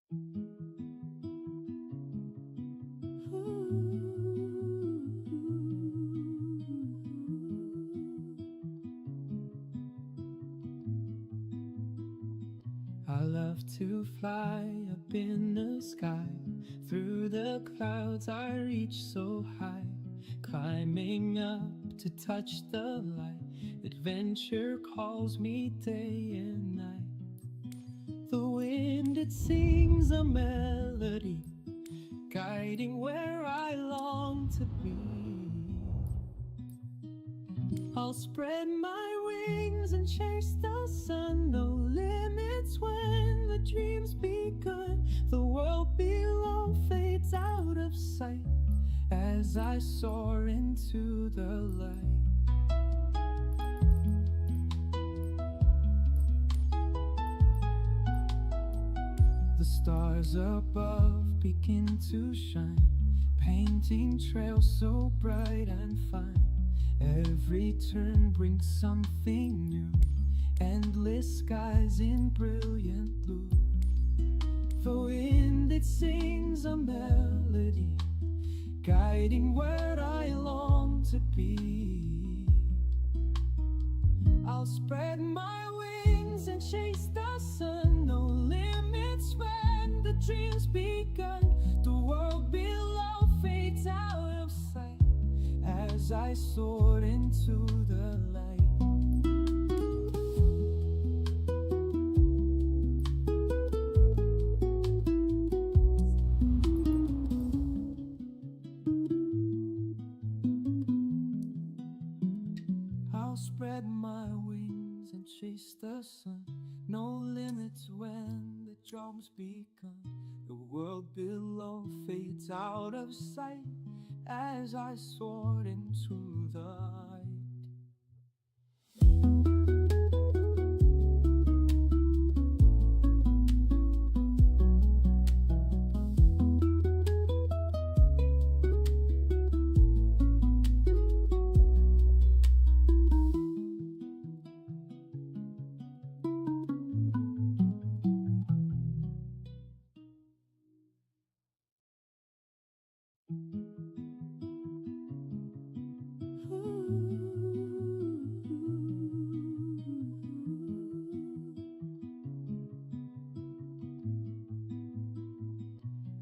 I love to fly up in the sky. Through the clouds I reach so high, climbing up to touch the light. Adventure calls me day and night. The wind, it sings a melody, guiding where I long to be. I'll spread my wings and chase the sun. No limits when the dream's begun. The world below fades out of sight as I soar into the light. The stars above begin to shine, painting trails so bright and fine. Every turn brings something new, endless skies in brilliant blue. The wind, it sings a melody, guiding where I long to be. I'll spread my wings and chase the sun. No limits when the dream's begun. The world below fades out of sight as I soar into the light. I'll spread my wings and chase the sun. No limits when the drum's begun. The world below fades out of sight as I soared into the light.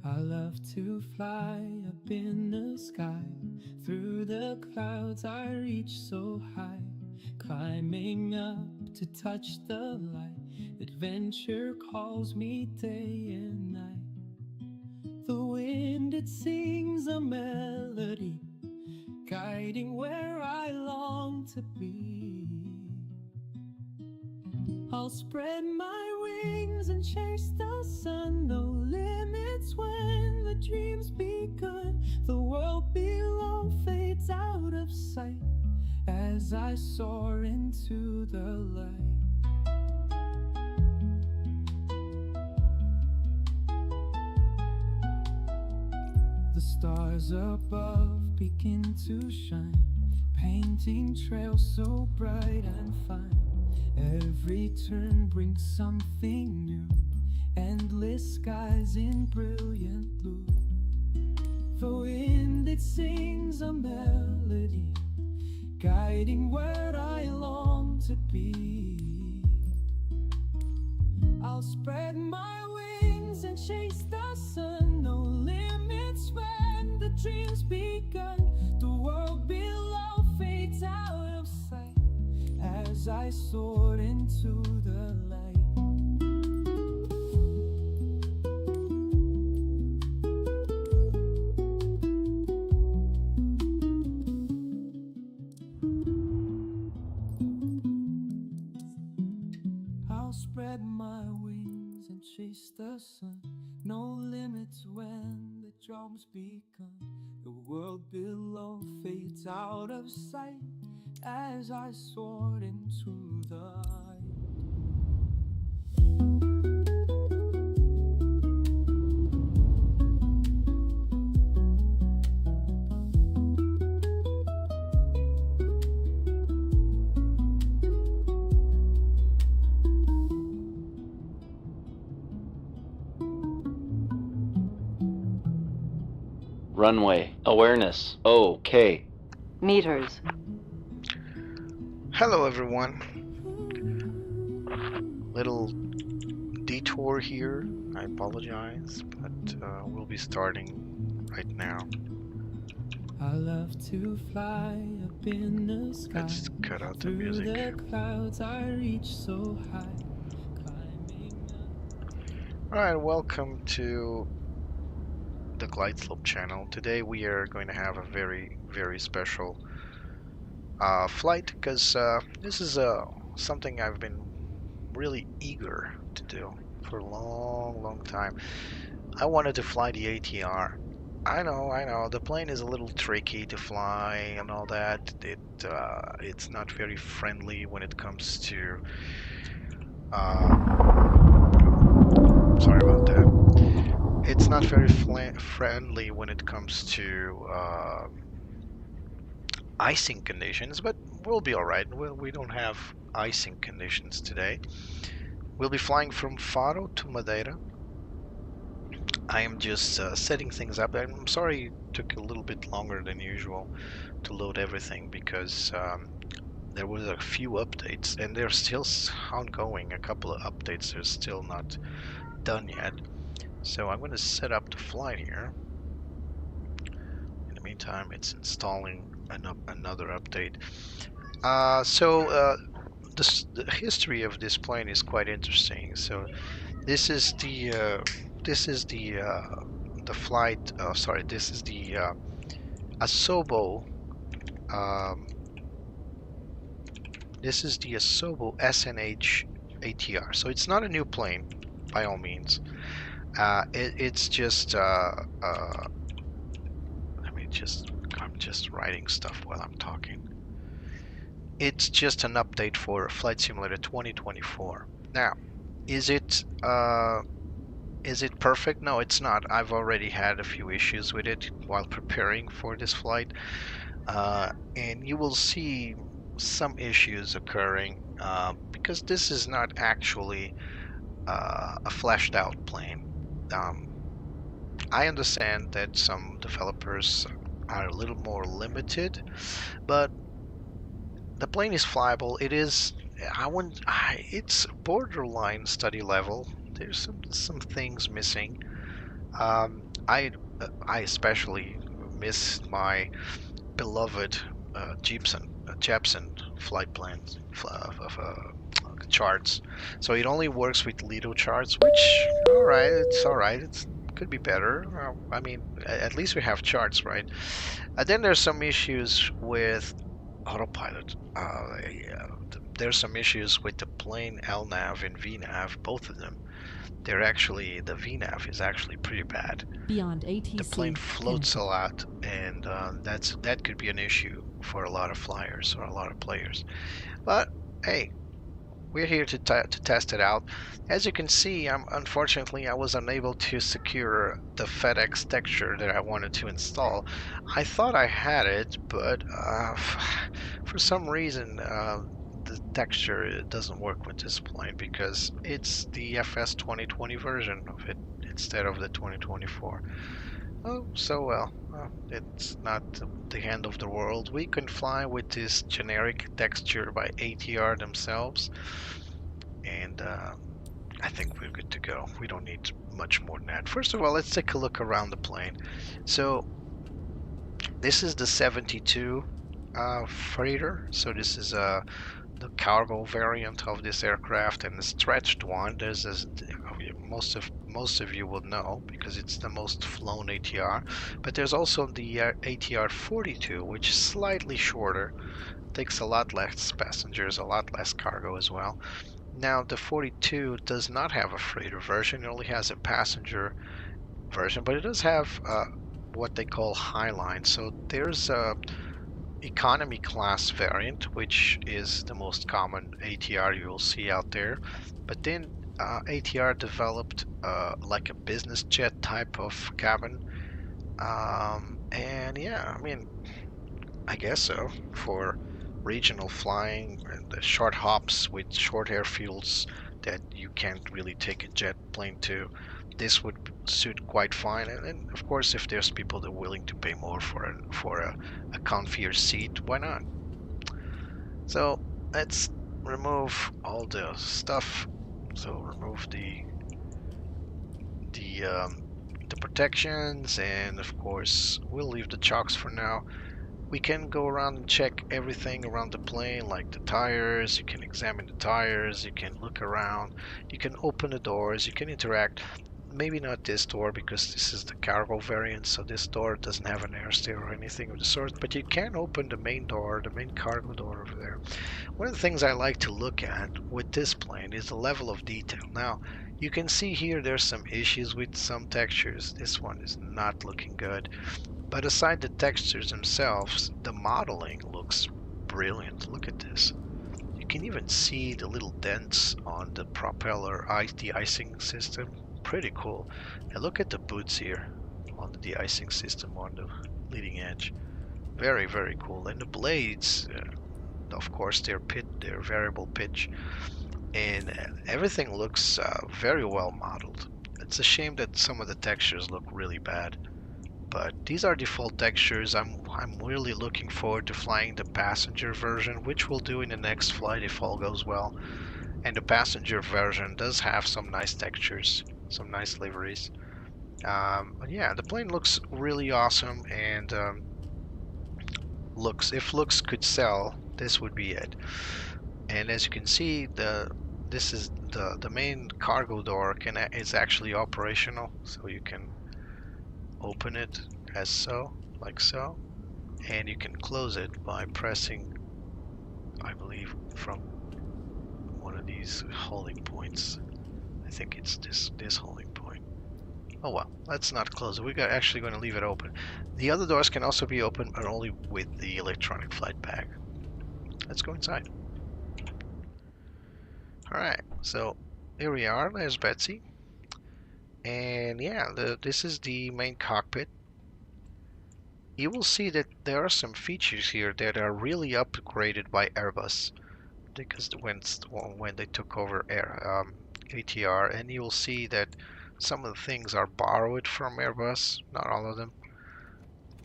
I love to fly up in the sky. Through the clouds I reach so high, climbing up to touch the light. Adventure calls me day and night. The wind, it sings a melody, guiding where I long to be. I'll spread my wings and chase the sun. No limits when the dream's begun. The world below fades out of sight as I soar into the light. The stars above begin to shine, painting trails so bright and fine. Every turn brings something new, endless skies in brilliant blue. The wind, it sings a melody, guiding where I long to be. I'll spread my wings and chase the sun. No limits when the dream's begun. The world below fades out of sight as I soared into the light. I'll spread my wings and chase the sun. No limits when the drum's begun. The world below fades out of sight as I soared into the light. Runway. Awareness. OK. Meters. Hello everyone. Little detour here. I apologize, but we'll be starting right now. I love to fly up in the sky. Let's cut out the Through music. the clouds I reach so high, climbing up. Alright, welcome to the Glide Slope channel. Today we are going to have a very special flight because this is something I've been really eager to do for a long time. I wanted to fly the ATR. I know, the plane is a little tricky to fly and all that. It's not very friendly when it comes to sorry about that. It's not very friendly when it comes to icing conditions, but we'll be alright. We don't have icing conditions today. We'll be flying from Faro to Madeira. I am just setting things up. I'm sorry it took a little bit longer than usual to load everything because there was a few updates and they're still ongoing. A couple of updates are still not done yet. So I'm going to set up the flight here. In the meantime, it's installing another update. The history of this plane is quite interesting. So this is the flight. Sorry, this is the Asobo. This is the Asobo S&H ATR. So it's not a new plane, by all means. It's just. I'm just writing stuff while I'm talking. It's just an update for Flight Simulator 2024. Now, is it perfect? No, it's not. I've already had a few issues with it while preparing for this flight, and you will see some issues occurring because this is not actually a fleshed out plane. I understand that some developers are a little more limited, but the plane is flyable. It is. It's borderline study level. There's some things missing. I especially miss my beloved Jepson flight plans charts. So it only works with Lido charts, which it's all right. It could be better. I mean, at least we have charts, right? Then there's some issues with autopilot. There's some issues with the plane LNAV and VNAV, both of them. The VNAV is actually pretty bad. Beyond ATC. The plane floats a lot, and that could be an issue for a lot of flyers or a lot of players. But hey, we're here to test it out. As you can see, unfortunately I was unable to secure the FedEx texture that I wanted to install. I thought I had it, but for some reason the texture doesn't work with this plane because it's the FS 2020 version of it instead of the 2024. Oh, so well. It's not the end of the world. We can fly with this generic texture by ATR themselves, and I think we're good to go. We don't need much more than that. First of all, let's take a look around the plane. So this is the 72 freighter. So this is the cargo variant of this aircraft, and the stretched one. There's this, most of you will know because it's the most flown ATR. But there's also the ATR-42, which is slightly shorter, takes a lot less passengers, a lot less cargo as well. Now the 42 does not have a freighter version; it only has a passenger version, but it does have what they call Highline. So there's a economy class variant, which is the most common ATR you will see out there. But then ATR developed like a business jet type of cabin, and yeah, I mean, I guess so for regional flying and the short hops with short airfields that you can't really take a jet plane to. this would suit quite fine. And of course, if there's people that are willing to pay more for a comfier seat, why not? So let's remove all the stuff. So remove the protections, and of course we'll leave the chocks for now. We can go around and check everything around the plane, like the tires. You can examine the tires, you can look around, you can open the doors, you can interact. Maybe not this door because this is the cargo variant, so this door doesn't have an air stair or anything of the sort, but you can open the main door, the main cargo door over there. One of the things I like to look at with this plane is the level of detail. Now, you can see here there's some issues with some textures. This one is not looking good. But aside the textures themselves, the modeling looks brilliant. Look at this. You can even see the little dents on the propeller, de-icing system. Pretty cool. And look at the boots here on the de-icing system on the leading edge. Very, very cool. And the blades, of course, they're variable pitch. And everything looks very well modeled. It's a shame that some of the textures look really bad. But these are default textures. I'm really looking forward to flying the passenger version, which we'll do in the next flight if all goes well. And the passenger version does have some nice textures, some nice liveries. But yeah, the plane looks really awesome, and if looks could sell, this would be it. And as you can see, this is the main cargo door is actually operational, so you can open it as so, like so, and you can close it by pressing, I believe, from one of these holding points. I think it's this holding point. Oh well, let's not close it. We're actually going to leave it open. The other doors can also be open, but only with the electronic flight bag. Let's go inside. Alright, so here we are. There's Betsy. And yeah, this is the main cockpit. You will see that there are some features here that are really upgraded by Airbus, because when they took over ATR, and you will see that some of the things are borrowed from Airbus, not all of them.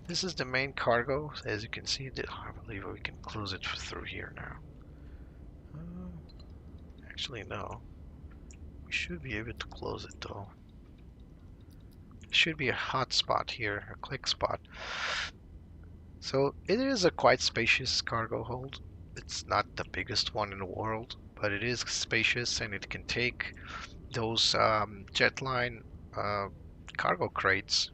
This is the main cargo. As you can see, I believe we can close it through here now. Actually, no. We should be able to close it though. Should be a hot spot here, a click spot. So it is a quite spacious cargo hold. It's not the biggest one in the world, but it is spacious, and it can take those jetline cargo crates,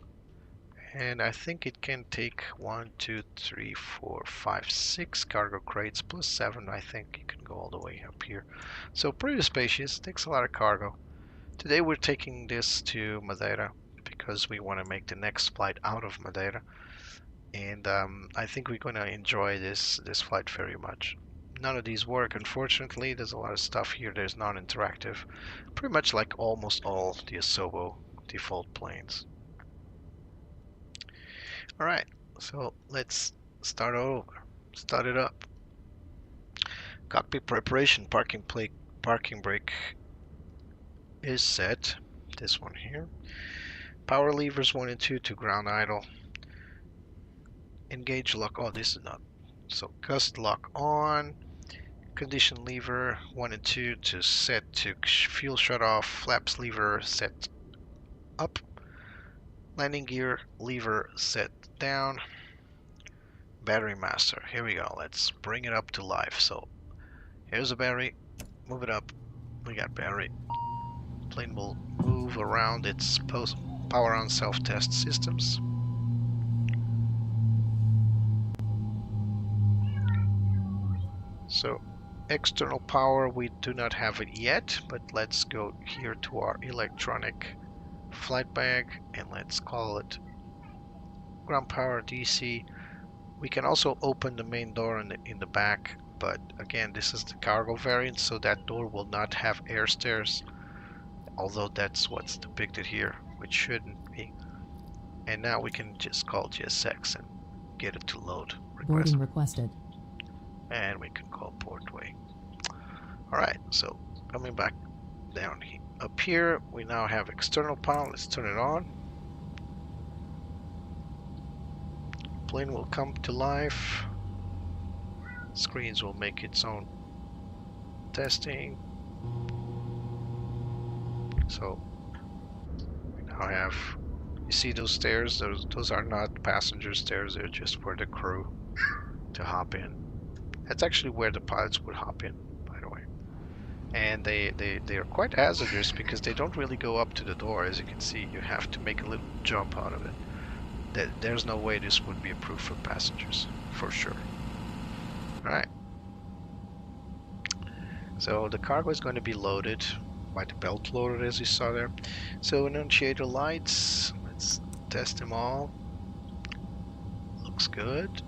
and I think it can take 1, 2, 3, 4, 5, 6 cargo crates plus 7. I think you can go all the way up here. So pretty spacious, takes a lot of cargo. Today we're taking this to Madeira because we want to make the next flight out of Madeira, and I think we're going to enjoy this flight very much. None of these work, unfortunately. There's a lot of stuff here that is non-interactive, pretty much like almost all the Asobo default planes. Alright, so let's start it up. Cockpit preparation, parking brake is set. This one here. Power levers 1 and 2 to ground idle. Engage lock. Oh, this is not. So gust lock on. Condition lever 1 and 2 to set to fuel shut off. Flaps lever set up. Landing gear lever set down. Battery master. Here we go. Let's bring it up to life. So here's a battery. Move it up. We got battery. Plane will move around its power on self-test systems. So external power, we do not have it yet, but let's go here to our electronic flight bag and let's call it ground power DC. We can also open the main door in the back, but again, this is the cargo variant, so that door will not have air stairs, although that's what's depicted here, which shouldn't be. And now we can just call GSX and get it to load. Boarding requested. And we can call portway. Alright, so coming back down up here we now have external power. Let's turn it on. Plane will come to life. Screens will make its own testing. So we now have, you see those stairs? Those are not passenger stairs. They're just for the crew to hop in. That's actually where the pilots would hop in, by the way. And they are quite hazardous because they don't really go up to the door. As you can see, you have to make a little jump out of it. There's no way this would be approved for passengers, for sure. Alright. So the cargo is going to be loaded by the belt loader, as you saw there. So annunciator lights, let's test them all. Looks good.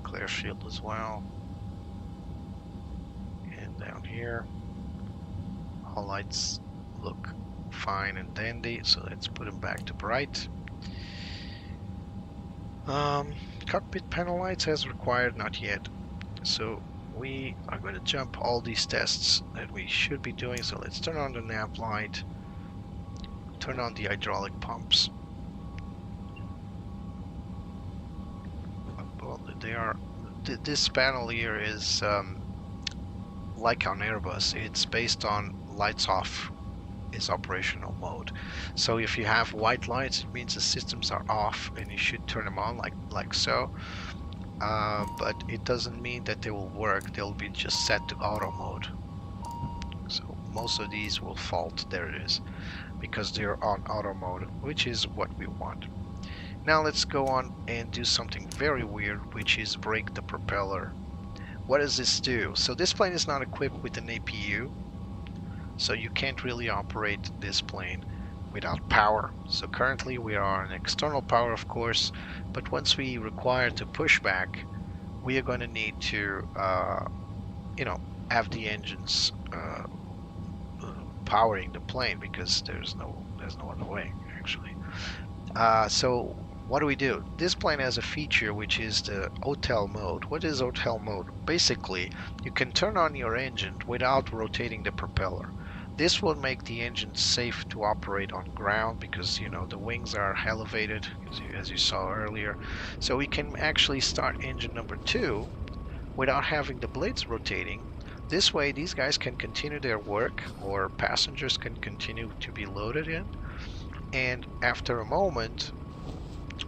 Glare shield as well. And down here, all lights look fine and dandy, so let's put them back to bright. Cockpit panel lights as required, not yet. So we are going to jump all these tests that we should be doing. So let's turn on the nav light, turn on the hydraulic pumps. Well, this panel here is like on Airbus. It's based on lights off is operational mode. So if you have white lights, it means the systems are off and you should turn them on like so. But it doesn't mean that they will work. They'll be just set to auto mode. So most of these will fault. There it is, because they're on auto mode, which is what we want. Now let's go on and do something very weird, which is break the propeller. What does this do? So this plane is not equipped with an APU, so you can't really operate this plane without power. So currently we are on external power, of course, but once we require to push back, we are going to need to have the engines powering the plane, because there's no other way actually. So what do? This plane has a feature which is the hotel mode. What is hotel mode? Basically, you can turn on your engine without rotating the propeller. This will make the engine safe to operate on ground, because the wings are elevated, as you saw earlier. So we can actually start engine number 2 without having the blades rotating. This way these guys can continue their work, or passengers can continue to be loaded in. And after a moment,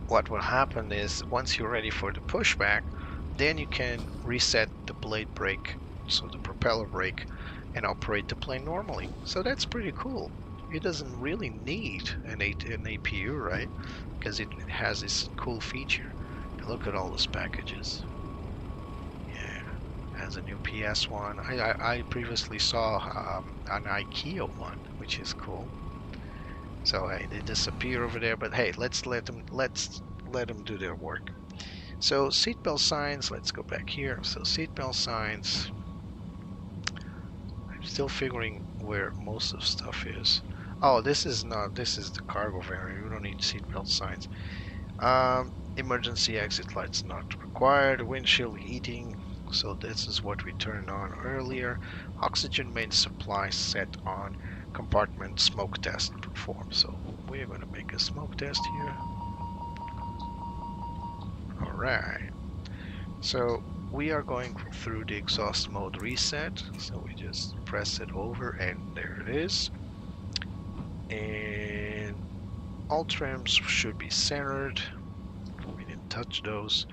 what will happen is, once you're ready for the pushback, then you can reset the blade brake, so the propeller brake, and operate the plane normally. So that's pretty cool. It doesn't really need an APU, right? Because it has this cool feature. And look at all those packages. Yeah, it has a new PS one. I previously saw an IKEA one, which is cool. So they disappear over there, but hey, let's let them do their work. So seatbelt signs. Let's go back here. So seatbelt signs. Still figuring where most of stuff is. Oh, this is the cargo variant. We don't need seatbelt signs. Emergency exit lights not required. Windshield heating, so this is what we turned on earlier. Oxygen main supply set on. Compartment smoke test performed. So we're going to make a smoke test here. Alright, so we are going through the exhaust mode reset, so we just press it over and there it is. And all trims should be centered. We didn't touch those,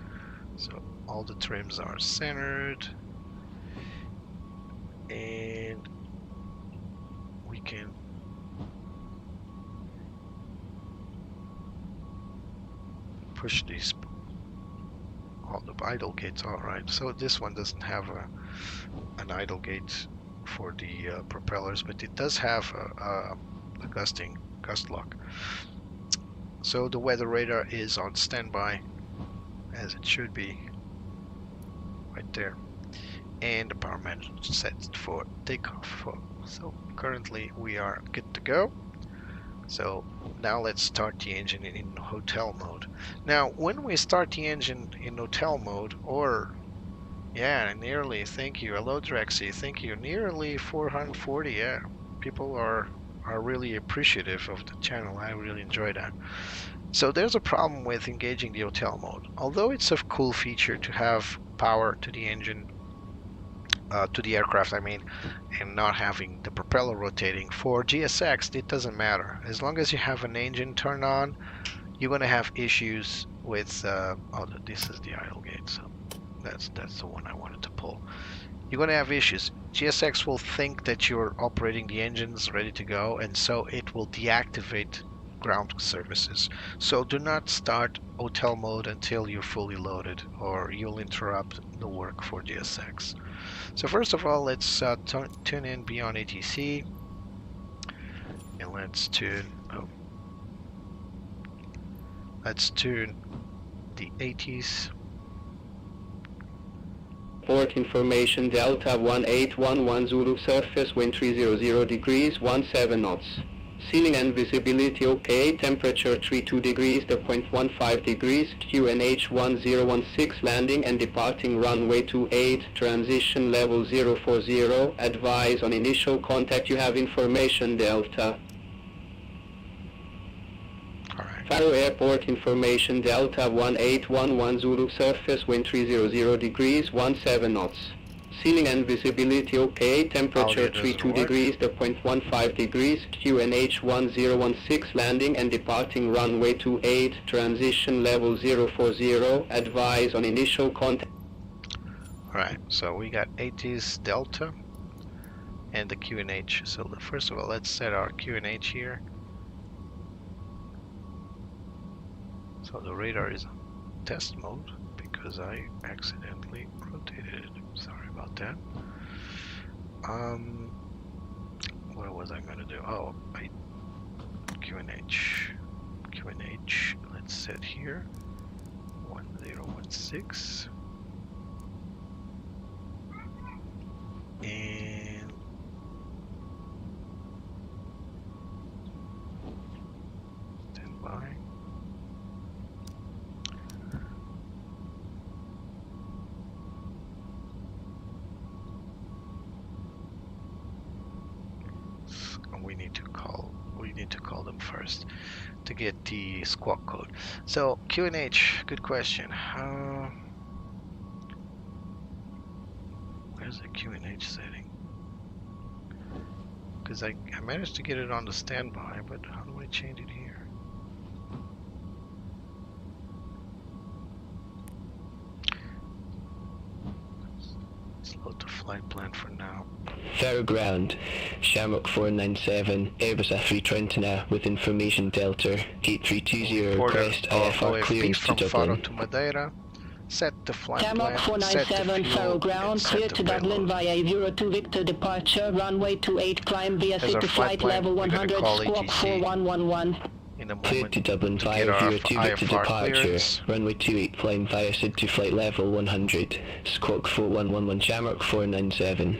so all the trims are centered. And we can push these. All the idle gates, alright. So this one doesn't have an idle gate for the propellers, but it does have a gust lock. So the weather radar is on standby, as it should be, right there. And the power management is set for takeoff. So currently we are good to go. So now let's start the engine in hotel mode. Now when we start the engine in hotel mode, nearly, thank you, hello Drexy, thank you, nearly 440, yeah, people are are really appreciative of the channel. I really enjoy that. So there's a problem with engaging the hotel mode. Although it's a cool feature to have power to the engine, to the aircraft, I mean, and not having the propeller rotating, for GSX it doesn't matter. As long as you have an engine turned on, you're going to have issues with oh, this is the idle gate, so that's the one I wanted to pull. You're going to have issues. GSX will think that you're operating the engines ready to go, and so it will deactivate ground services. So do not start hotel mode until you're fully loaded, or you'll interrupt the work for GSX. So first of all, let's tune in beyond ATC, and let's tune the 80s. Port information Delta 1811 Zulu, surface wind 300 degrees 17 knots. Ceiling and visibility okay, temperature 32 degrees to 0.15 degrees, QNH 1016, landing and departing runway 28, transition level 040, advise on initial contact, you have information Delta. Faro Airport information Delta 1811 Zulu, surface wind 300 degrees 17 knots. Ceiling and visibility okay, temperature 32 degrees to 0.15 degrees, QNH 1016, landing and departing runway 28, transition level 040, advise on initial contact. Alright, so we got 80s Delta and the QNH. So first of all, let's set our QNH here. So the radar is on test mode because I accidentally rotated it. Sorry about that. What was I gonna do? Oh, QNH. Let's set here 1016 and stand by. We need to call them first to get the squawk code. So QNH, good question. Where's the QNH setting? Because I managed to get it on the standby, but how do I change it here? Let's load the flight plan for now. Faro ground, Shamrock 497, Airbus A320 with information Delta, gate 320, request IFR clearance to from Faro Dublin. to Madeira. Set the flight Shamrock plan, set the 497, fuel, Faro ground, clear to Dublin via Euro 2 Victor departure, runway 28, climb via There's our to flight plan. level We're gonna 100, call squawk ATC 4111. in a Cleared moment to Dublin to via get our Euro 2 Victor IFR departure, clearance. runway 28 flying via SID to flight level 100, squawk 4111, Shamrock 497.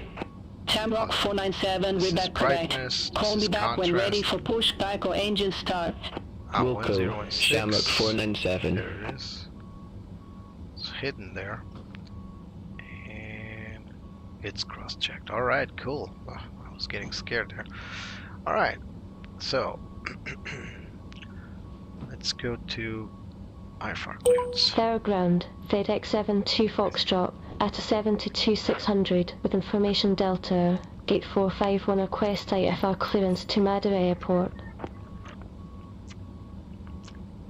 Shamrock 497, This we're is back correct. brightness, Call this me is back when ready contrast. for pushback or engine start. Wilco, 1016. Shamrock 497. There it is. It's hidden there. And it's cross-checked. Alright, cool. Oh, I was getting scared there. Alright, so let's go to IFR clearance. Faro ground, FedEx 72 Foxtrot, ATR-72 600 with information Delta, gate 451, request IFR clearance to Madeira Airport.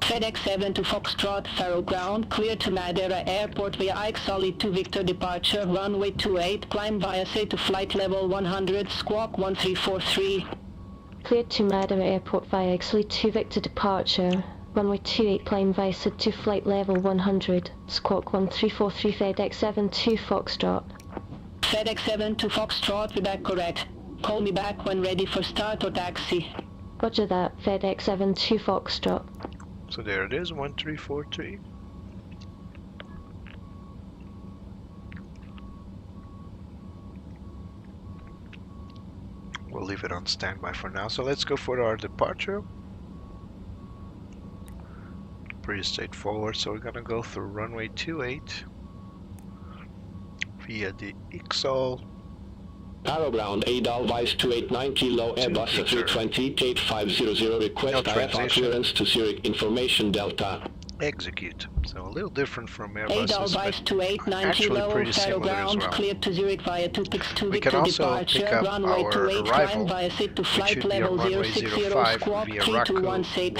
FedEx 72 Foxtrot, Faro ground, clear to Madeira Airport via Ixoli 2 Victor departure, runway 28, climb via SID to flight level 100, squawk 1343. Cleared to Madeira Airport via Ixoli 2 Victor departure, runway 28, climb via SID to flight level 100, squawk 1343, FedEx 72 Foxtrot. FedEx 72 Foxtrot, we're back correct. Call me back when ready for start or taxi. Roger that, FedEx 72 Foxtrot. So there it is, 1343. We'll leave it on standby for now. So let's go for our departure. Pretty straightforward. So we're gonna go through runway 28 via the Ixol Faro ground, Edelweiss 289 Kilo, Airbus A320 8500, request IFR clearance to Zurich, information Delta. Execute. So a little different from Airbus. Edelweiss 289 Kilo, Faro ground, cleared to Zurich via 262 Victor departure, runway 28, climb via SID to flight level 060, squawk 3216.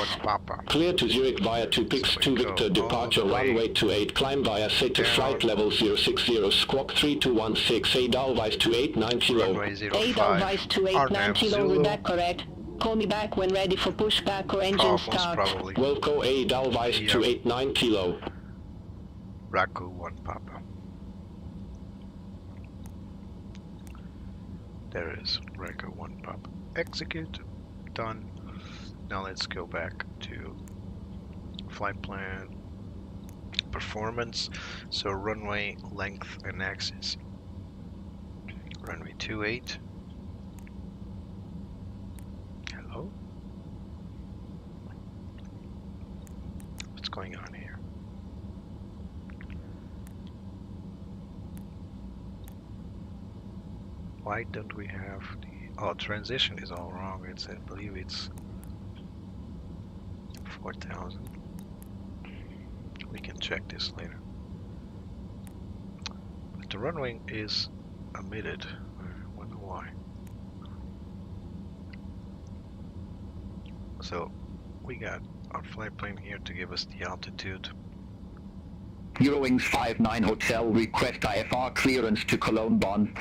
Clear to Zurich via 262 Victor departure, runway 28, climb via SID to flight level 060, squawk 3216, Edelweiss 289 Kilo. Edelweiss 289 Kilo, read that correct. Call me back when ready for pushback or engine start. Wilco Edelweiss 289 Kilo. Raku 1 Papa. There it is, Raku 1 Papa. Execute. Done. Now let's go back to flight plan performance. So runway length and axis. Runway 28. Hello? What's going on here? Why don't we have the... Oh, transition is all wrong. It's, I believe it's 4,000. We can check this later. But the runway is omitted. I wonder why. So we got our flight plane here to give us the altitude. Eurowings 59 Hotel, request IFR clearance to Cologne Bonn.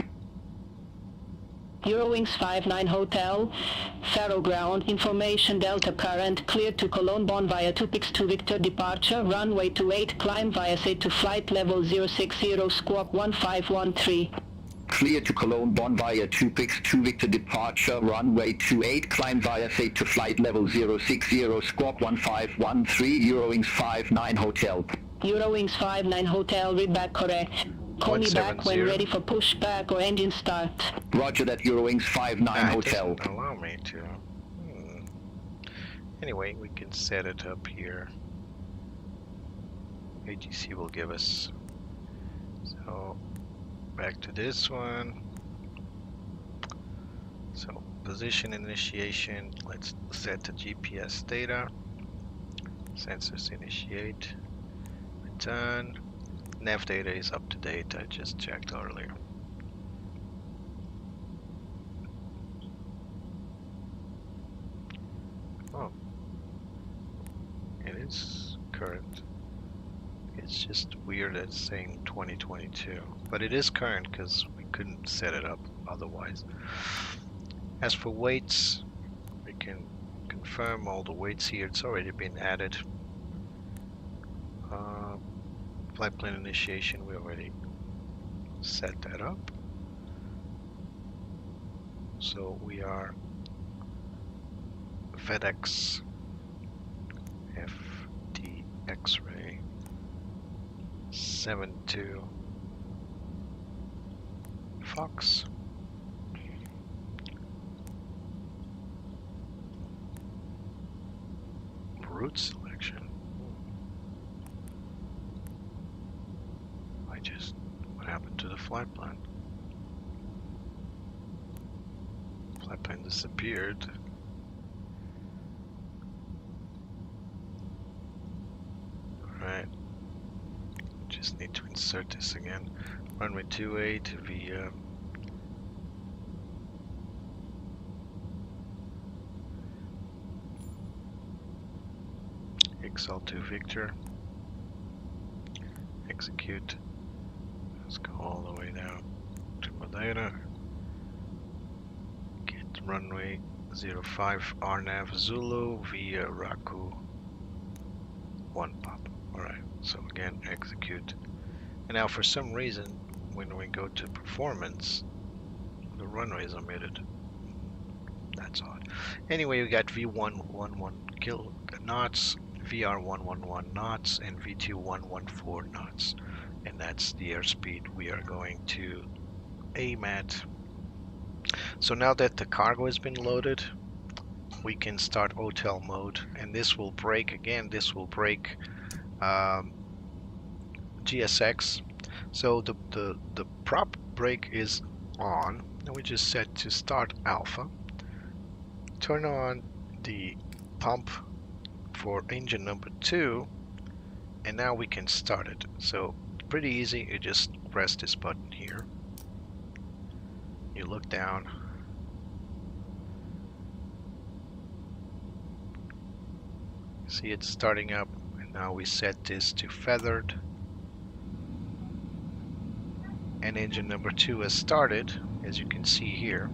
Eurowings 59 Hotel, Faro ground, information Delta current, cleared to Cologne Bonn via 262 Victor departure, runway 28, climb via SID to flight level 060, squawk 1513. Clear to Cologne Bonn via 262 Victor departure, runway 28, climb via SID to flight level 060, squawk 1513, Eurowings 59 Hotel. Eurowings 59 Hotel, read back correct. Call me back when ready for pushback or engine start. Roger that, Eurowings 59 Hotel. Doesn't allow me to. Anyway, we can set it up here. AGC will give us. So back to this one. So position initiation. Let's set the GPS data. Sensors initiate. Return. Nav data is up to date, I just checked earlier. Oh, it is current. It's just weird that it's saying 2022, but it is current because we couldn't set it up otherwise. As for weights, we can confirm all the weights here. It's already been added. Flight plan initiation, we already set that up. So we are FedEx FT X-ray 72 Fox. Route selection. What happened to the flight plan? Flight plan disappeared. Alright. Just need to insert this again. Runway 28 via XL2 Victor. Execute. Let's go all the way down to Madeira. Get runway 05 RNAV Zulu via Raku 1 Pop. Alright, so again, execute. And now for some reason, when we go to performance, the runway is omitted. That's odd. Anyway, we got V111 knots, VR111 knots, and V2114 knots. And that's the airspeed we are going to aim at. So now that the cargo has been loaded, we can start hotel mode, and this will break again. This will break GSX. So the prop brake is on, and we just set to start alpha. Turn on the pump for engine number 2, and now we can start it. So pretty easy. You just press this button here. You look down. See, it's starting up, and now we set this to feathered. And engine number 2 has started, as you can see here.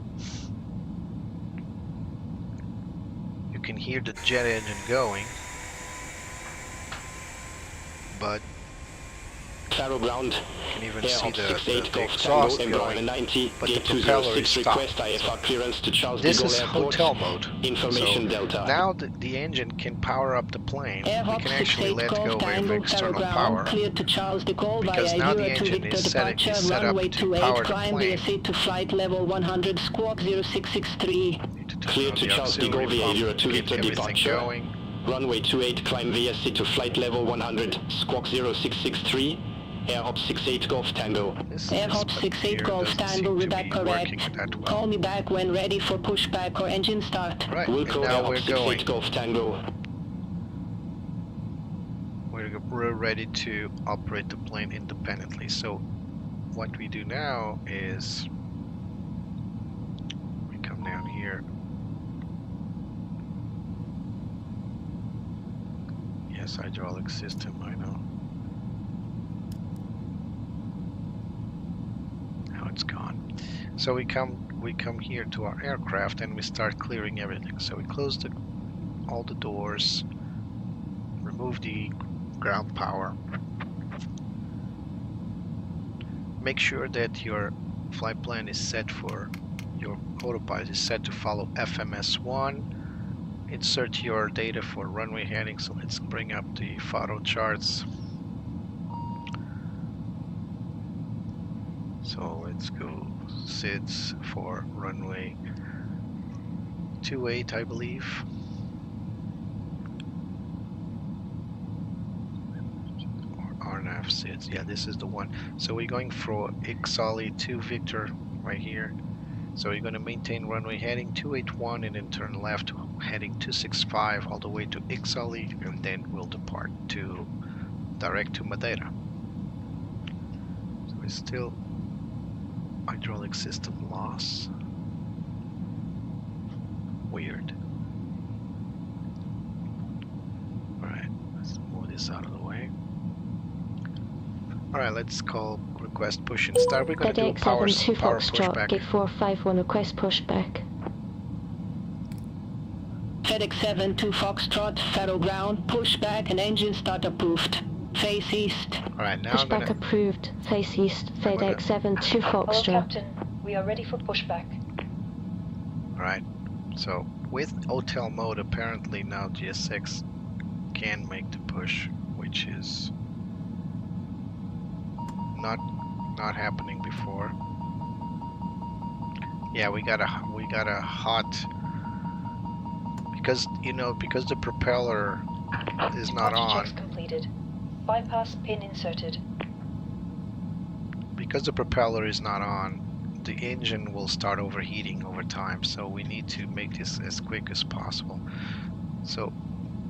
You can hear the jet engine going, but Faro ground. you can even Air see of the 68 Golf exhaust Tango going, 90, but the gate propeller is 206 request stopped. IFR clearance to Charles de This Gaulle is Airport. hotel mode. Information So Delta. now the engine can power up the plane. We Air can actually let go of Tango, external Faro power. ground, cleared to Charles de Gaulle Because via now the Euro 2 engine Victor is set departure, up runway to 28, power the climb plane. VSA to flight level 100, squawk 0663. Need to turn Clear on to the Charles de Gaulle auxiliary via pump Euro to 2 get Victor everything departure. going. Runway 28, climb VSC to flight level 100, squawk 0663. Air Hop 68 Golf Tango. Air Hop 68 Golf Tango, we're back correct. Call me back when ready for pushback or engine start. Right, and Wilco Air now Hop we're 68 going. Golf Tango. We're ready to operate the plane independently. So what we do now is we come down here. Yes, hydraulic system, I know. Now it's gone. So we come here to our aircraft and we start clearing everything. So we close all the doors, remove the ground power. Make sure that your flight plan is set for, your autopilot is set to follow FMS1. Insert your data for runway heading, so let's bring up the Faro charts. So let's go SIDS for runway 28, I believe. RNAV SIDS, yeah, this is the one. So we're going for XOLI 2 Victor right here. So we're going to maintain runway heading 281 and then turn left heading 265 all the way to XOLI, and then we'll depart to direct to Madeira. So it's still hydraulic system loss. Weird. Alright, let's move this out of the way. Alright, let's call request push and start. We're going to do a power Foxtrot, pushback. gate 451, request pushback. FedEx 72 Foxtrot, Faro ground, pushback and engine start approved. Face east. Alright, now I'm Pushback gonna... approved. Face east. FedEx 72 Foxtrot. Captain. We are ready for pushback. Alright, so with hotel mode, apparently now GSX can make the push, which is not happening before. Yeah, we got a hot, because because the propeller is not Checks on. completed. Bypass pin inserted. Because the propeller is not on, the engine will start overheating over time, so we need to make this as quick as possible. So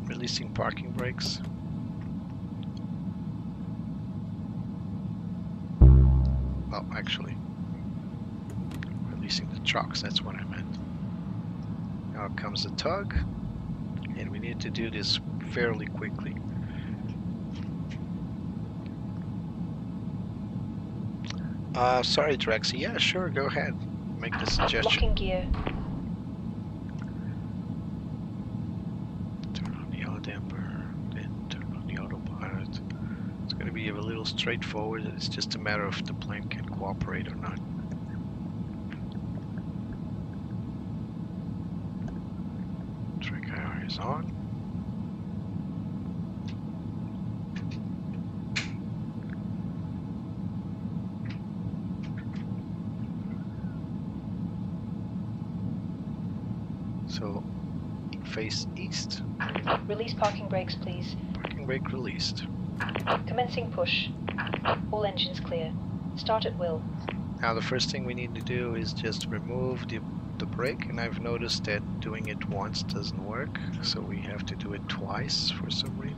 releasing parking brakes. Oh, actually releasing the trucks, that's what I meant. Now comes the tug, and we need to do this fairly quickly. Sorry, Drexy. Yeah, sure, go ahead. Make the suggestion. Locking gear. Turn on the auto damper, then turn on the autopilot. It's going to be a little straightforward. It's just a matter of the plane can cooperate or not. Track IR is on. So, face east. Release parking brakes, please. Parking brake released. Commencing push. All engines clear. Start at will. Now the first thing we need to do is just remove the brake, and I've noticed that doing it once doesn't work, so we have to do it twice for some reason.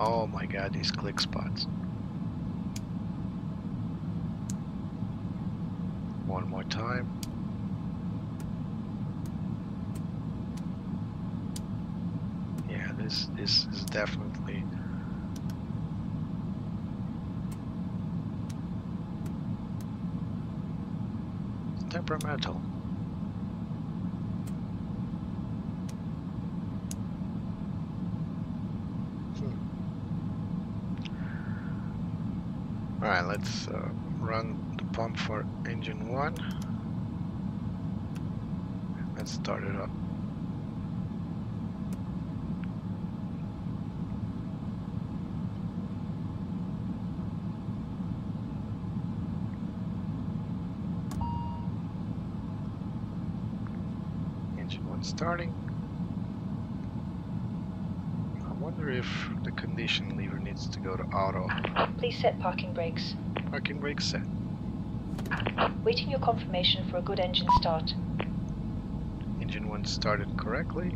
Oh my god, these click spots. One more time. Yeah, this is definitely temperamental. Alright, let's run the pump for engine 1. Let's start it up. Engine 1 starting. I wonder if the condition lever needs to go to auto. Please set parking brakes. Parking brake set. Waiting your confirmation for a good engine start. Engine 1 started correctly.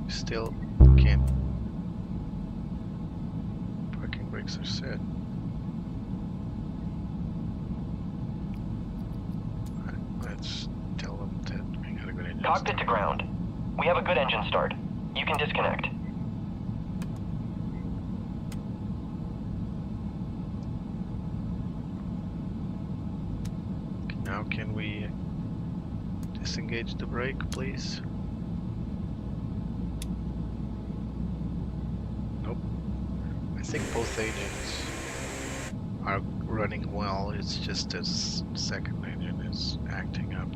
Still can't. Parking brakes are set. Right, let's tell them that we got a good engine Cockpit to ground. We have a good engine start. You can disconnect. Now can we disengage the brake, please? Nope. I think both engines are running well. It's just this second engine is acting up.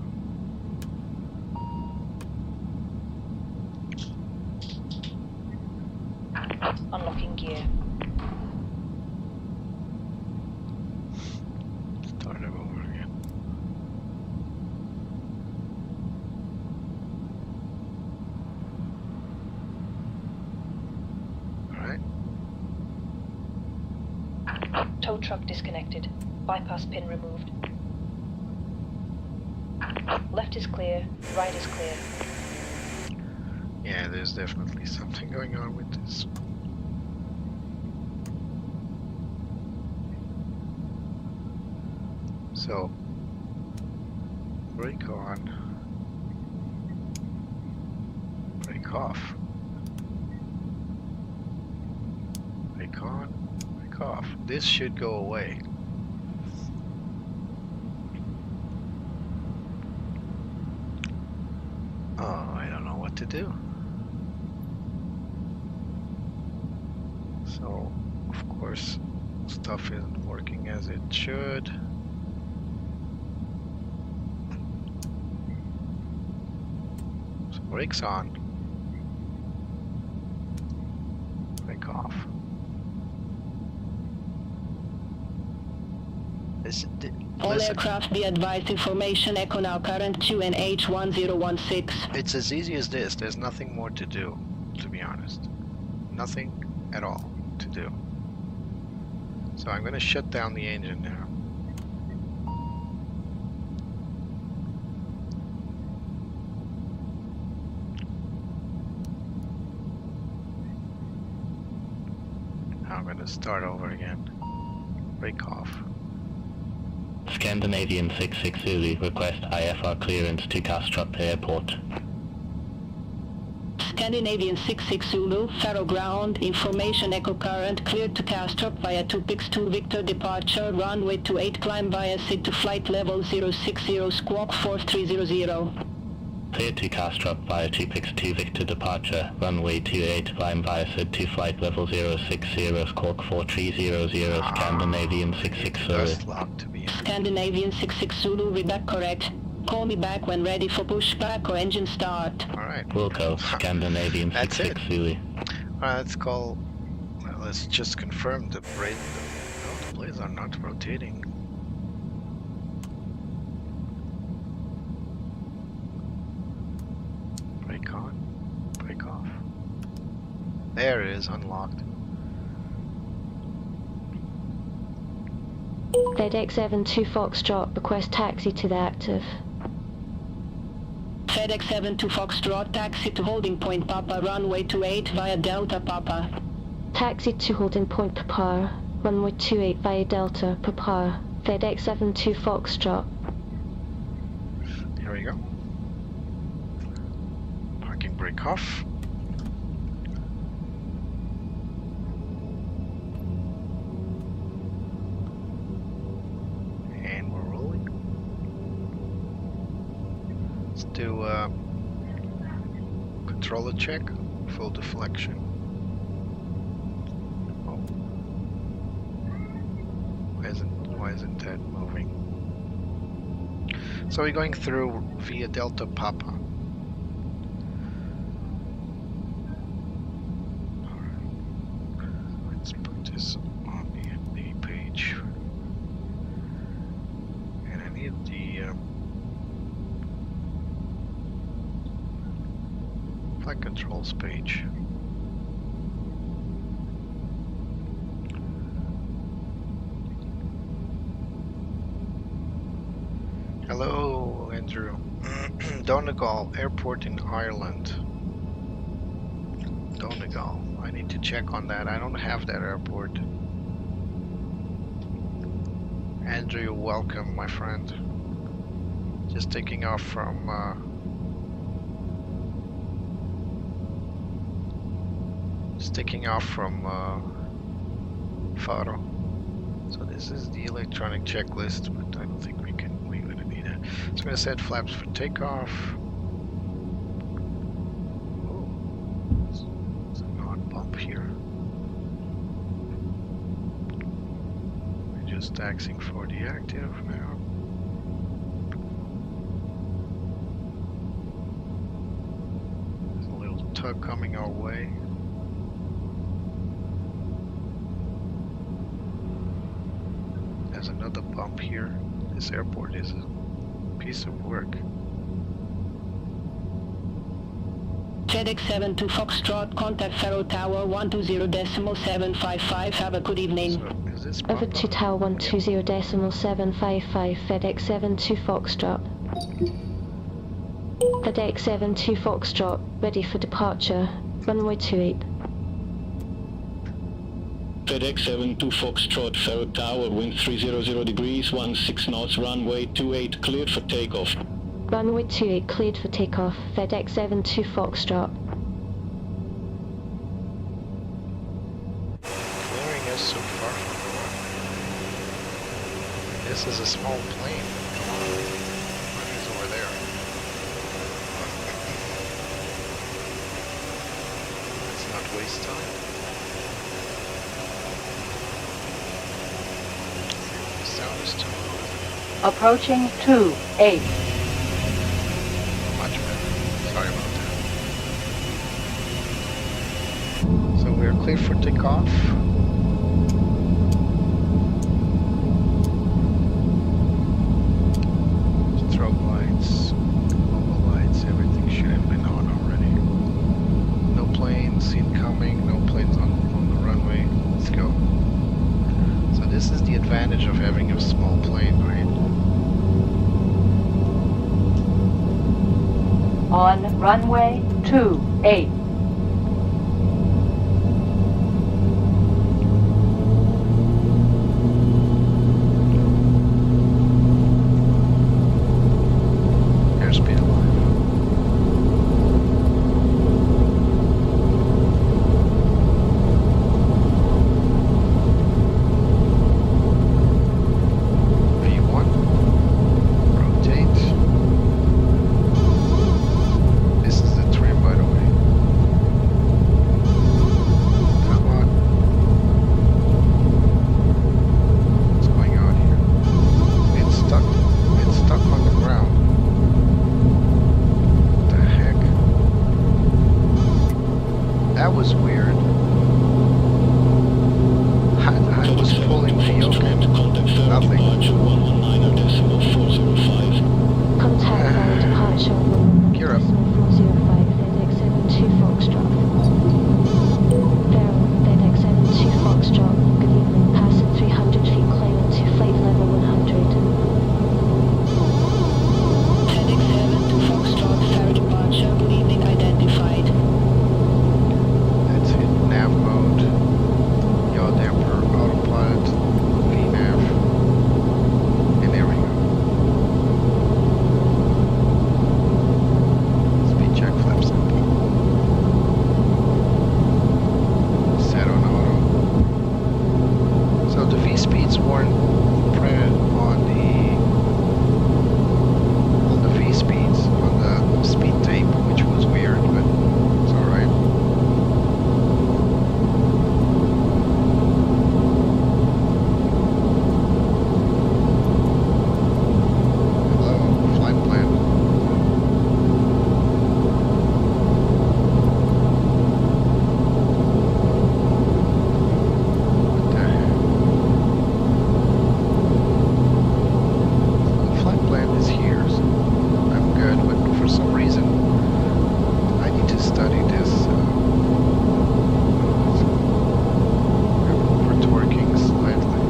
Unlocking gear. Start it over again. Alright. Tow truck disconnected. Bypass pin removed. Left is clear, right is clear. Yeah, there's definitely something going on with this. So, brake on, brake off, brake on, brake off. This should go away. Oh, I don't know what to do. So, of course, stuff isn't working as it should. So, brakes on. Brake off. All Listen. aircraft be advised information echo now current QNH 1016. It's as easy as this. There's nothing more to do, to be honest. Nothing at all to do. So I'm going to shut down the engine now. Now I'm going to start over again. Brake off. Scandinavian 66 Zulu, request IFR clearance to Kastrup Airport. Scandinavian 66 Zulu, Faro ground, information echo current, cleared to Kastrup via 2Pix2 Victor departure, runway 28, climb via SID to flight level 060 squawk 4300. Clear to Kastrup via 2Pix2 Victor departure, runway 28, climb via SID to flight level 060 squawk 4300, Scandinavian 66 Zulu. Just locked to be in. Scandinavian 66 Zulu, read back correct. Call me back when ready for pushback or engine start. Alright. Wilco, Scandinavian That's 66 it. Zulu. Alright, let's just confirm the blades. No, the blades are not rotating. Brake on, brake off. There it is, unlocked. FedEx 72 Foxtrot, request taxi to the active. FedEx 72 Foxtrot, taxi to holding point Papa, runway 28 via Delta Papa. Taxi to holding point Papa, runway 28 via Delta Papa. FedEx 72 Foxtrot. Here we go. Parking brake off. And we're rolling. Let's do controller check, full deflection. Oh. Why isn't that moving? So we're going through via Delta Papa. Let's put this on the MD page. And I need the flight controls page. Hello, Andrew. Donegal Airport in Ireland. Donegal. I need to check on that. I don't have that airport. Andrew, welcome, my friend. Just taking off from Faro. So this is the electronic checklist, but I don't think we're gonna need it. So I'm gonna set flaps for takeoff. Oh, there's an odd bump here. We're just taxiing for the active now. There's a little tug coming our way. Another bump here. This airport is a piece of work. FedEx 72 Foxtrot, contact Faro Tower 120.755. Have a good evening. So, is this Over to Tower 120.755, FedEx 72 Foxtrot. FedEx 72 Foxtrot, ready for departure. Runway 28. FedEx 72 Foxtrot, Faro Tower, wind 300 degrees, 16 knots, runway 28, cleared for takeoff. Runway 28, cleared for takeoff. FedEx 72 Foxtrot. Clearing us so far from the This is a small plane. Money's over there. Let's not waste time. Sound is too low. Approaching 28. Much better. Sorry about that. So we're clear for takeoff. Strobe lights, mobile lights, everything should have been on already. No planes incoming, no planes on the runway. Let's go. This is the advantage of having a small plane, right? On runway 28. Airspeed alive. This is the trim, by the way. So the V speeds weren't printed on the V speeds on the speed tape, which was weird, but it's all right. Hello, flight plan. What the heck? The flight plan is here, so I'm good, but for some reason I need to study this. I'm over-torquing slightly.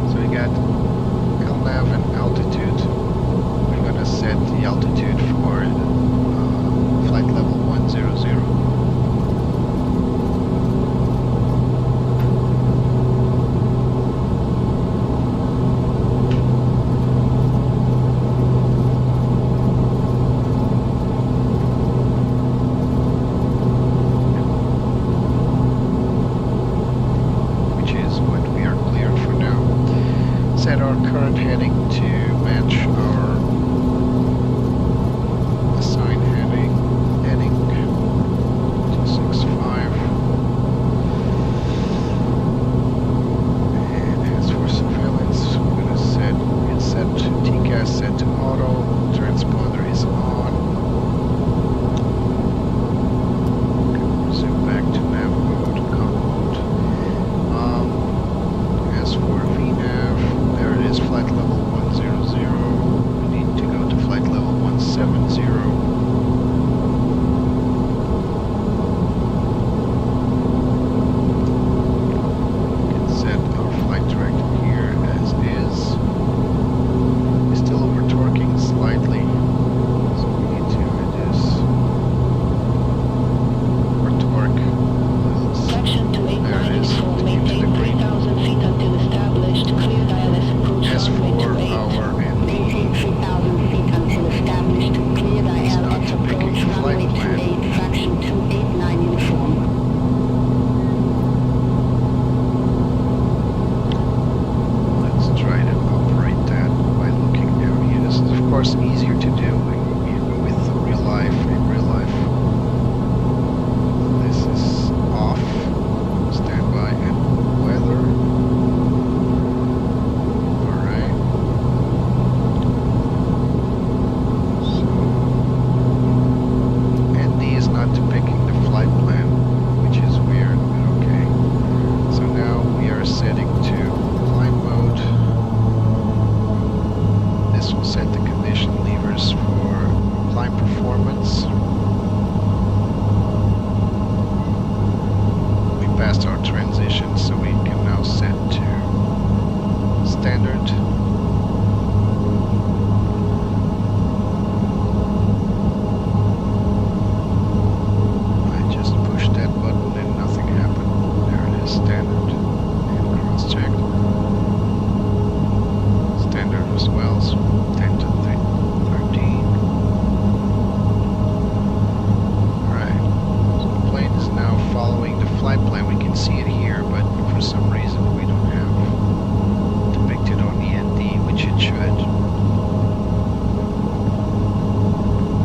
So we got LNAV and altitude. We're gonna set the altitude for flight level 100. Which is what we are cleared for now. Set our current heading to match our assigned heading 265. And as for surveillance, we're gonna set TCAS set to auto, transponder is on. Zoom back to nav mode, com mode. As for VNAV, there it is, flight level 100. We need to go to flight level 170. We can set our flight director here as is. We're still over-torquing slightly, so we need to reduce our torque a little. Section There it 289 is, uniform, into the maintain green. 3,000 feet until established, clear ILS approach As runway for 28. our Maintain 3,000 feet until established, clear not ILS depicting approach the flight runway plan. 28, fraction 289 uniform. Let's try to operate that by looking down here. This is of course easier to do with real life. In real life, this is off, standby and weather. Alright. So ND is not depicting the flight plan, which is weird, but okay. So now we are setting to climb mode. This will set the condition levers for climb performance. We passed our transition, so we can now set to standard. I just pushed that button and nothing happened. There it is, standard. And cross-checked. Standard as well, so 10 to 13. Alright, so the plane is now following the flight plan. We can see it here, but for some reason we don't have depicted on the ND, which it should.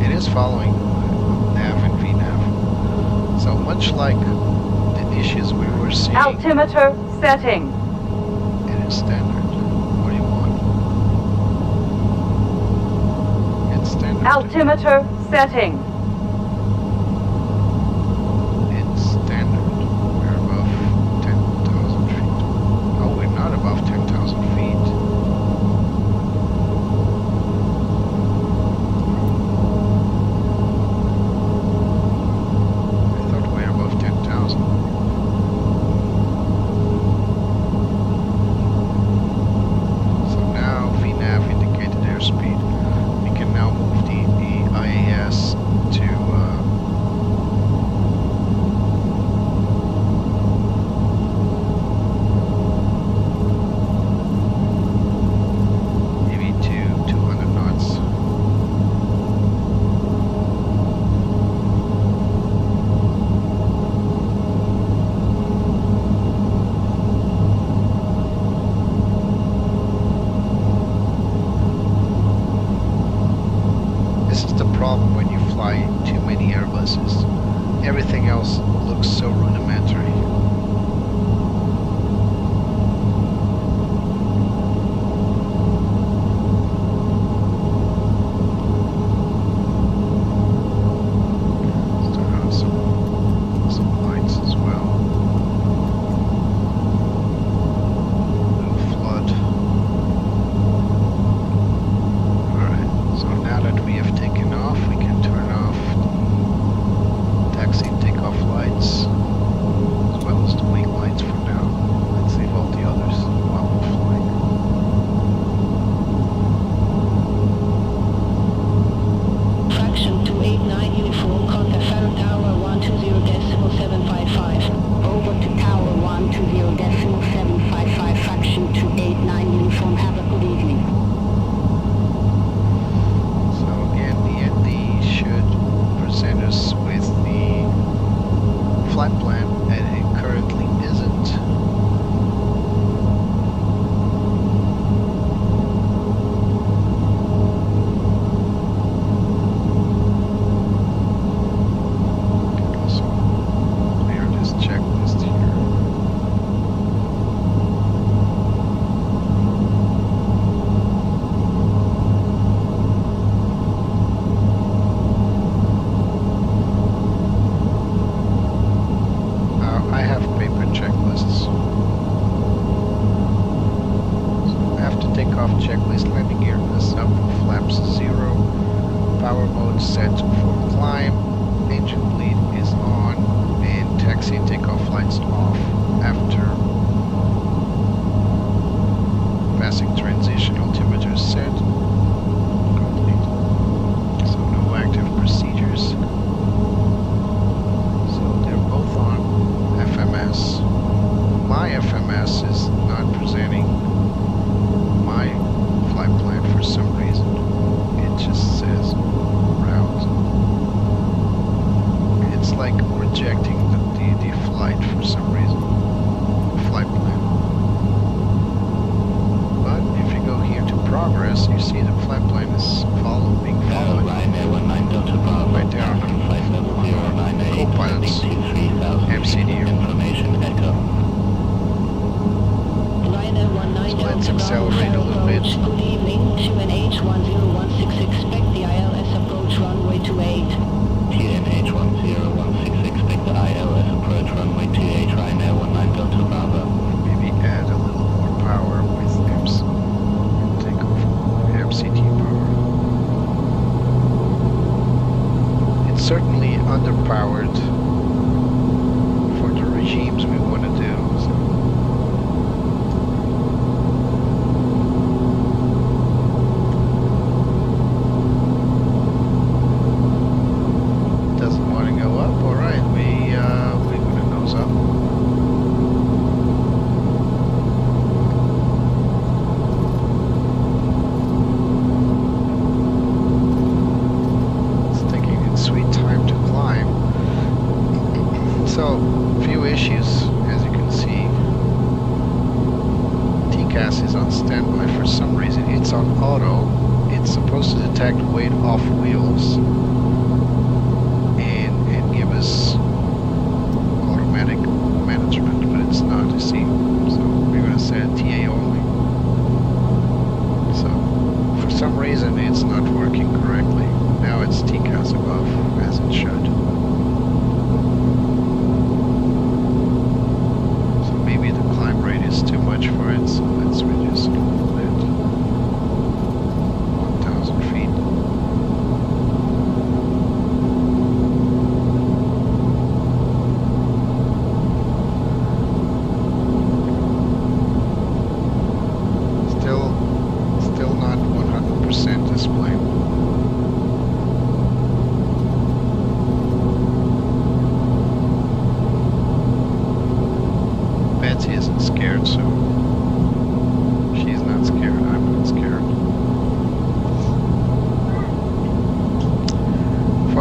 It is following nav and VNAV. So much like the issues we were seeing, Altimeter setting. it is standard. What do you want? It's standard. Altimeter setting. It's standard. We're above 10,000 feet. Oh, we're not above 10,000 feet. I thought we were above 10,000. So now VNAV indicated airspeed. We can now move the IAS fly too many Airbuses. Everything else looks so rudimentary.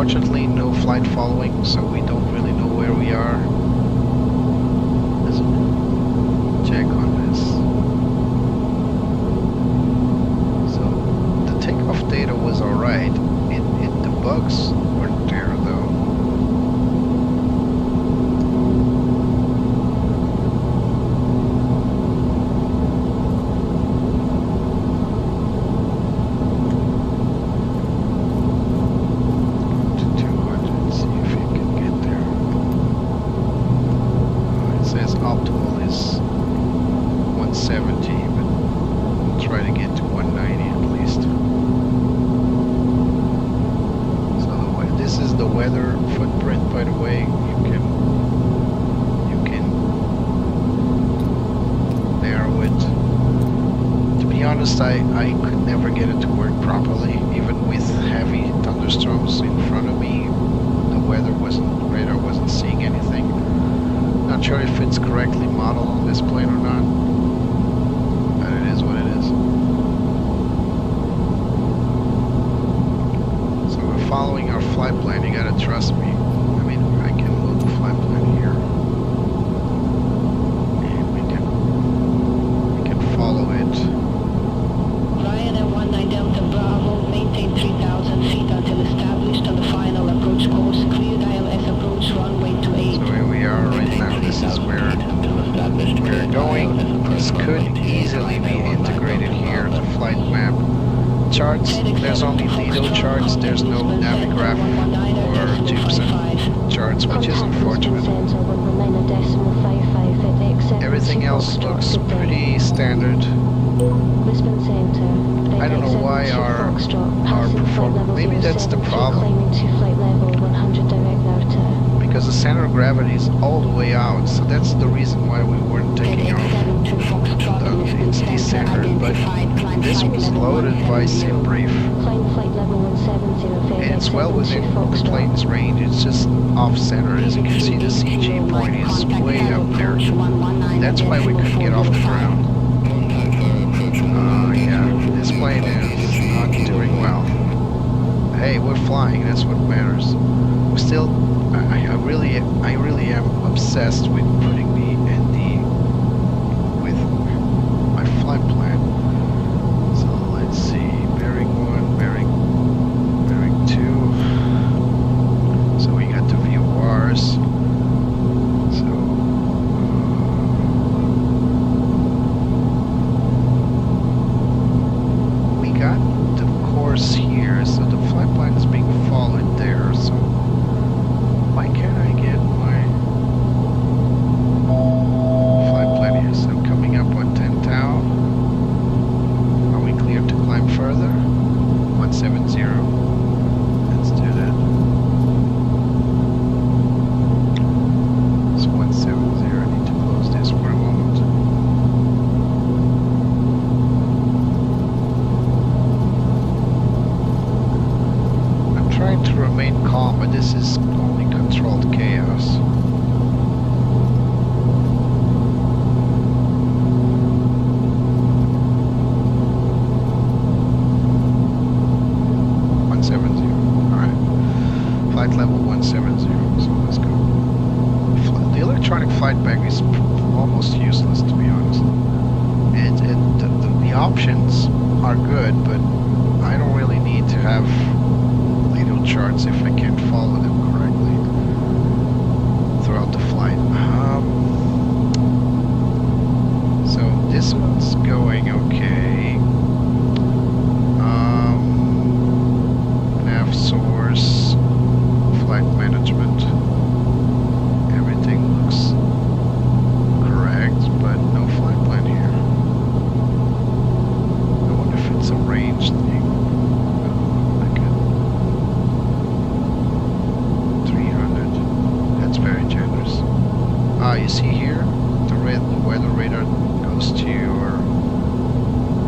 Unfortunately, no flight following, so we don't really know where we are. Let's check on this. So the takeoff data was alright. The bugs were is the weather footprint, by the way. You can narrow it. To be honest, I could never get it to work properly, even with heavy thunderstorms in front of me. The radar wasn't seeing anything. Not sure if it's correctly modeled on this plane or not, but it is what it is. So we're following our flight plan. You gotta trust me. I mean, I can load the flight plan here, and we can follow it. Ryanair 19 Delta Bravo, maintain 3,000 feet until established on the final approach course. Clear ILS approach runway 28. So here we are right now. This is where we're going. This could easily be integrated here. The flight map charts. There's only Lido charts. There's no Navigraph or TubeSim charts, which is unfortunate. Everything else looks pretty standard. I don't know why our performance. Maybe that's the problem. Because the center of gravity is all the way out, so that's the reason why we weren't taking off. It's decentered, but this was loaded by Simbrief, and it's well within the plane's range. It's just off center. As you can see, the CG point is way up there. That's why we couldn't get off the ground. Yeah, this plane is not doing well. Hey, we're flying. That's what matters. We're still. I really am obsessed with putting the ND with my flight plan. So let's see, bearing 1, bearing 2. So we got the VRAAS. So we got the course here. So the flight plan is being followed there. So why can't I get my flight plan here? So I'm coming up on 10 tau. Are we clear to climb further? 170. Let's do that. It's 170. I need to close this for a moment. I'm trying to remain calm, but this is only controlled chaos. Alright. Flight level 170. So let's go. The electronic flight bag is almost useless, to be honest. And the options are good, but I don't really need to have Lido charts if I can't follow them correctly throughout the flight. So this one's going okay. Nav source, flight management, everything looks correct, but no flight plan here. I wonder if it's a range thing. Okay. 300. That's very generous. You see here, the weather radar goes to your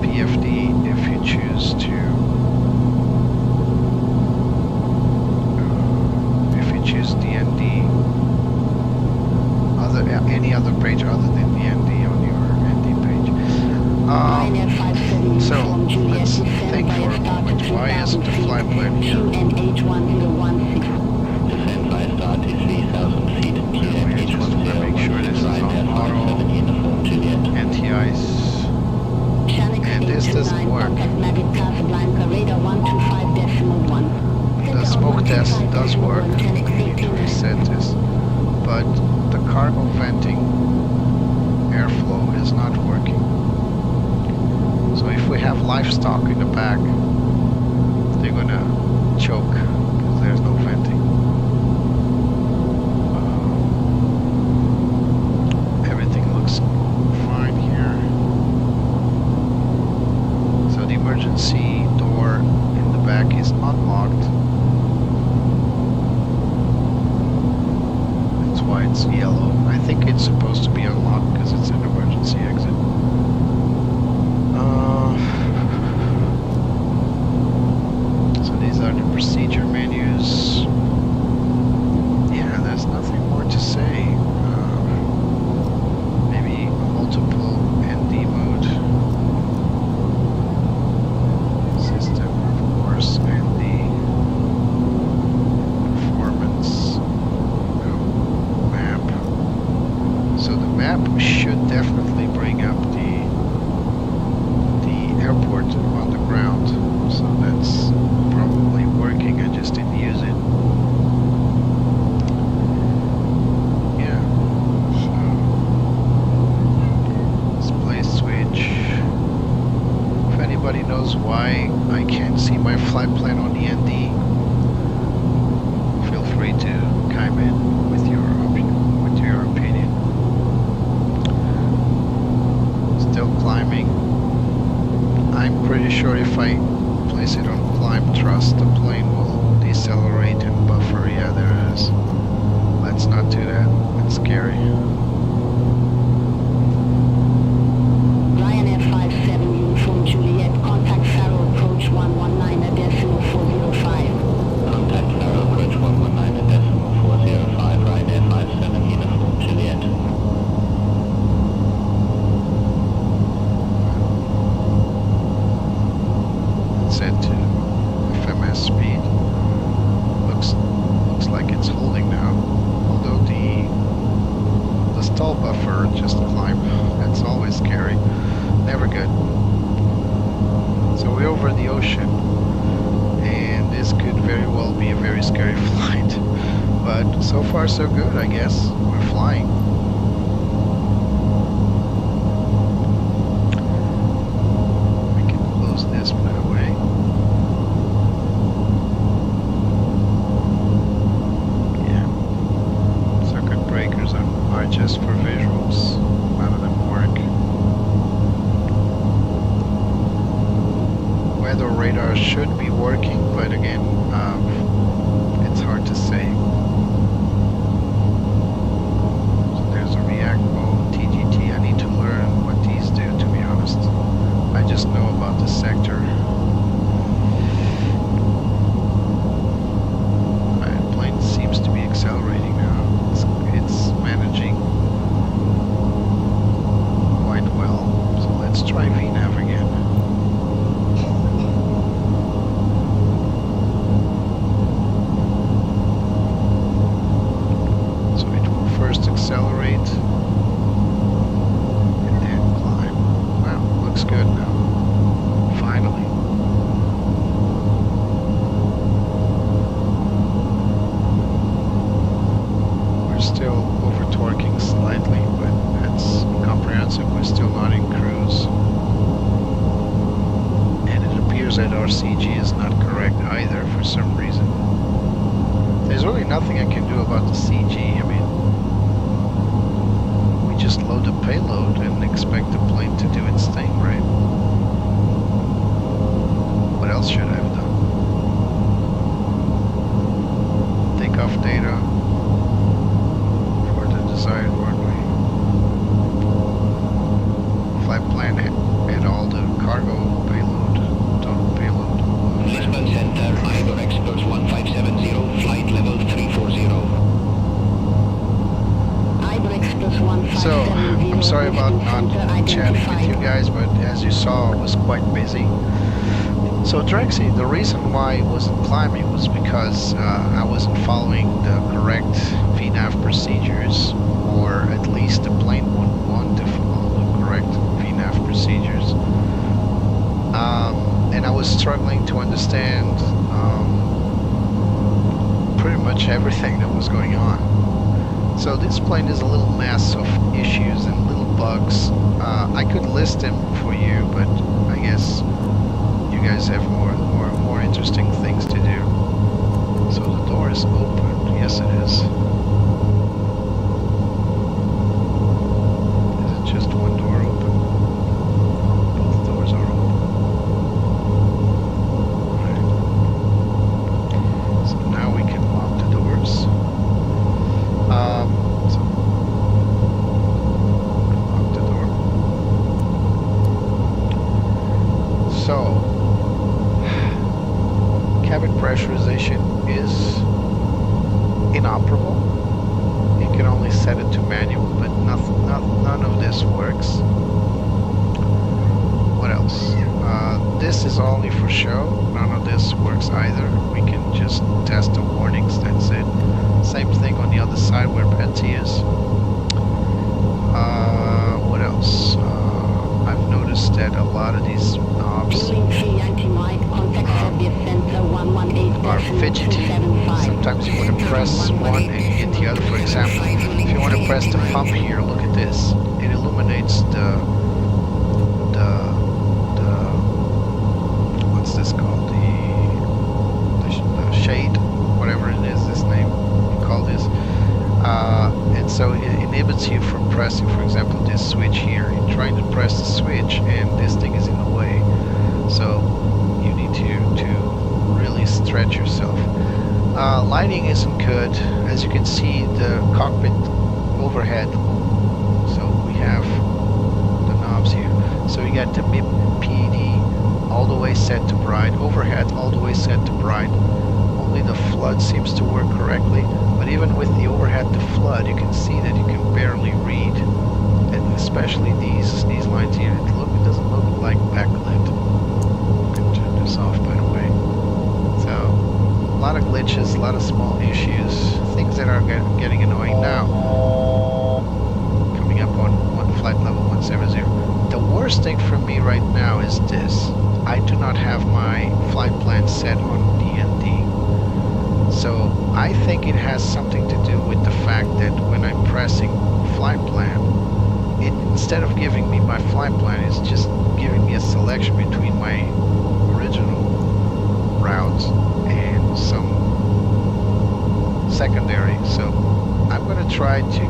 PFD if you choose to. If you choose DND, any other page other than DND on your ND page. So let's think for a moment. Why isn't the flight plan here? Make sure this is on auto, anti-ice, and this doesn't work. The smoke test does work. We need to reset this, but the cargo venting airflow is not working. So if we have livestock in the back, they're gonna choke because there's no venting. Everything looks fine here. So the emergency door in the back is unlocked. It's yellow. I think it's supposed to be unlocked because it's an emergency exit. So these are the procedure menus. Yeah, there's nothing more to say. Maybe multiple ND mode. System, of course, ND. Performance. No. Map. So the map should definitely bring up the airport on the ground. So that's probably working. I just didn't use it. Yeah. So display switch. If anybody knows why I can't see my flight plan on the ND, feel free to chime in with your opinion. Still climbing. I'm pretty sure if I place it on climb thrust, the plane will decelerate and buffer. Yeah, there it is. Let's not do that. It's scary. Ryanair 57 Uniform Juliet, contact Faro approach 119 at decimal 405. Contact Faro approach 119 at decimal 405, Ryanair 57 Uniform Juliet. Set to FMS speed. Looks like it's holding now. Although the stall buffer just climbed. That's always scary. Never good. So we're over the ocean, and this could very well be a very scary flight. But so far so good, I guess. We're flying. We can close this by the way. Are just for visuals. None of them work. Weather radar should be working, but again, it's hard to say. So there's a react mode, TGT. I need to learn what these do, to be honest. I just know about the sector. The plane seems to be accelerating now. It's managing quite well. So let's try VNAV again. So it will first accelerate and then climb. Wow, looks good now. Finally. Still over torquing slightly, but that's comprehensive. We're still not in cruise, and it appears that our CG is not correct either for some reason. There's really nothing I can do about the CG. I mean, we just load the payload and expect the plane to do its thing, right? What else should I have done? Takeoff data. Desired runway. Flight plan had all the cargo payload, total payload. Lisbon Center, Idor Express 1570, flight level 340. Idor Express 1570. So, I'm sorry about not chatting with you guys, but as you saw, I was quite busy. So Drexy, the reason why I wasn't climbing was because I wasn't following the correct VNAV procedures, or at least the plane wouldn't want to follow the correct VNAV procedures. And I was struggling to understand pretty much everything that was going on. So this plane is a little mess of issues and little bugs. I could list them for you, but I guess you guys have more interesting things to do. So the door is open. Yes, it is. Is it just one door open? Both doors are open. Right. So now we can lock the doors. So inoperable. You can only set it to manual, but none of this works. What else? This is only for show. None of this works either. We can just test the warnings, that's it. Same thing on the other side where Betsy is. What else? I've noticed that a lot of these knobs are fidgety. Sometimes you want to press one and you get the other. For example, if you want to press the pump here, look at this. It illuminates the what's this called? The shade, whatever it is, this name you call this. And so it inhibits you from pressing, for example, this switch here. You're trying to press the switch and this thing is in the way. So you need to really stretch yourself. Lighting isn't good. As you can see, the cockpit overhead. So we have the knobs here. So we got the MIP PD all the way set to bright, overhead all the way set to bright. Only the flood seems to work correctly, but even with the overhead to flood, you can see that you can barely read, and especially these lines here. It doesn't look like backlit. I'm going to turn this off, by the way. So a lot of glitches, a lot of small issues, things that are getting annoying now. Coming up on flight level 170. The worst thing for me right now is this. I do not have my flight plan set on DND. So I think it has something to do with the fact that when I'm pressing flight plan, instead of giving me my flight plan, it's just giving me a selection between my original routes and some secondary. So I'm going to try to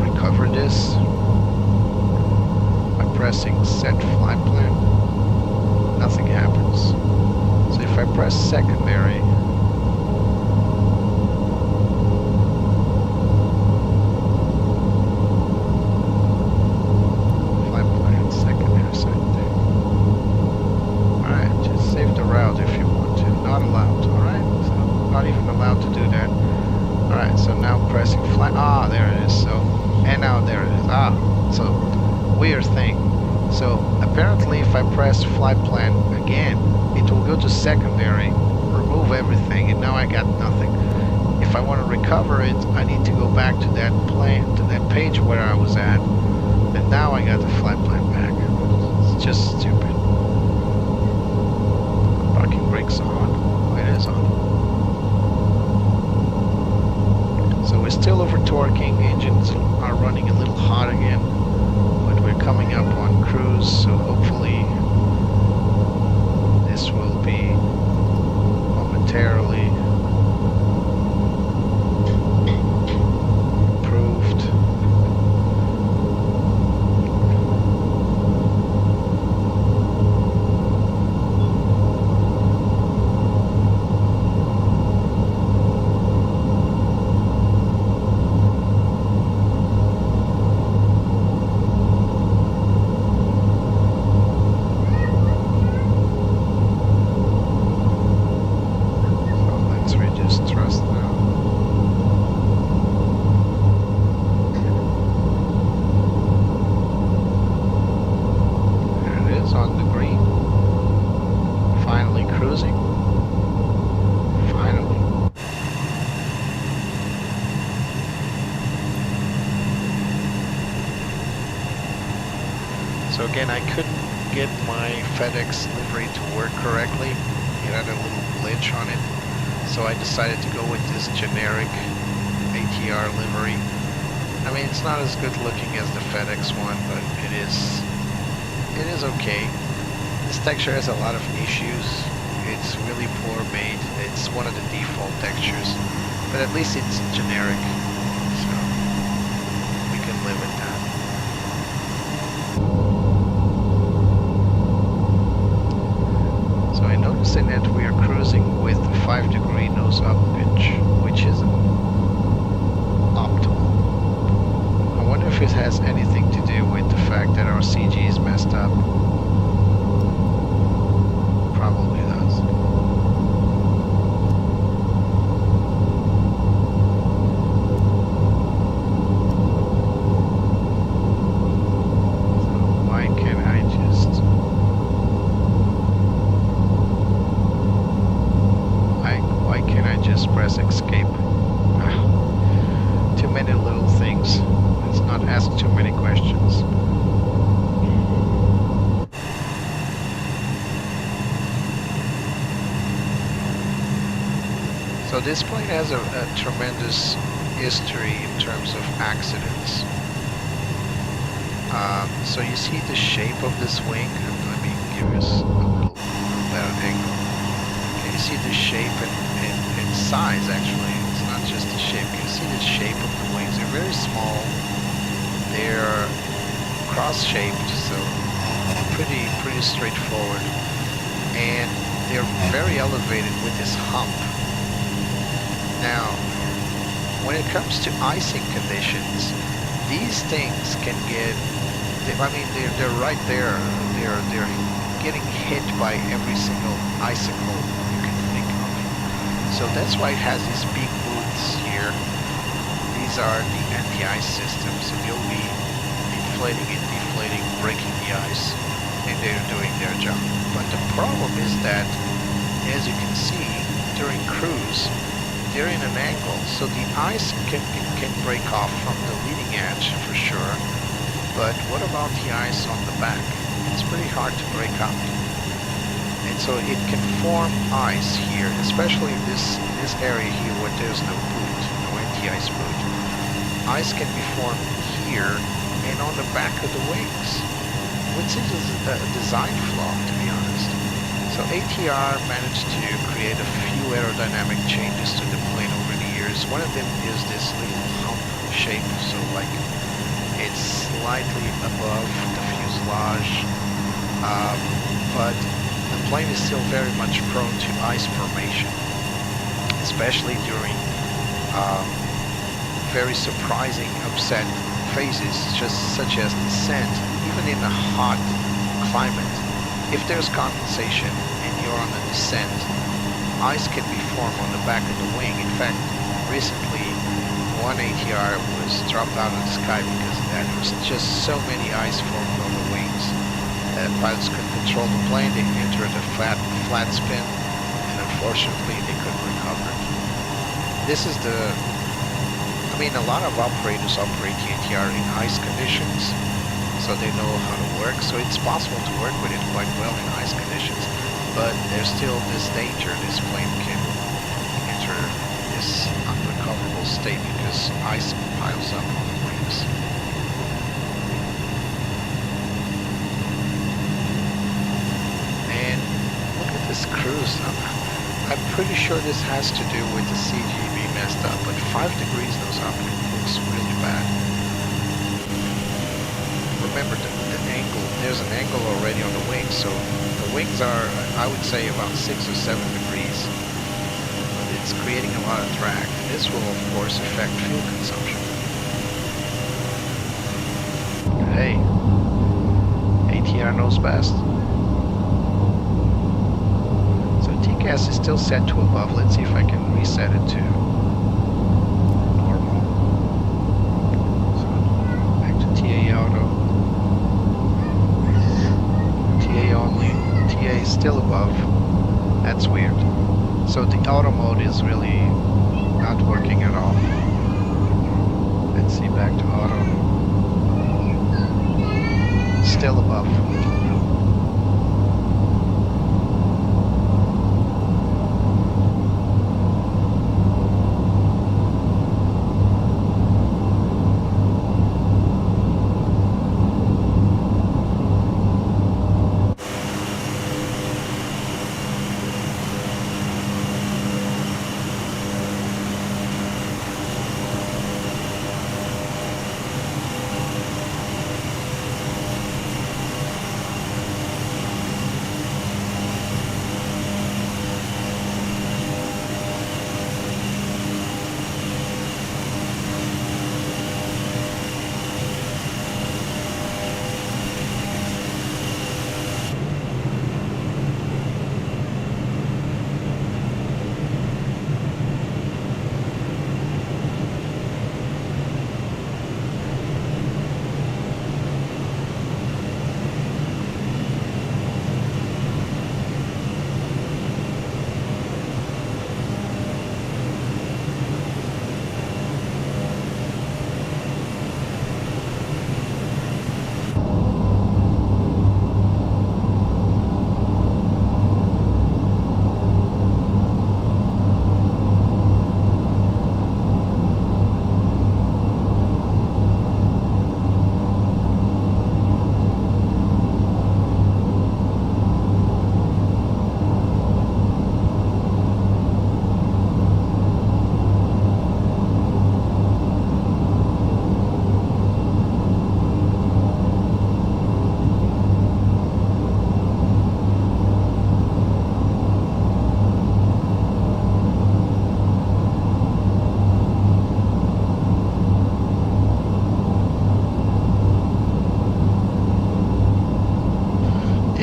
recover this by pressing set flight plan. Nothing happens. So if I press secondary, flight plan, secondary, same thing. Alright, just save the route if you want to. Not allowed, alright? So not even allowed to do that. Alright, so now pressing flight. Ah, there it is. So, and now there it is. Ah, so weird thing. So apparently if I press flight plan again, it will go to secondary, remove everything, and now I got nothing. If I want to recover it, I need to go back to that plane, to that page where I was at, and now I got the flight plan back. It's just stupid. Parking brakes on. Oh, it is on. So we're still over torquing, engines are running a little hot again. Coming up on cruise, so hopefully this will be momentarily improved. So again, I couldn't get my FedEx livery to work correctly. It had a little glitch on it. So I decided to go with this generic ATR livery. I mean, it's not as good looking as the FedEx one, but it is okay. This texture has a lot of issues. It's really poor made. It's one of the default textures, but at least it's generic, so we can live with that. So I noticed in that we are cruising with 5-degree nose up pitch, which is optimal. I wonder if it has anything to do with the fact that our CG is messed up. Probably does. this plane has a tremendous history in terms of accidents. So you see the shape of this wing. Let me give you a little better angle. Okay, you see the shape and size actually. It's not just the shape. You see the shape of the wings. They're very small. They're cross-shaped, so pretty straightforward. And they're very elevated with this hump. Now, when it comes to icing conditions, these things can get, I mean, they're right there. They're getting hit by every single icicle you can think of. So that's why it has these big boots here. These are the anti-ice systems. So you'll be inflating and deflating, breaking the ice, and they're doing their job. But the problem is that, as you can see, during cruise, they're in an angle, so the ice can break off from the leading edge for sure. But what about the ice on the back? It's pretty hard to break up, and so it can form ice here, especially in this area here where there's no boot, no anti-ice boot. Ice can be formed here and on the back of the wings, which is a design flaw, to be honest. So ATR managed to create a few aerodynamic changes to the plane over the years. One of them is this little hump shape, so like it's slightly above the fuselage, but the plane is still very much prone to ice formation, especially during very surprising upset phases, such as descent. Even in a hot climate, if there's condensation and you're on a descent, ice can be formed on the back of the wing. In fact, recently one ATR was dropped out of the sky because of that. There was just so many ice formed on the wings that pilots couldn't control the plane. They entered a flat spin, and unfortunately they couldn't recover. This is I mean, a lot of operators operate the ATR in ice conditions, so they know how to work. So it's possible to work with it quite well in ice conditions, but there's still this danger. This plane can enter this unrecoverable state because ice piles up on the wings. And look at this cruise. I'm pretty sure this has to do with the CG being messed up, but 5 degrees nose up, it looks really bad. Remember the angle, there's an angle already on the wings, so the wings are, I would say, about 6 or 7 degrees. It's creating a lot of drag. This will, of course, affect fuel consumption. Hey, ATR knows best. So TCAS is still set to above. Let's see if I can reset it to normal. So back to TA auto. TA only. TA is still above. That's weird. So the auto mode is really not working at all. Let's see, back to auto. Still above.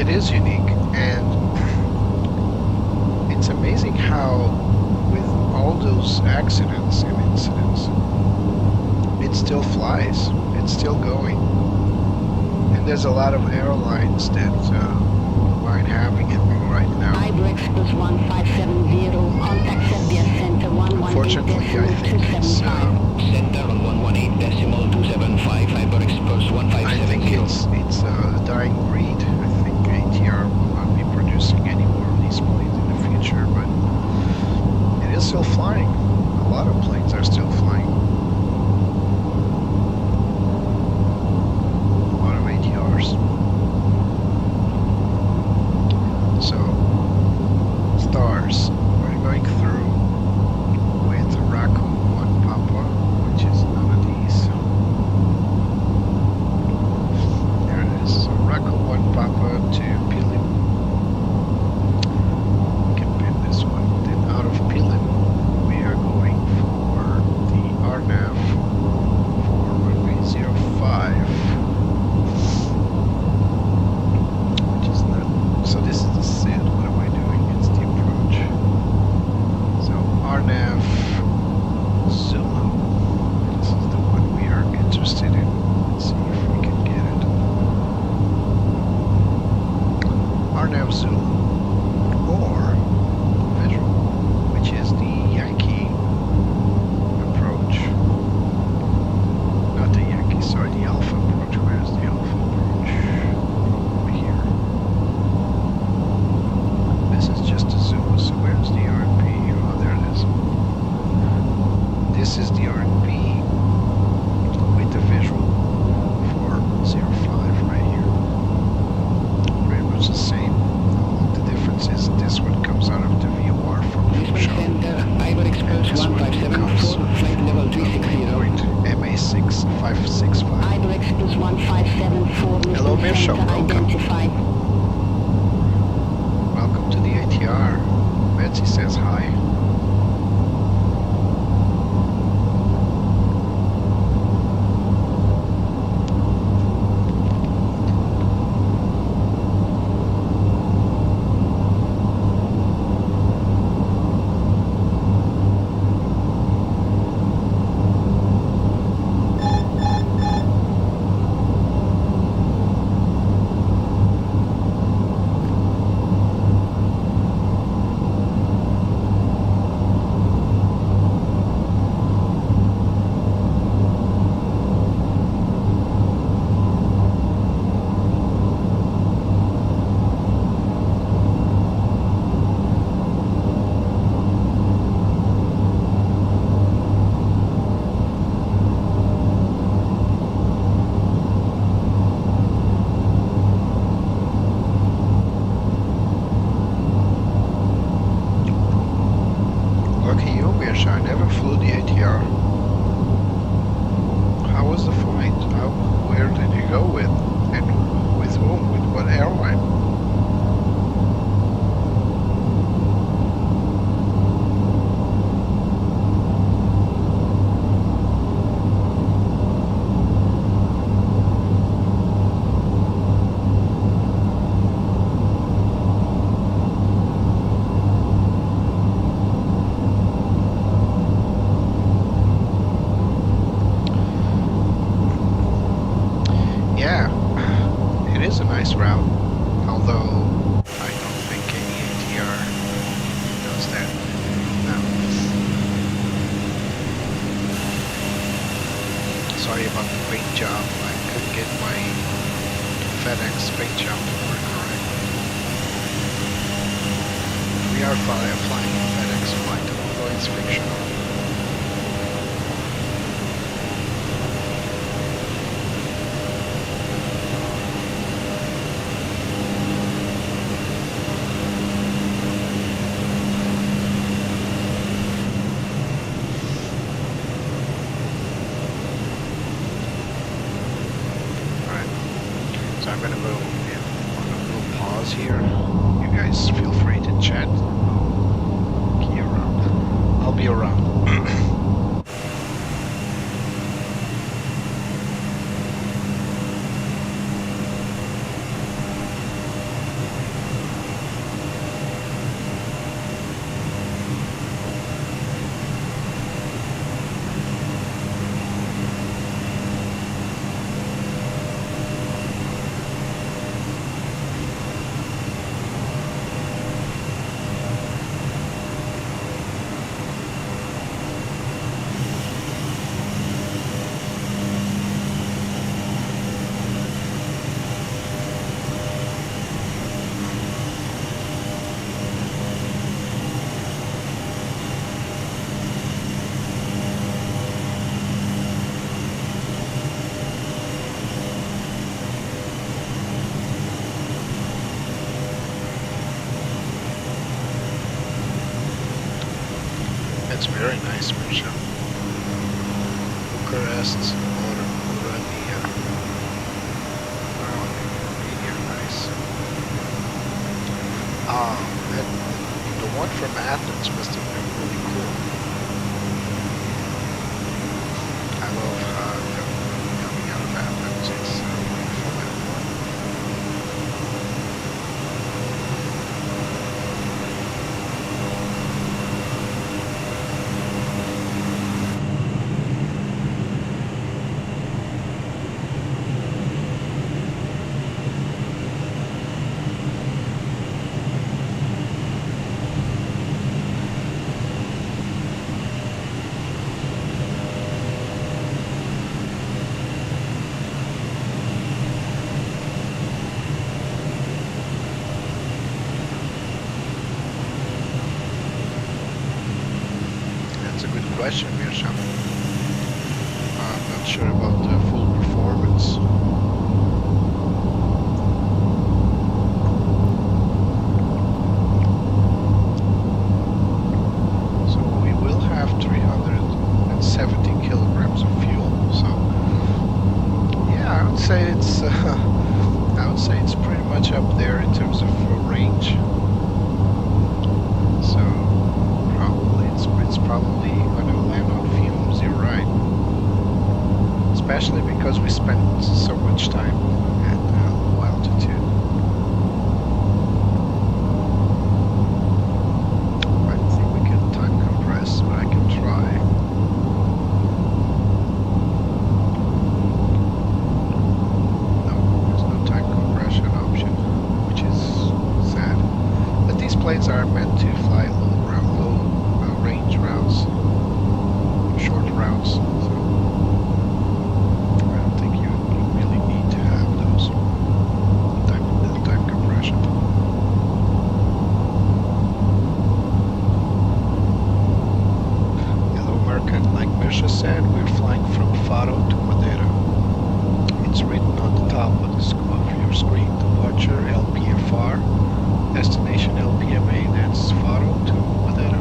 it is unique, and it's amazing how with all those accidents and incidents, it still flies, it's still going. And there's a lot of airlines that aren't having it right now. Ibrex plus 1570, contact Serbia Center 118.275. Unfortunately, I think it's Center on 118.275, Ibrex plus 1570. I think it's a dying breed. I think ATR will not be producing any more of these planes in the future, but it is still flying. A lot of planes are still flying. A lot of ATRs. So, stars. We're going through with Raccoon 1 Papa, which is none of these. There it is. So Raccoon 1 Papa to Pilim. We can pin this one. Then out of Pilim, we are going for the RNAV for runway 05. Which is not. So this is the SID. What am I doing? It's the approach. So RNAV Zulu. This is the one we are interested in. Let's see if we can get it. RNAV Zulu or Visual, which is the Yankee approach. Not the Yankee, sorry, the Alpha approach. Where's the Alpha approach? Over here. This is just a Zulu, so where's the RNP? Oh, there it is. This is the RNP with the visual for 05 right here. Pretty much the same. The difference is this one comes out of the VOR from the Lisbon Center, Ibrex plus 1574, flight level 360. MA6565. Ibrex plus 1574, Hello, Lisbon Mirsha, Center welcome. identified. Welcome to the ATR. Betsy says hi. Lucky you, Mirsha. I never flew the ATR. How was the flight? Where did you go with? And with whom? With what airline? Yeah, it is a nice route, although I don't think any ATR does that now. Sorry about the paint job, I couldn't get my FedEx paint job to work correctly. We are flying a FedEx flight, although it's fictional. So I'm gonna go on a little pause here. You guys feel free to chat. I'll be around. nice, Mirsha. Bucharest, Orania. Wow, Romania, nice. The one from Athens must have been really cool. I love coming out of Athens. It's a beautiful airport. Question, Mirsha. I'm not sure about the full performance. So we will have 370 kilograms of fuel. So yeah, I would say it's pretty much up there in terms of range. So it's probably gonna land on fumes, you're right. Especially because we spent so much time at low altitude. I don't think we can time compress, but I can try. No, there's no time compression option, which is sad. But these planes are meant to fly low range routes, short routes, so I don't think you really need to have those time compression. Hello American, like Mirsha said, we're flying from Faro to Madeira. It's written on the top of your screen, departure LPFR, destination LPMA, that's Faro to Madeira.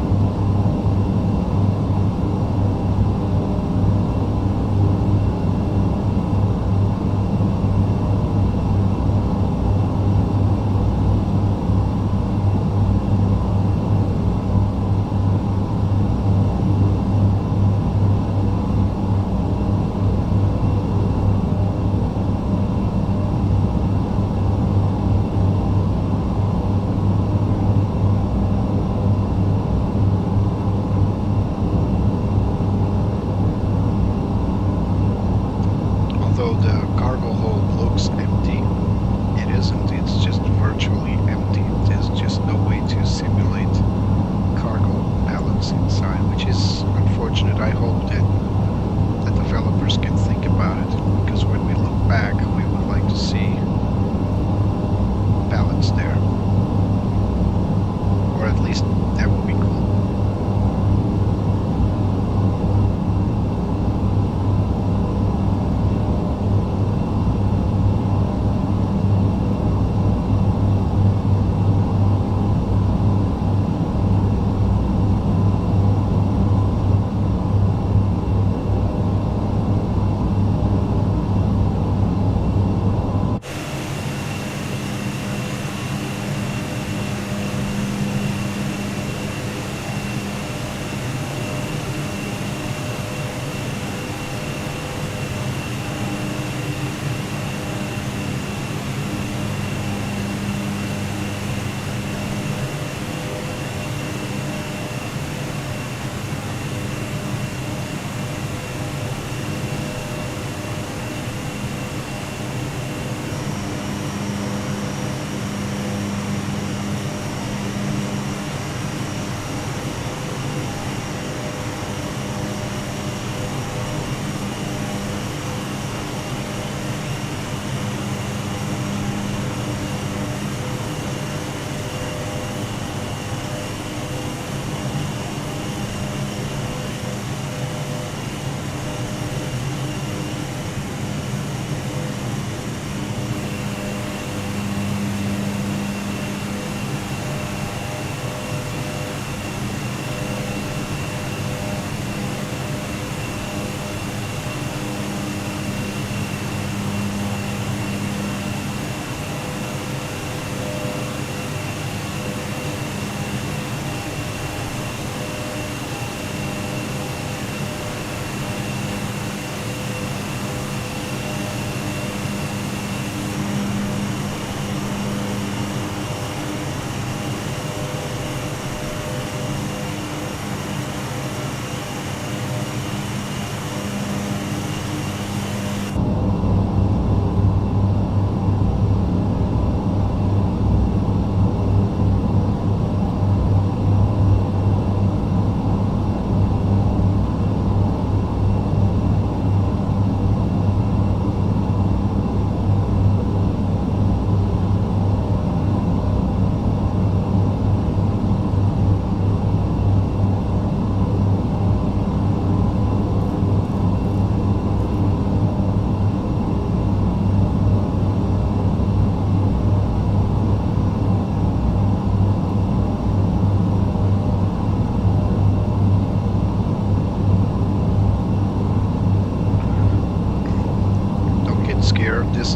this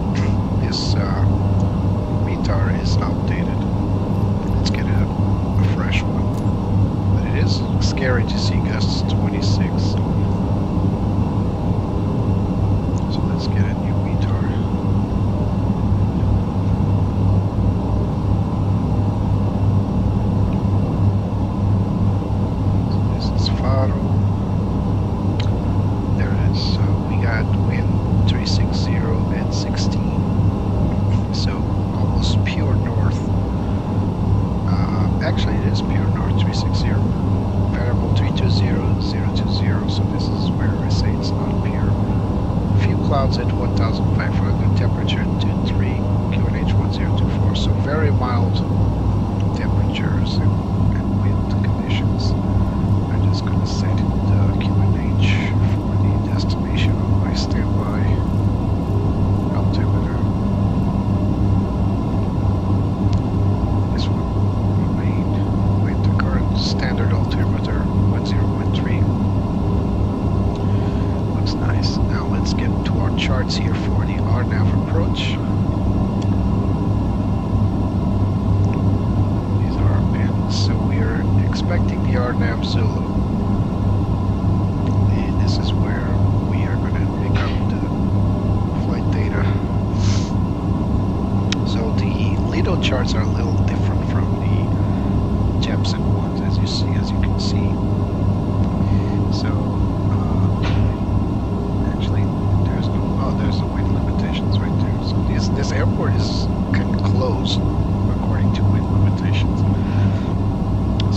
VTAR is outdated. Let's get a fresh one. But it is scary to see gusts 26. So let's get a new VTAR. So this is Faro. There it is. So we got wind 360 at 16. So almost pure north. Actually, it is pure north 360. Variable 320, 020. So this is where I say it's not pure. Few clouds at 1,500. Temperature 23. QNH 1024. So very mild temperatures and wind conditions. I'm just gonna set the QNH for the destination of my standby altimeter. This one remain with the current standard altimeter 1013. Looks nice. Now let's get to our charts here for the RNAV approach. These are our pins. So we're expecting the RNAV Zulu. And this is where we are going to pick up the flight data. So the Lido charts are a little different from the Jepsen ones, as you can see. So actually, there's the wind limitations right there. So this airport can close according to wind limitations.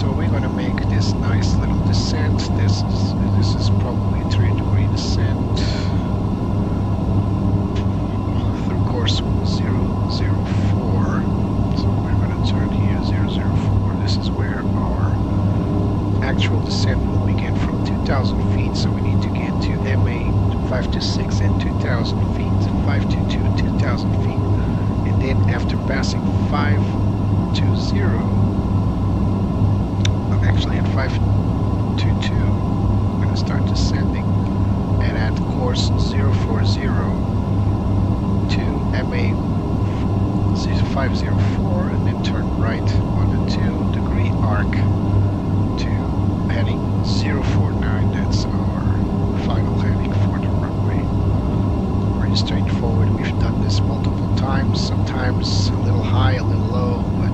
So we're going to make this nice little descent. This is probably a 3-degree descent through course 004. So we're going to turn here 004. This is where our actual descent will begin from 2,000 feet. So we need to get to MA 526 at 2,000 feet, 522 at 2,000 feet, and then after passing 520. Actually at 522 we're going to start descending, and at course 040 to MA 504, and then turn right on the 2-degree arc to heading 049. That's our final heading for the runway. Pretty straightforward. We've done this multiple times, sometimes a little high, a little low, but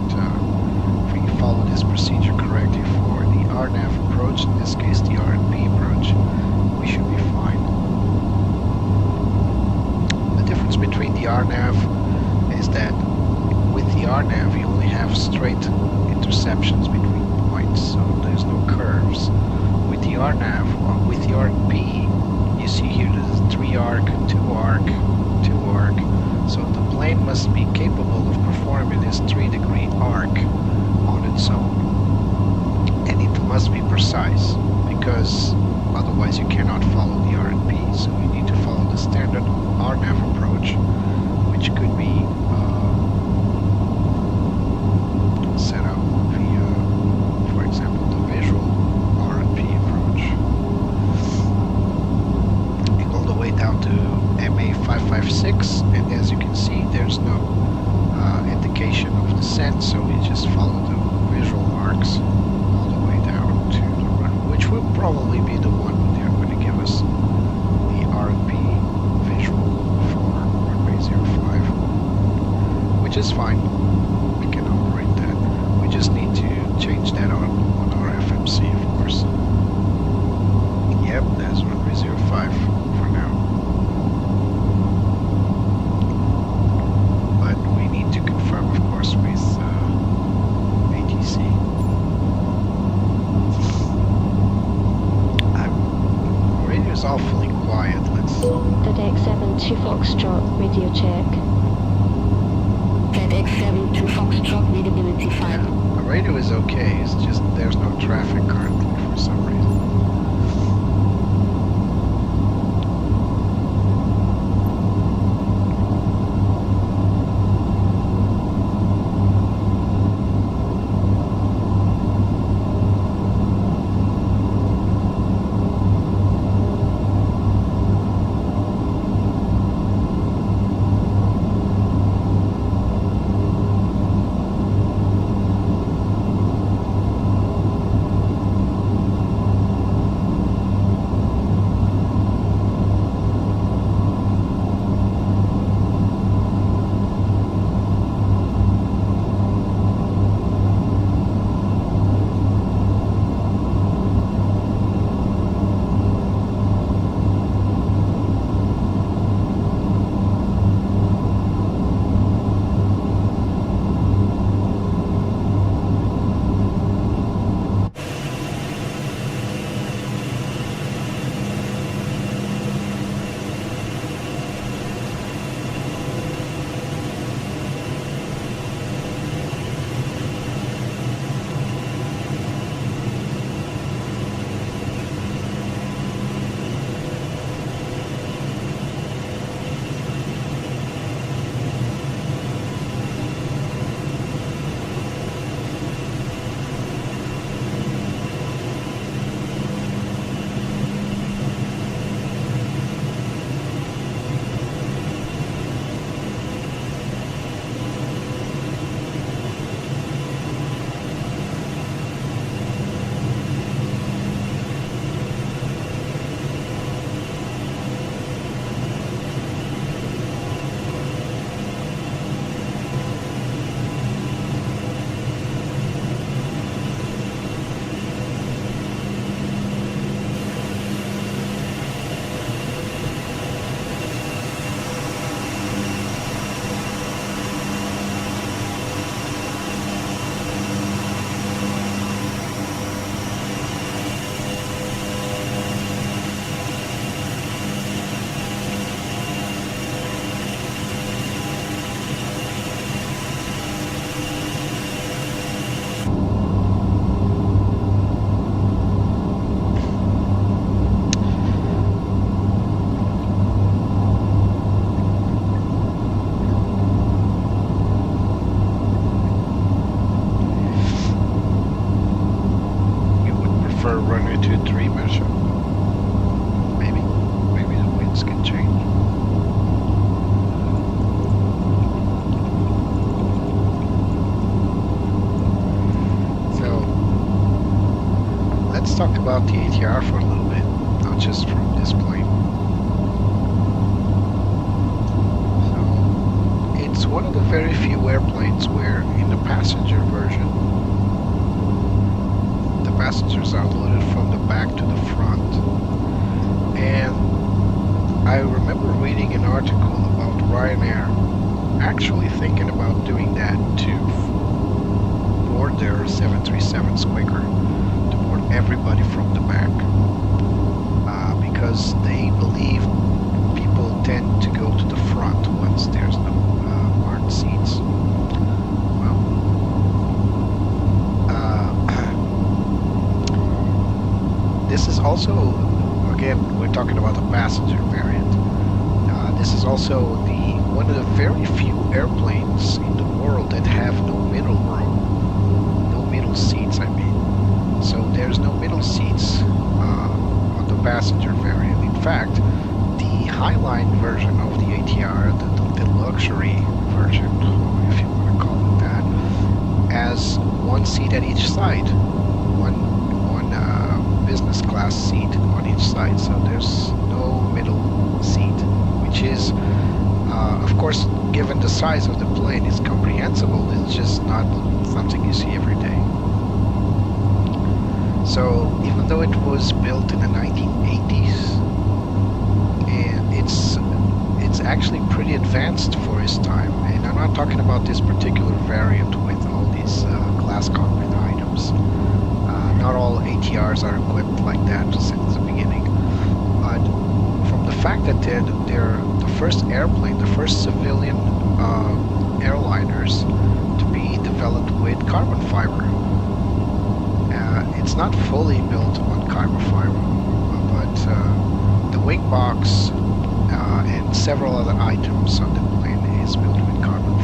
if we follow this procedure correctly for the RNAV approach, in this case the RNP approach, we should be fine. The difference between the RNAV is that with the RNAV you only have straight interceptions between points, so there's no curves. With the RNAV, with the RNP, you see here there's 3 arc, 2 arc, 2 arc, so the plane must be capable of performing this 3-degree arc on its own, and it must be precise, because otherwise you cannot follow the RNP. So you need to follow the standard RNAV approach, which could be set up via, for example, the visual RNP approach. You go all the way down to MA 556, and as you can see, there's no indication of descent, so we just follow the visual arcs all the way down to the runway, which will probably be the one they're going to give us the RNP visual for runway 05, which is fine. We can operate that. We just need to change that on our FMC, of course. Yep, that's runway 05 for now. But we need to confirm, of course, with ATC. Radio is awfully quiet. Let's. FedEx 72 Foxtrot, radio check. FedEx 72 Foxtrot, readability 5. Yeah, the radio is okay. It's just there's no traffic currently for some reason. 2-3 measure. Maybe the winds can change. So let's talk about the ATR for a little bit, not just from this plane. So it's one of the very few airplanes where in the passenger version the passengers are loaded from the back to the front. And I remember reading an article about Ryanair actually thinking about doing that to board their 737s quicker, to board everybody from the back, because they believe people tend to go to the front once there's no marked seats. This is also, again, we're talking about the passenger variant. This is also one of the very few airplanes in the world that have no middle room, no middle seats, I mean. So there's no middle seats on the passenger variant. In fact, the Highline version of the ATR, the luxury version, if you want to call it that, has one seat at each side, one business class seat on each side, so there's no middle seat, which is, of course, given the size of the plane, is comprehensible. It's just not something you see every day. So even though it was built in the 1980s, and it's actually pretty advanced for its time, and I'm not talking about this particular variant with all these glass cockpit items. Not all ATRs are equipped like that since the beginning, but from the fact that they're the first airplane, the first civilian airliners to be developed with carbon fiber. It's not fully built on carbon fiber, but the wing box and several other items on the plane is built with carbon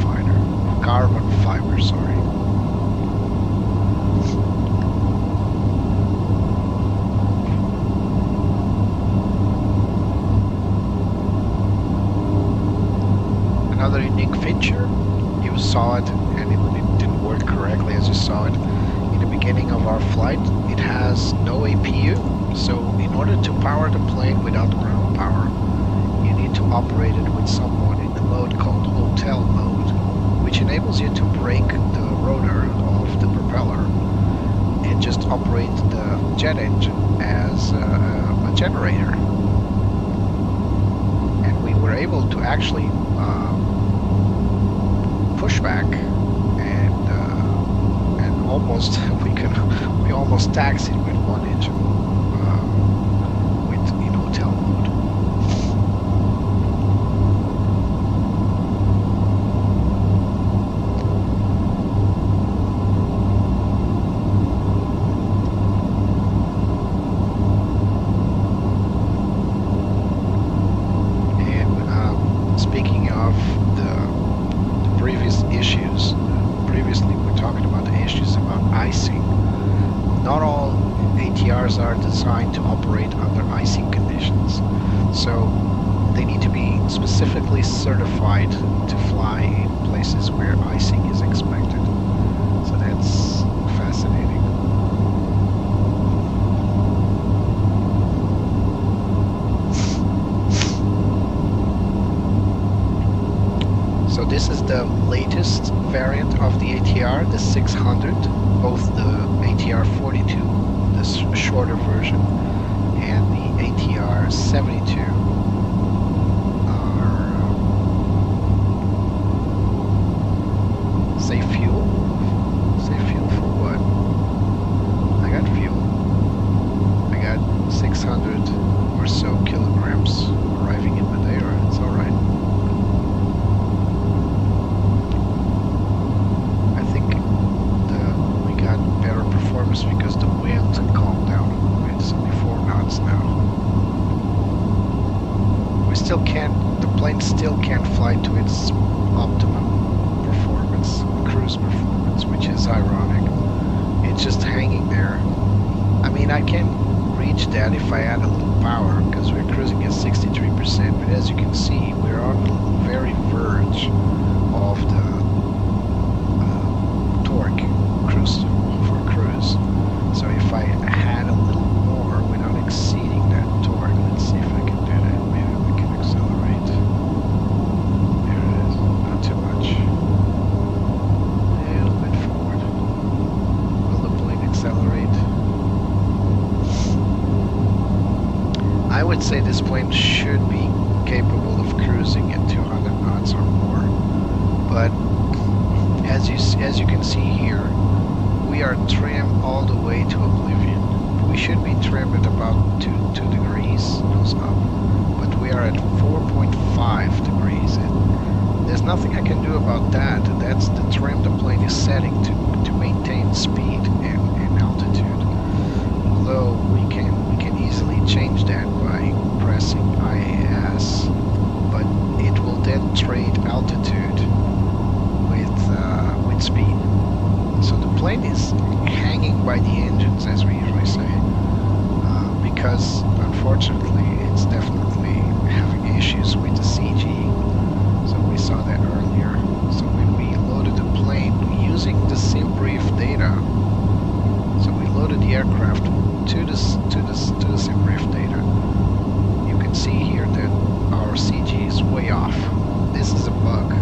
fiber, sorry. Another unique feature, you saw it and it didn't work correctly as you saw it in the beginning of our flight. It has no APU, so in order to power the plane without ground power, you need to operate it with someone in the mode called hotel mode, which enables you to break the rotor of the propeller and just operate the jet engine as a generator. And we were able to actually push back and almost we almost taxied with one engine in hotel mode. And speaking of the previous issues, previously we were talking about the issues about icing. Not all ATRs are designed to operate under icing conditions, so they need to be specifically certified to fly in places where icing is expected. So that's fascinating. So this is the latest variant of the ATR, the 600, both the ATR-42, the shorter version, and the ATR-72 are safe fuel. Safe fuel for what? I got fuel. I got 600 or so kilograms arriving in Madeira. It's all right. Because the wind calmed down. It's only 4 knots now. We still can't, the plane still can't fly to its optimum performance, cruise performance, which is ironic. It's just hanging there. I mean, I can reach that if I add a little power, because we're cruising at 63%, but as you can see, we're on the very verge of the torque for cruise. So if I had a little more without exceeding that torque, let's see if I can do that. Maybe we can accelerate. There it is, not too much. A little bit forward. Will the plane accelerate? I would say this plane should be capable of cruising at 200 knots or more, but as you can see here, we are trimmed all the way to oblivion. We should be trimmed at about 2 degrees nose up, but we are at 4.5 degrees, and there's nothing I can do about that. That's the trim the plane is setting to maintain speed and altitude. Although we can easily change that by pressing IAS, but it will then trade altitude with speed. So the plane is hanging by the engines, as we usually say, because unfortunately it's definitely having issues with the CG. So we saw that earlier. So when we loaded the plane using the Simbrief data, so we loaded the aircraft to the Simbrief data, you can see here that our CG is way off. This is a bug.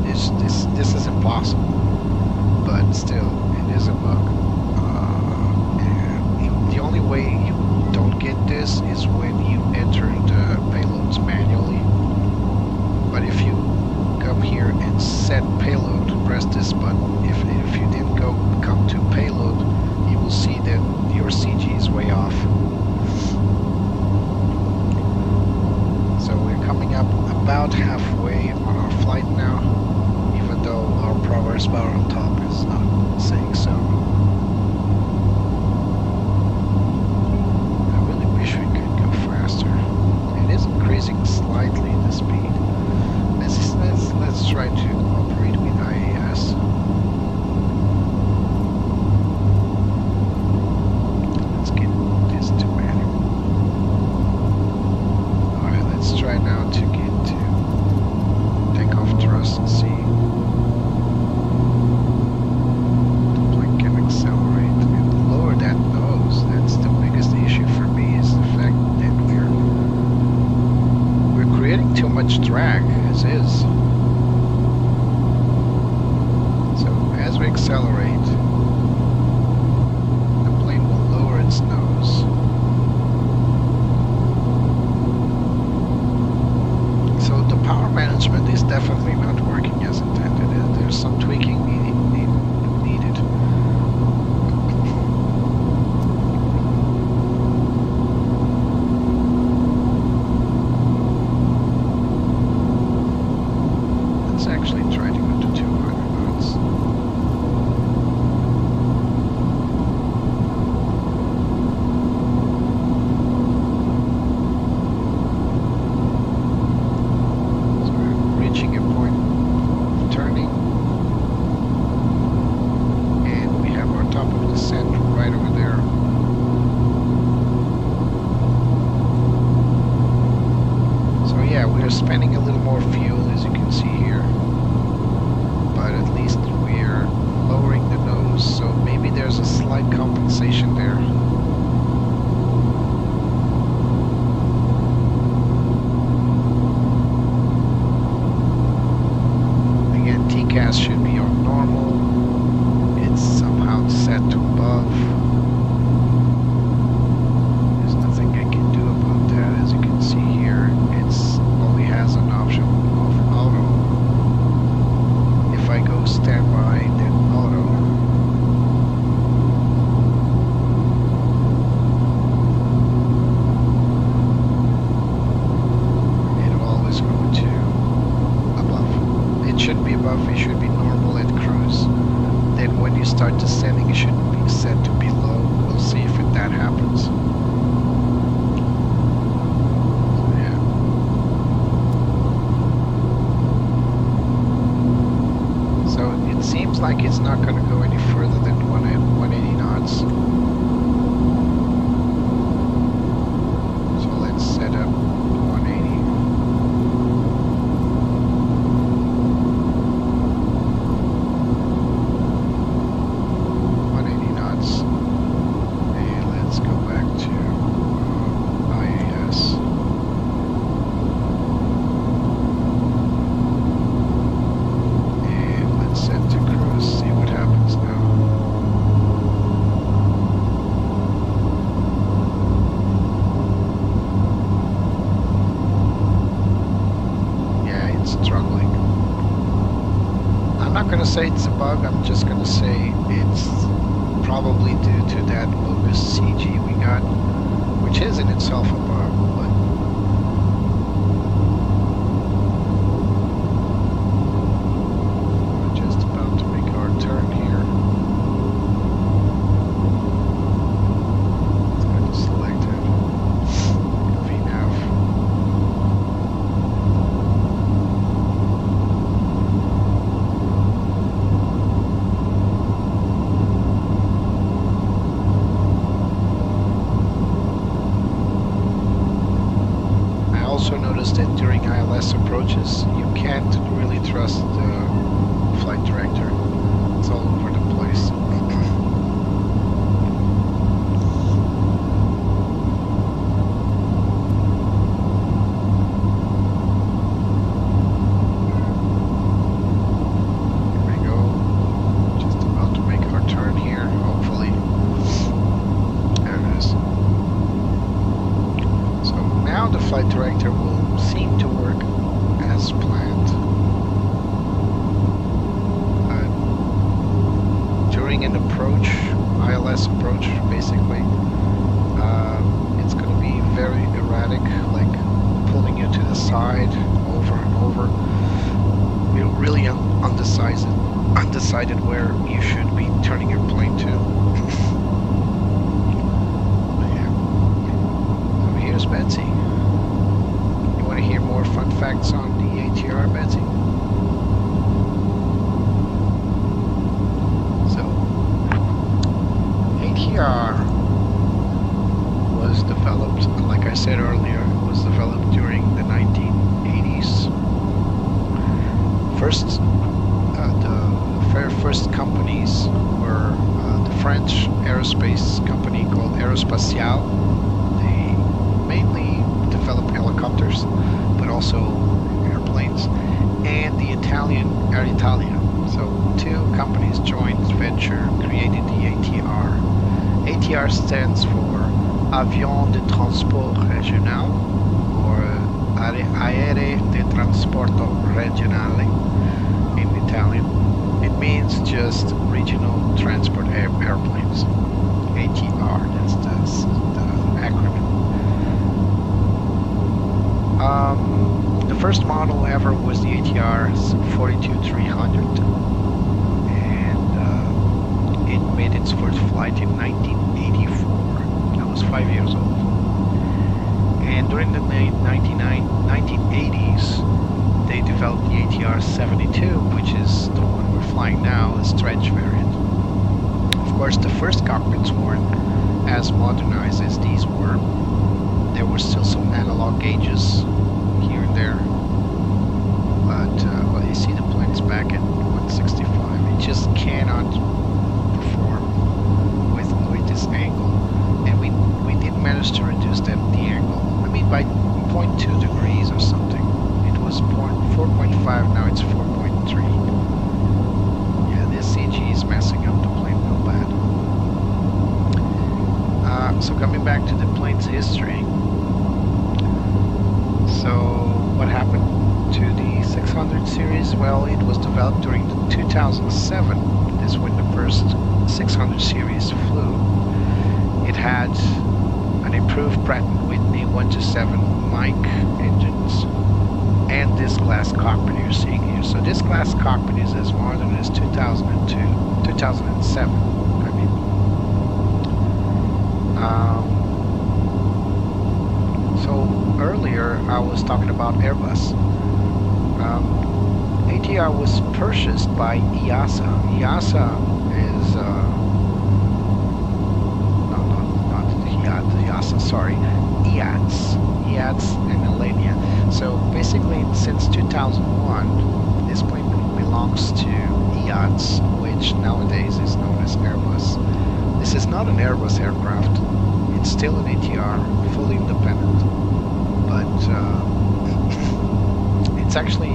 This is impossible, but still, it is a bug. And the only way you don't get this is when you enter the payloads manually. But if you come here and set payload, press this button. If you then come to payload, you will see that your CG is way off. So we're coming up about halfway on our flight now, even though our progress bar on top is not saying so. I really wish we could go faster. It is increasing slightly the speed. Let's try to operate with IAS. Let's get this to manual. Alright, let's try now to get to takeoff thrust and see. The plane can accelerate and lower that nose. That's the biggest issue for me, is the fact that we're creating too much drag as is. So as we accelerate, the plane will lower its nose. So the power management is definitely not working as intended. There's some tweaking needed. Let's actually try to go to 200 knots. So we're reaching a point of turning, and we have our top of descent right over there. So yeah, we are spending a little more fuel, as you can see here, but at least we're lowering the nose, so maybe there's a slight compensation there. Again, TCAS should be on normal. It's somehow set to above. There's nothing I can do about that. As you can see here, it's only has an option of auto. If I go standby, then auto. It'll always go to above. It should be above, it should be normal at cruise. Then when you start descending, it should be set to below. We'll see if that happens. So it seems like it's not going to go any further than 180 knots. struggling. I'm not going to say it's a bug, I'm just going to say it's probably due to that locust CG we got, which is in itself a bug, but we're just about to make our turn here. It's going to select it. VNAV. Also noticed that during ILS approaches, you can't really trust the flight director. It's all over the place. Here we go. Just about to make our turn here, hopefully. There it is. So now the flight director will seem to work as planned. During an approach, ILS approach, basically, it's going to be very erratic, like pulling you to the side over and over. You're really undecided where you should be turning your plane to. Here's Betsy. You want to hear more fun facts on the ATR, Betsy? So, ATR was developed, like I said earlier, it was developed during the 1980s. The very first companies were the French aerospace company called Aerospatiale. Mainly develop helicopters, but also airplanes, and the Italian Air Italia. So two companies joined venture, created the ATR. ATR stands for Avion de Transport Régional, or Aerei di Trasporto Regionale in Italian. It means just regional transport airplanes. ATR, that's the acronym. The first model ever was the ATR-72-300, and it made its first flight in 1984. I was 5 years old. And during the late 1980s, they developed the ATR-72, which is the one we're flying now, the stretch variant. Of course, the first cockpits weren't as modernized as these were. There were still some analog gauges here and there, but well, you see the plane's back at 165. It just cannot perform with this angle, and we did manage to reduce the angle. I mean, by 0.2 degrees or something. It was 4.5. Now it's 4.3. Yeah, this CG is messing up the plane real bad. So coming back to the plane's history. So what happened to the 600 series? Well, it was developed during the 2007. This is when the first 600 series flew. It had an improved Pratt & Whitney 127 mic engines and this glass cockpit you're seeing here. So this glass cockpit is as modern as 2007. I mean. So earlier I was talking about Airbus. ATR was purchased by EASA. EASA is EATS and Alenia. So basically, since 2001, this plane belongs to EATS, which nowadays is known as Airbus. This is not an Airbus aircraft. It's still an ATR, fully independent, but it's actually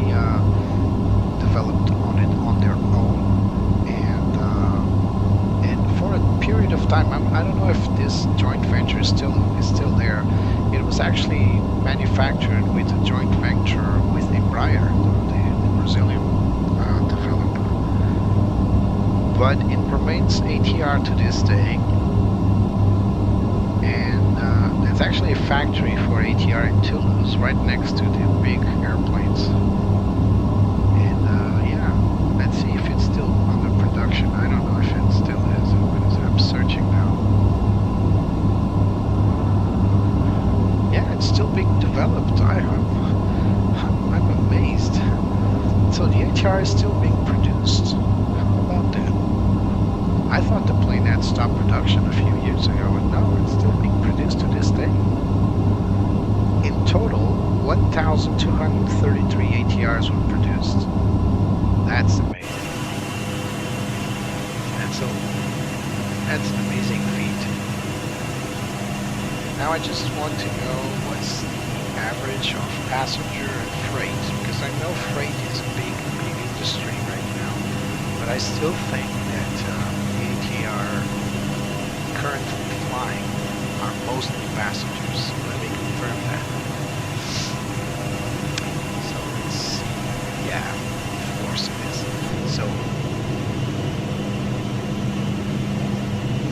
developed on their own, and for a period of time, I don't know if this joint venture is still there. It was actually manufactured with a joint venture with Embraer. They remains ATR to this day, and there's actually a factory for ATR in Toulouse, right next to the big airplanes. And yeah, let's see if it's still under production. I don't know if it still is, because I'm searching now. Yeah, it's still being developed. I'm amazed. So the ATR is still being produced. How about that? I thought the plane had stopped production a few years ago, but no, it's still being produced to this day. In total, 1,233 ATRs were produced. That's amazing. That's an amazing feat. Now I just want to know what's the average of passenger and freight, because I know freight is a big industry right now, but I still think that the ATR currently flying are mostly passengers. Let me confirm that. So let's see. Yeah, of course it is. So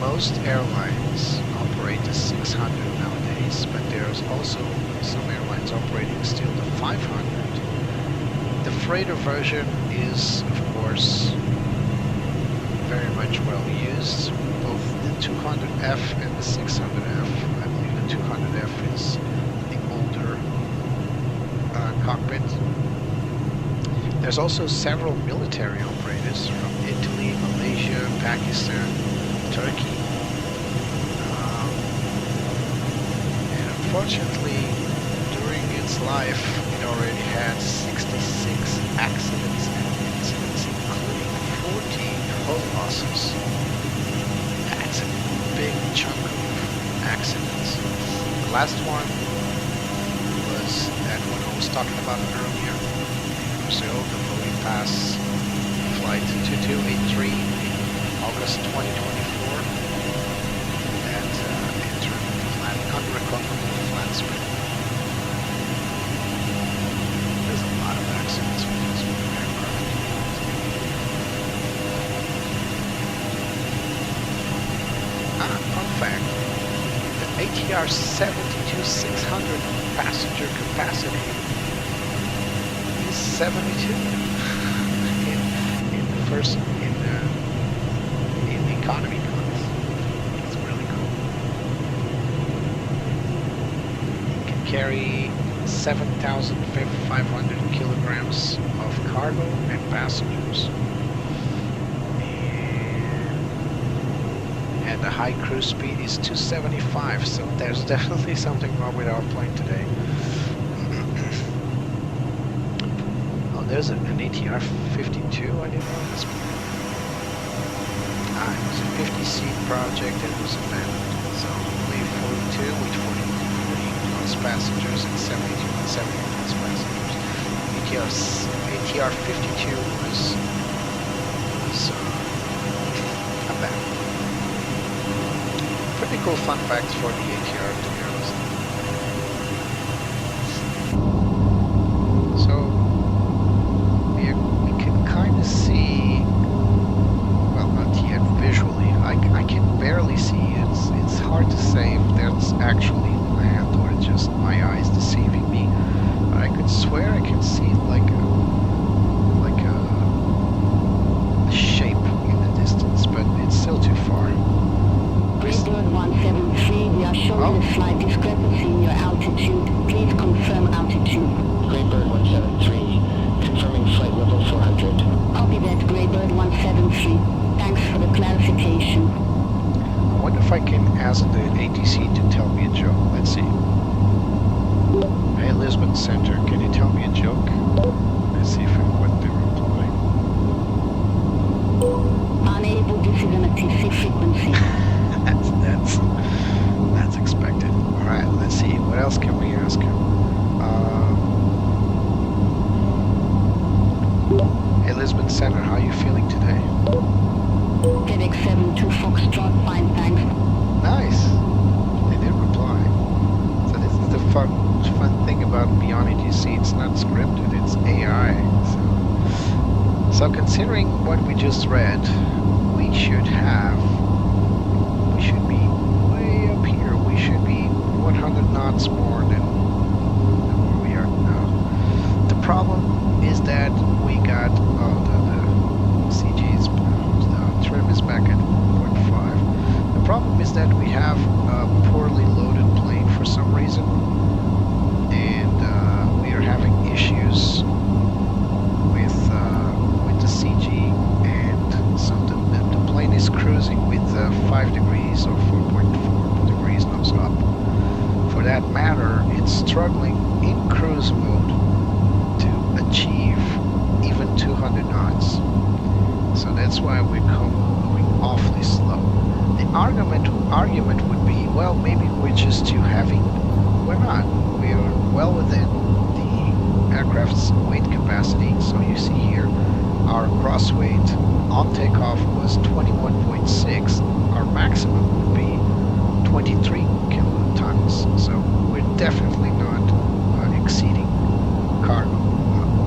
most airlines operate the 600 nowadays, but there's also some airlines operating still the 500. The freighter version is, of course, very much well used. Both the 200F and the 600F. I believe the 200F is the older cockpit. There's also several military operators from Italy, Malaysia, Pakistan, Turkey. And unfortunately, during its life, it already had 66 accidents and incidents, including 14 hull losses. That's a big chunk of accidents. The last one was that one I was talking about earlier in Brazil, the Boeing Pass flight 2283 in August 2024. That entered unrecoverable flat spin. There's a lot of accidents with this aircraft. Fun fact, the ATR-72-600 passenger capacity is 72 in the first in economy class. It's really cool. It can carry 7,500 kilograms of cargo and passengers. And the high cruise speed is 275, so there's definitely something wrong with our plane today. Oh, there's an ATR-52, I didn't know this one. It was a 50-seat project that was abandoned. So only 42 with 40 plus passengers and 72 with 70 plus passengers. ATR-52 was abandoned. Pretty cool fun facts for the ATR, to be honest. So we can kind of see, well, not yet visually. I can barely see. It's hard to say if that's actually land or just my eyes deceiving me. But I could swear I can see like a shape in the distance, but it's still too far. Graybird 173, we are showing a slight discrepancy in your altitude. Please confirm altitude. Graybird 173, confirming flight level 400. Copy that, Graybird 173. Thanks for the clarification. I wonder if I can ask the ATC to tell me a joke. Let's see. Hey, Lisbon Center, can you tell me a joke? Let's see what they reply. Unable, this is an ATC frequency. That's expected. Alright, let's see. What else can we ask him? Hey, Lisbon Center, how are you feeling today? FedEx 72 Foxtrot, fine, thanks. Nice. They did reply. So this is the fun thing about Beyond ATC. It's not scripted, it's AI. So considering what we just read, we we should be way up here. We should be 100 knots more than where we are now. The problem is that we got the CG's the trim is back at 1.5. The problem is that we have a poorly loaded plane for some reason, and we are having issues with the CG, and so the plane is cruising with 5 degrees or 4.4 degrees nose up. For that matter, it's struggling in cruise mode to achieve even 200 knots. So that's why we're going awfully slow. The argument would be, well, maybe we're just too heavy. We're not. We're well within the aircraft's weight capacity. So you see here, our gross weight on takeoff was 21.6. Our maximum would be 23 kilotons. So we're definitely not exceeding cargo,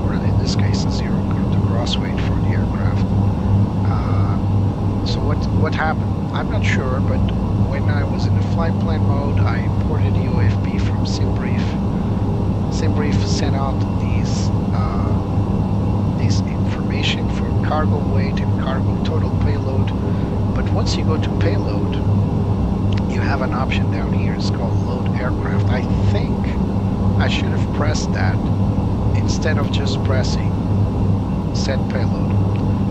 or in this case, the gross weight for the aircraft. So what happened? I'm not sure, but when I was in the flight plan mode, I imported UFB from Simbrief. Simbrief sent out these information for cargo weight and cargo total payload. But once you go to payload, you have an option down here. It's called load aircraft. I think I should have pressed that instead of just pressing set payload.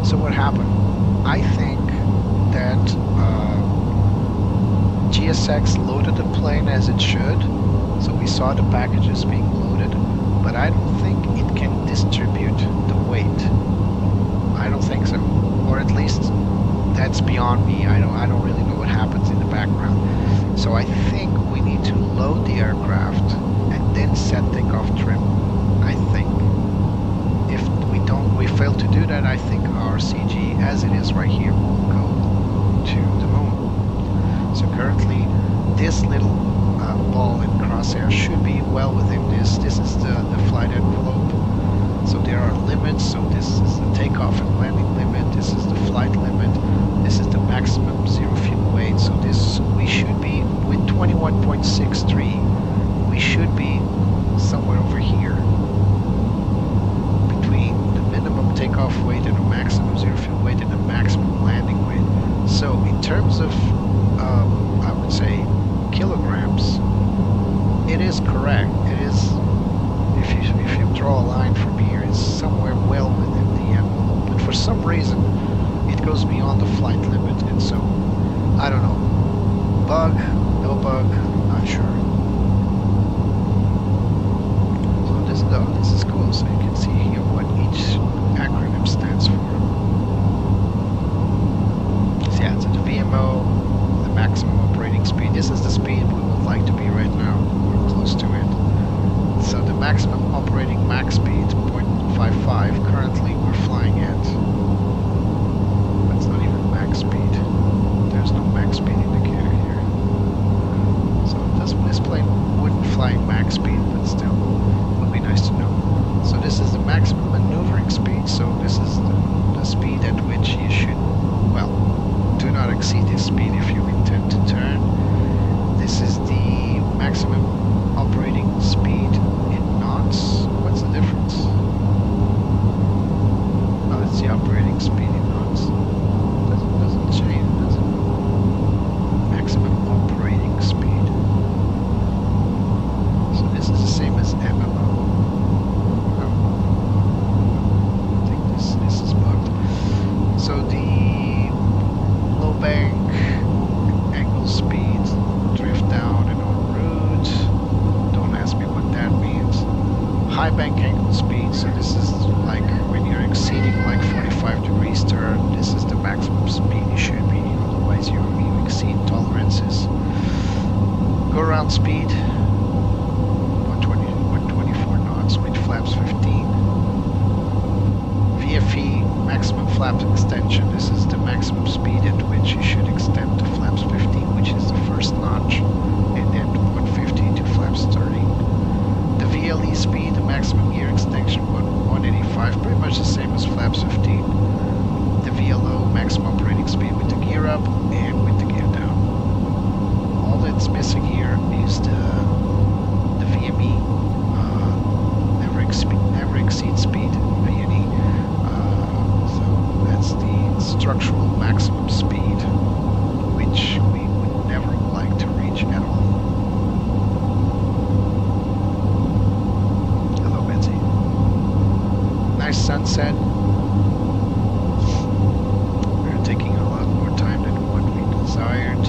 So what happened? I think that GSX loaded the plane as it should, so we saw the packages being loaded, but I don't think it can distribute the weight. I don't think so, or at least that's beyond me. I don't really know what happens in the background. So I think we need to load the aircraft and then set takeoff trim. I think if we fail to do that, I think our CG as it is right here will go to the moon. So currently this little ball and crosshair should be well within this. This is the flight envelope. So there are limits. So this is the takeoff and landing limit. This is the flight limit. This is the maximum zero fuel weight. So this we should be with 21.63. We should be somewhere over here between the minimum takeoff weight and the maximum zero fuel weight and the maximum landing weight. So in terms of I would say kilograms, it is correct. It is, if you draw a line from here, it's somewhere well within the envelope. But for some reason, it goes beyond the flight limit, and so I don't know. Bug, no bug, not sure. So this is cool. So you can see here what each acronym stands for. So yeah, so the VMO, the maximum operating speed. This is the speed we would like to be right now. We're close to it. So the maximum operating max speed, 0.55. Currently we're flying at, that's not even max speed. There's no max speed indicator here. So this plane wouldn't fly max speed, but still, it would be nice to know. So this is the maximum maneuvering speed. So this is the speed at which you should, well, do not exceed this speed if you intend to turn. This is the maximum operating speed in knots. What's the difference? Oh, it's the operating speed in knots. Doesn't change, does it? Maximum operating speed. So this is the same as MMO. I think this is bugged. So the low bank angle speed, drift down and en route. Don't ask me what that means. High bank angle speed, so this is like when you're exceeding like 45 degrees turn, this is the maximum speed you should be, otherwise you exceed tolerances. Go around speed, 124 knots with flaps 15. VFE, maximum flap extension, this is the maximum speed at which you should extend to flaps 15, which is the first notch, and then 150 to flaps 30. The VLE speed, the maximum gear extension, 185, pretty much the same as flaps 15. The VLO, maximum operating speed with exceed speed, VNE. So that's the structural maximum speed, which we would never like to reach at all. Hello, Betsy. Nice sunset. We're taking a lot more time than what we desired.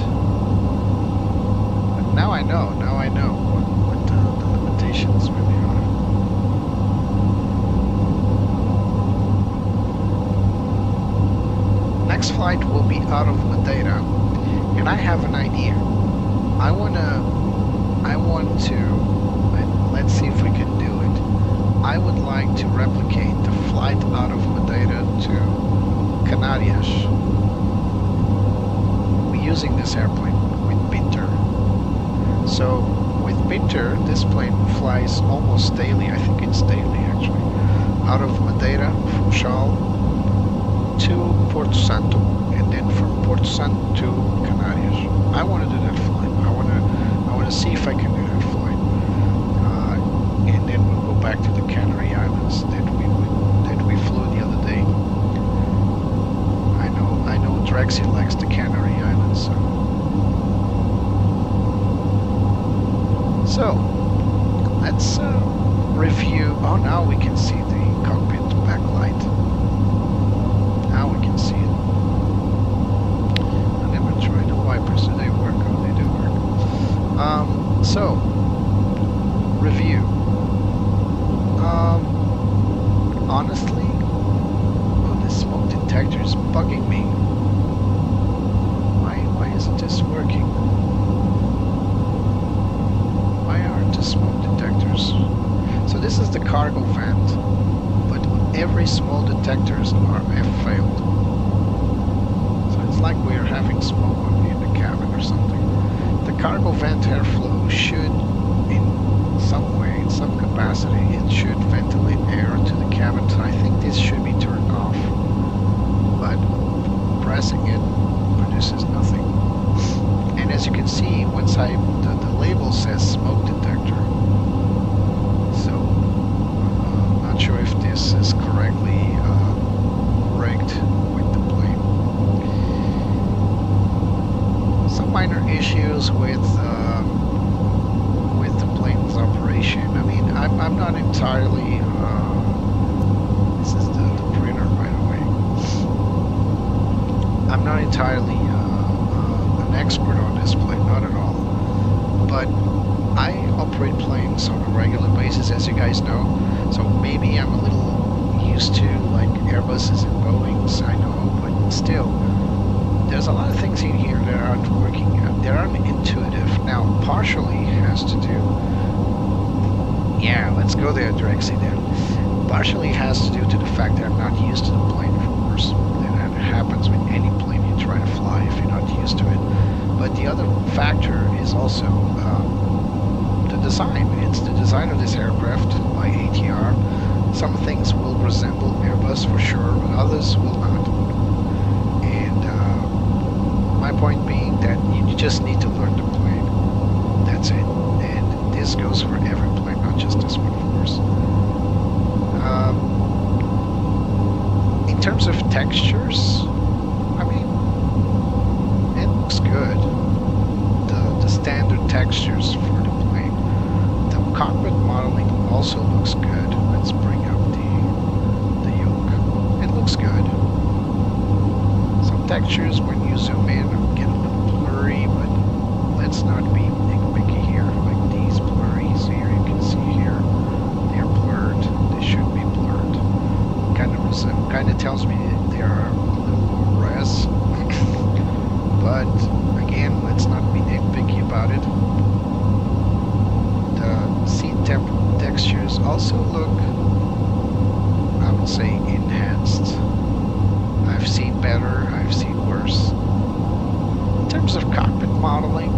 But now I know what the limitations really are. Next flight will be out of Madeira, and I have an idea. I want to, and let's see if we can do it. I would like to replicate the flight out of Madeira to Canarias. We're using this airplane with Pinter. So with Pinter, this plane flies almost daily. I think it's daily actually. Out of Madeira, Funchal to Porto Santo, and then from Porto Santo to Canarias. I want to do that flight. I want to see if I can do that flight, and then we'll go back to the Canary Islands that we flew the other day. I know Drexy likes the Canary Islands, so let's review. Oh, now we can see the cockpit backlight. Now we can see it. I never tried the wipers. Do they work? Oh, they do work. So, review. Honestly, oh, this smoke detector is bugging me. Why isn't this working? Why aren't the smoke detectors? So this is the cargo vent, but every small detectors have failed. So it's like we're having smoke in the cabin or something. The cargo vent airflow should, in some way, in some capacity, it should ventilate air to the cabin. So I think this should be turned off, but pressing it produces nothing. And as you can see, once the label says smoke detector, so I'm not sure if this is correctly rigged with the plane. Some minor issues with the plane's operation. I mean, I'm not entirely. This is the printer, by the way. I'm not entirely an expert on this plane, not at all. But I operate planes on a regular basis, as you guys know. So maybe I'm a little used to like Airbuses and Boeings, I know, but still, there's a lot of things in here that aren't working. That aren't intuitive. Now, partially has to do. Yeah, let's go there, Drexy. Then, partially has to do to the fact that I'm not used to the plane, of course. That happens with any plane you try to fly if you're not used to it. But the other factor is also the design. It's the design of this aircraft by ATR. Some things will resemble Airbus for sure, but others will not. And my point being that you just need to learn the plane. That's it. And this goes for every plane, not just this one, of course. In terms of textures, I mean, it looks good. The standard textures for the plane. The cockpit modeling also looks good. Let's bring up the yoke. It looks good. Some textures when you zoom in get a little blurry, but let's not be nitpicky here. Like these blurries here, you can see here, they're blurred. They should be blurred. Kind of tells me that they are a little more res. But again, let's not be nitpicky about it. The seat textures also look, I would say, enhanced. I've seen better, I've seen worse. In terms of cockpit modeling,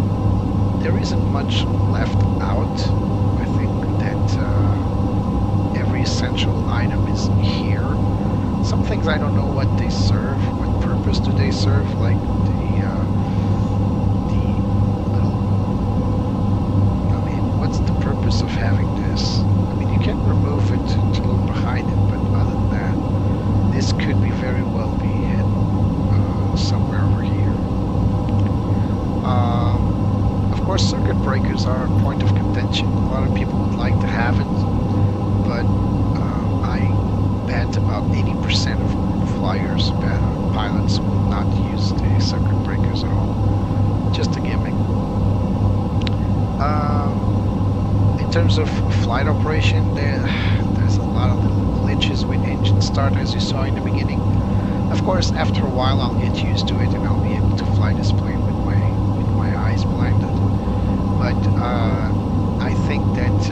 there isn't much left out. I think that every essential item is here. Some things I don't know what they serve, what purpose do they serve, like the little, I mean, what's the purpose of having this? I mean, you can remove it to look behind lot of people would like to have it, but I bet about 80% of flyers, pilots, will not use the circuit breakers at all. Just a gimmick. In terms of flight operation, there's a lot of little glitches with engine start, as you saw in the beginning. Of course, after a while, I'll get used to it and I'll be able to fly this plane with my eyes blinded. But I think that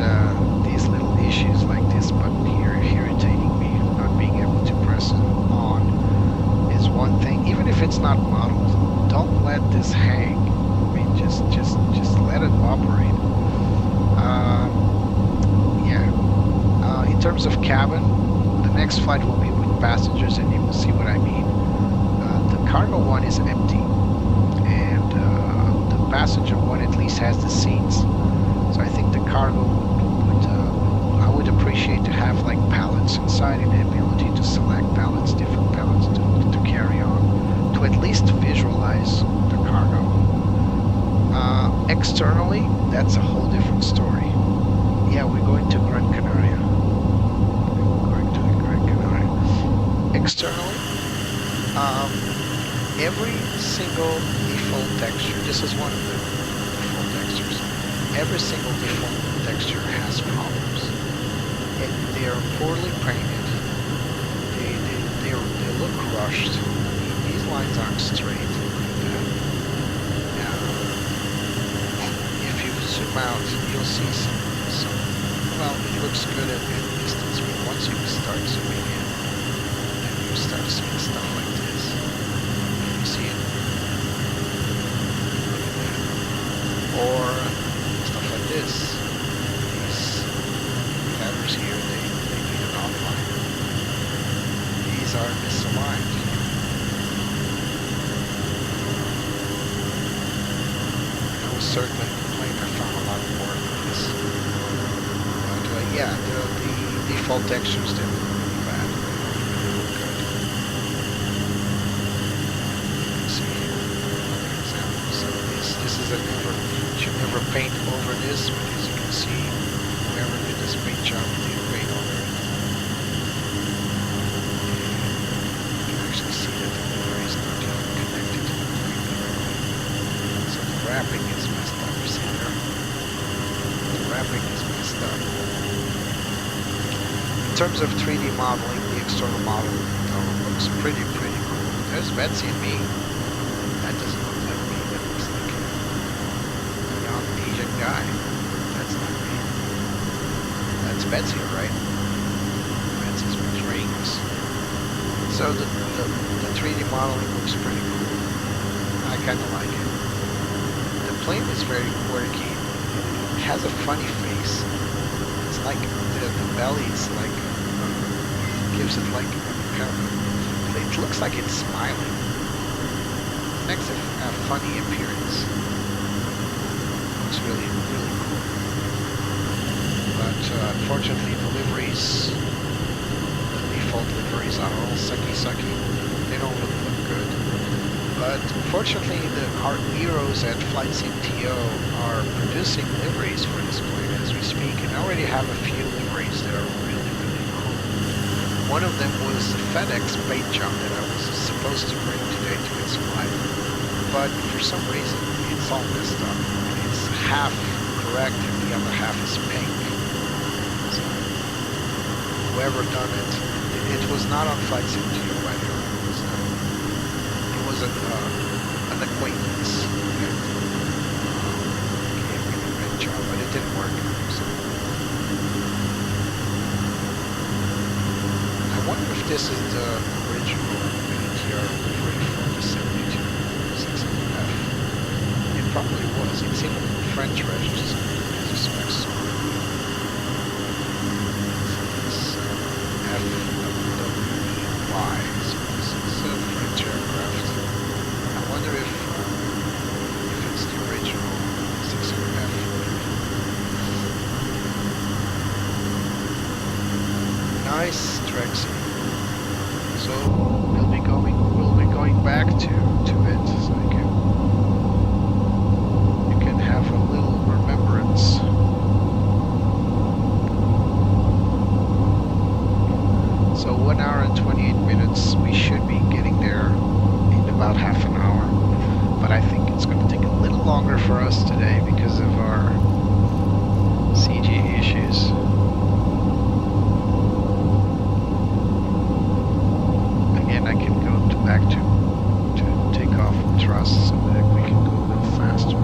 these little issues like this button here irritating me, not being able to press it on, is one thing. Even if it's not modeled, don't let this hang. I mean, just let it operate. In terms of cabin, the next flight will be with passengers, and you will see what I mean. The cargo one is empty, and the passenger one at least has the seats. So I think the cargo I would appreciate to have like pallets inside and the ability to select pallets, different pallets to carry on, to at least visualize the cargo. Externally, that's a whole different story. Yeah, we're going to Gran Canaria. Externally, every single default texture, this is one of the default textures, every single default texture has problems. They are poorly painted, they look rushed, these lines aren't straight. If you zoom out, you'll see some well, it looks good at distance, but once you start zooming in, you start seeing stuff like this. Can you see it? Look at that. Or stuff like this. These feathers here, they need an outline. These are misaligned. I was certainly complaining I found a lot more of this. But yeah, the default textures, they're really bad. Should never paint over this, but as you can see, whoever did this paint job did paint over it. You can actually see that the livery is not even connected to the plane directly. So the wrapping is messed up, you see there? The wrapping is messed up. In terms of 3D modeling, the external model looks pretty cool. There's Betsy and me. That doesn't look like me, that looks like Asian guy. That's not me. That's Betsy, right? Betsy's betraying us. So the 3D modeling looks pretty cool. I kind of like it. The plane is very quirky. It has a funny face. It's like the belly is like gives it like kind of. It looks like it's smiling. It makes a funny appearance. Looks really cool. But unfortunately the liveries, the default liveries are all sucky. They don't really look good. But unfortunately our heroes at Flight Sim TO are producing liveries for this plane as we speak, and I already have a few liveries that are really cool. One of them was the FedEx paint job that I was supposed to bring today to its flight. But for some reason it's all messed up. Half correct and the other half is pink. So whoever done it, it was not on Flight Sim TO by the way. It was an acquaintance that gave me the paint job, but it didn't work. So I wonder if this is the original ATR livery for the 72-600F. It probably was. It's even French register, as you saw. It's FWY, so this is a French aircraft. I wonder if it's the original 600F. Nice Tritrisim. So we'll be going back to it, so you can have a little remembrance 1 hour and 28 minutes. We should be getting there in about half an hour. But I think it's going to take a little longer for us today because of our CG issues. Again, I can go back to take off thrust so that we can go a little faster.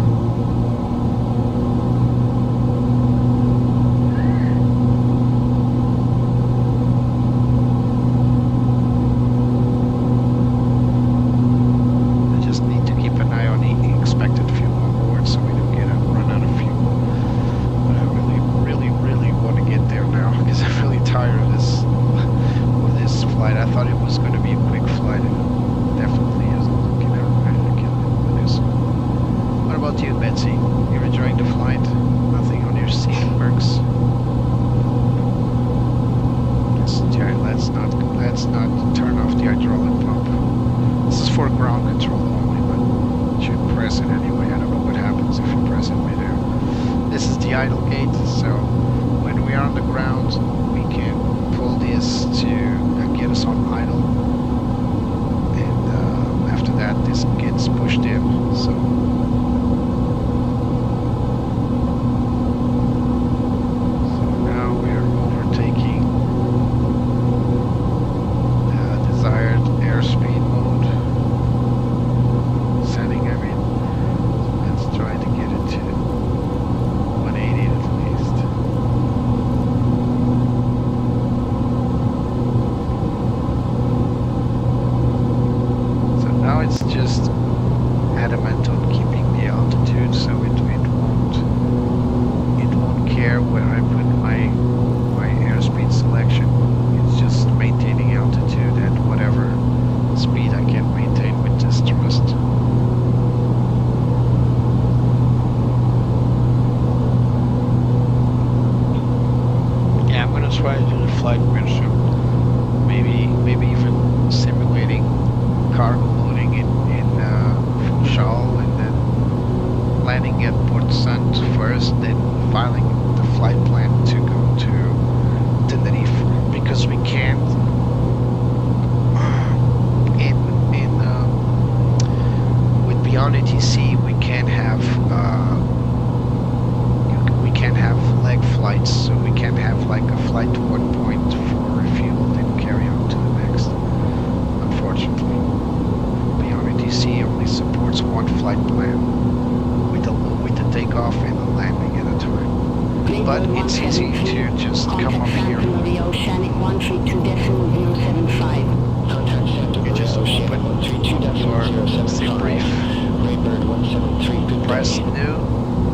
Press new,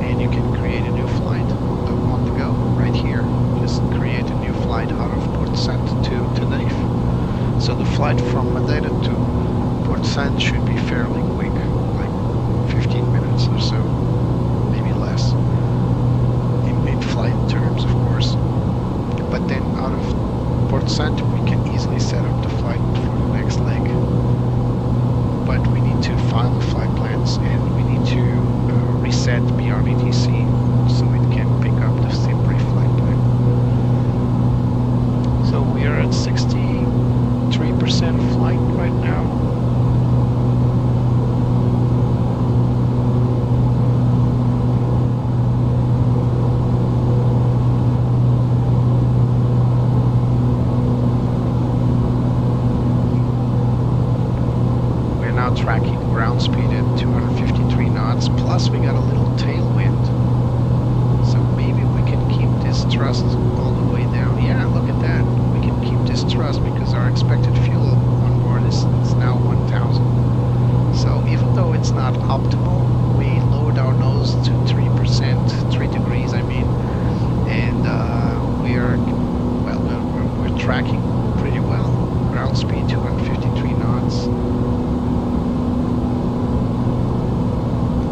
and you can create a new flight on the go right here. Just create a new flight out of Port Saint to Tenerife. So the flight from Madeira to Port Saint should be fairly quick, like 15 minutes or so, maybe less, in flight terms, of course. But then out of Port Saint, we can easily set up the flight for the next leg. But we need to file the flight plans, and we need to reset BRNTC so it can pick up the Simbrief flight plan. So we are at 63% flight right now. Tracking ground speed at 253 knots, plus we got a little tailwind, so maybe we can keep this thrust all the way down. Yeah, look at that, we can keep this thrust because our expected fuel on board is now 1000. So even though it's not optimal, we lowered our nose to 3%, 3 degrees I mean, and we're tracking pretty well. Ground speed 253 knots.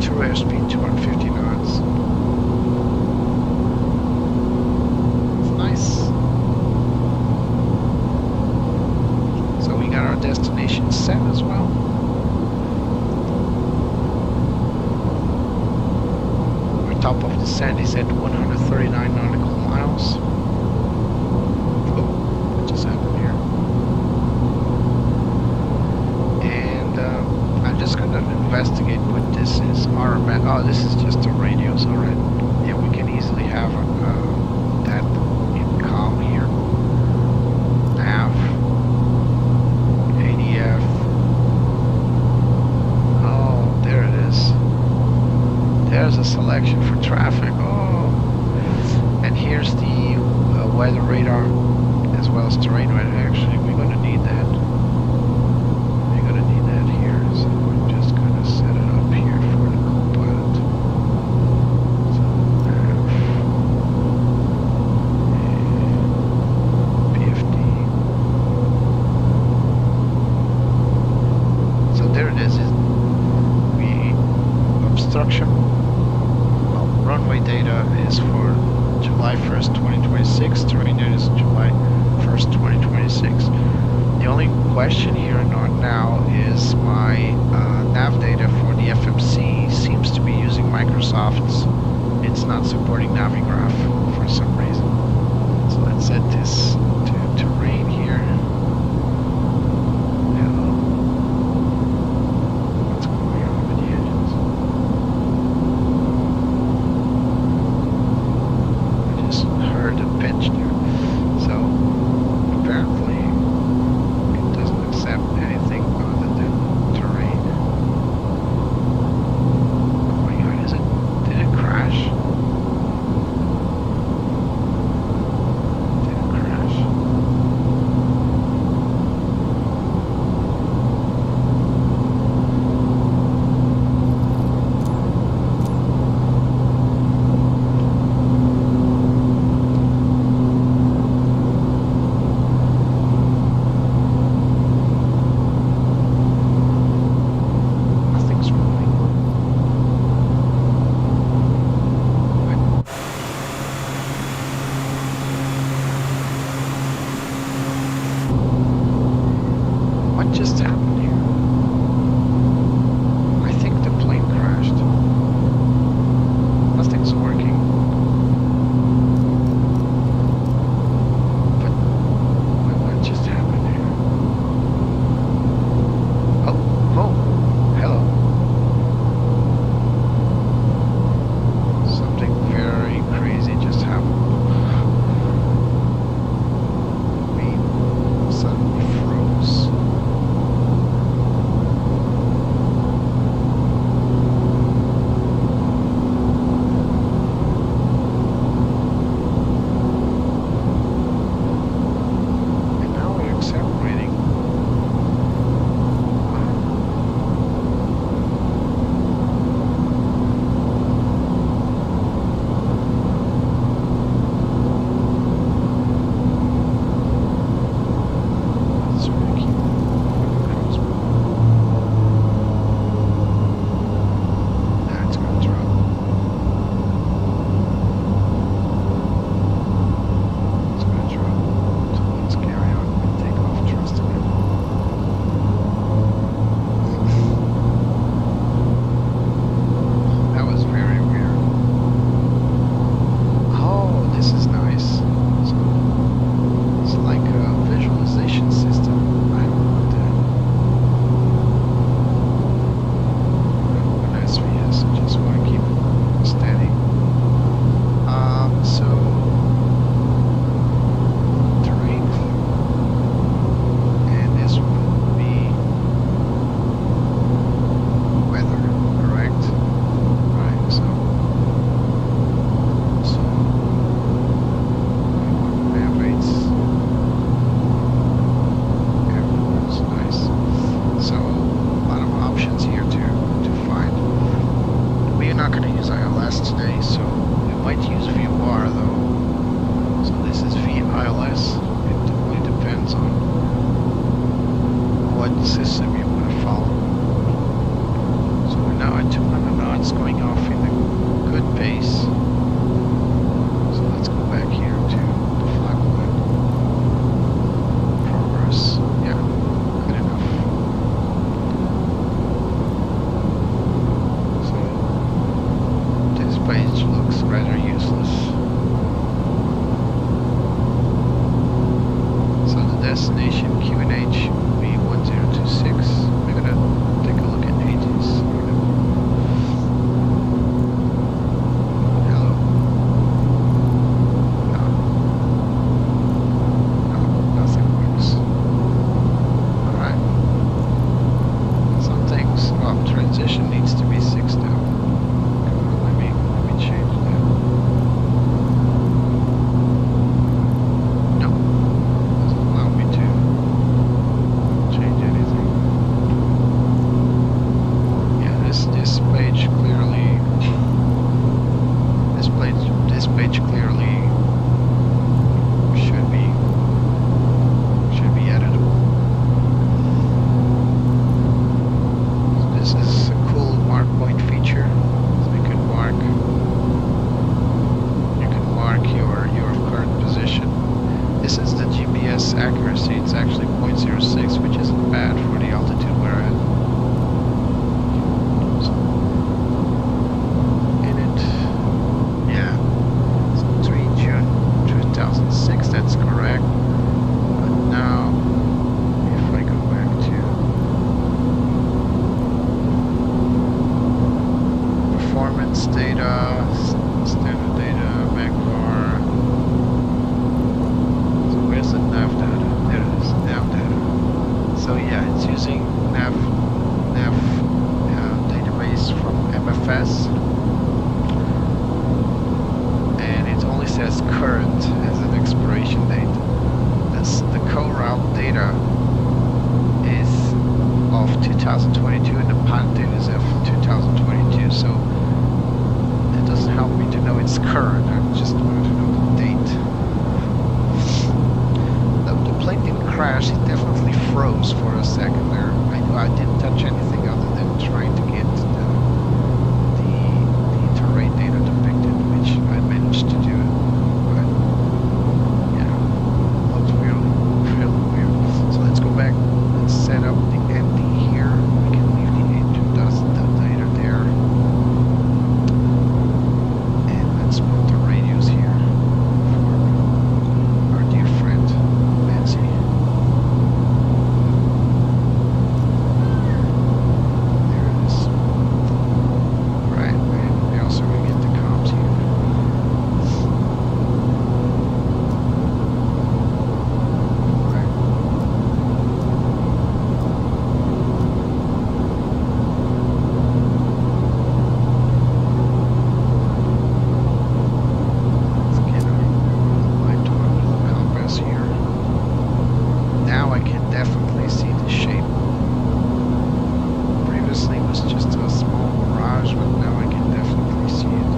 True airspeed 250 knots. It's nice. So we got our destination set as well. Our top of the sand is at 139 nautical miles. Oh, what just happened here? selection for traffic. Oh, and here's the weather radar as well as terrain radar. Actually, we're going to need that. We're going to need that here. So I'm just going to set it up here for the co-pilot. So PFD. So there it is. Obstruction. Well, runway data is for July 1st, 2026. Terrain data is July 1st, 2026. The only question here now is my nav data for the FMC seems to be using Microsoft's. It's not supporting Navigraph for some reason. So let's set this to terrain here. What's going on with the engines? I just heard a pinch there. So apparently it doesn't accept anything other than terrain. Oh my god, did it crash? Did it crash? Nothing's moving. What just happened here? I think the plane crashed. Nothing's working. But what just happened here? Oh, hello. Something very crazy just happened. We suddenly froze. And now we're accelerating. Let's try to keep the nose moving. That's gonna drop. It's gonna drop. So let's carry on and take off trusting it. That was very weird. Oh, this is nice. So it's like a visualization system. I want that. An SVS, I just want to keep it steady. So terrain, and this will be weather, correct? Right. So nav rates. Everyone's nice. So a lot of options here to find. We're not going to use ILS today, so we might use VOR though. So this is VILS. It really depends on what system you want to follow. So we're now at 200 knots, going off in a good pace. So let's go back here to the flag line. Progress. Yeah, good enough. So this page looks rather useless. So the destination QNH will be 1026. We're gonna take a look at ages. Hello. No. No, nothing works. Alright. Some things, well, transition needs to be 6 now. Let me 0.06 accuracy. It's actually 0.06, which isn't bad for the altitude we're at. So, in it, yeah, so 3 June 2006, that's correct. But now, if I go back to performance data, standard data, MacBar. So where's the nav data? There it is, nav data. So yeah, it's using nav database from MFS, and it only says current as an expiration date. The co-route data is of 2022 and the pilot data is of 2022. So it doesn't help me to know it's current. I just wanted to know the date. The plane didn't crash. It definitely froze for a second there. I didn't touch anything other than trying to get the terrain data depicted, which I managed to do. But yeah, looked really weird. So let's go back and set up the ND here. We can leave the engine dust data there. And let's put the radios here for our dear friend Nancy. There it is. Right, and we also can get the comms here. Right. Let's get a light on the compass here. Now I can definitely see the shape. Previously it was just a small mirage, but now I can definitely see it.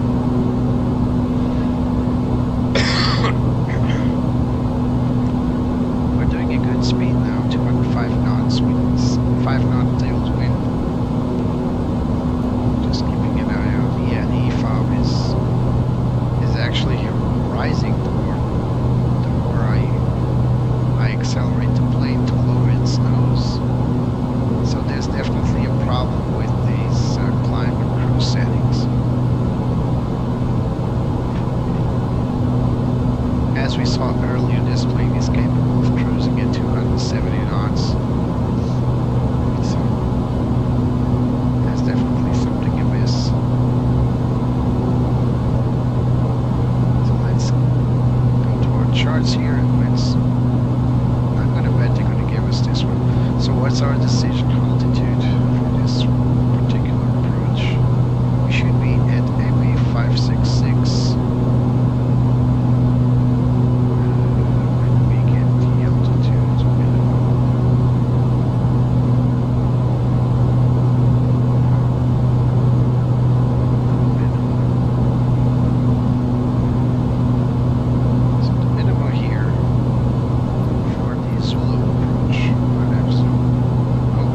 We're doing a good speed now, 205 knots, means 5 knot tailwind. Just keeping an eye out. Yeah, the EFOB is actually rising the more I accelerate the plane to lower its nose. So there's definitely a problem with these climb and cruise settings. As we saw earlier, this plane is capable of cruising at 270 knots. So that's definitely something amiss. So let's go to our charts here and let's. I'm gonna bet they're gonna give us this one. So what's our decision altitude for this particular approach? We should be at MA 566. When we get the altitude minimum. So the minimum here for the Zulu approach, whatever. So, oh,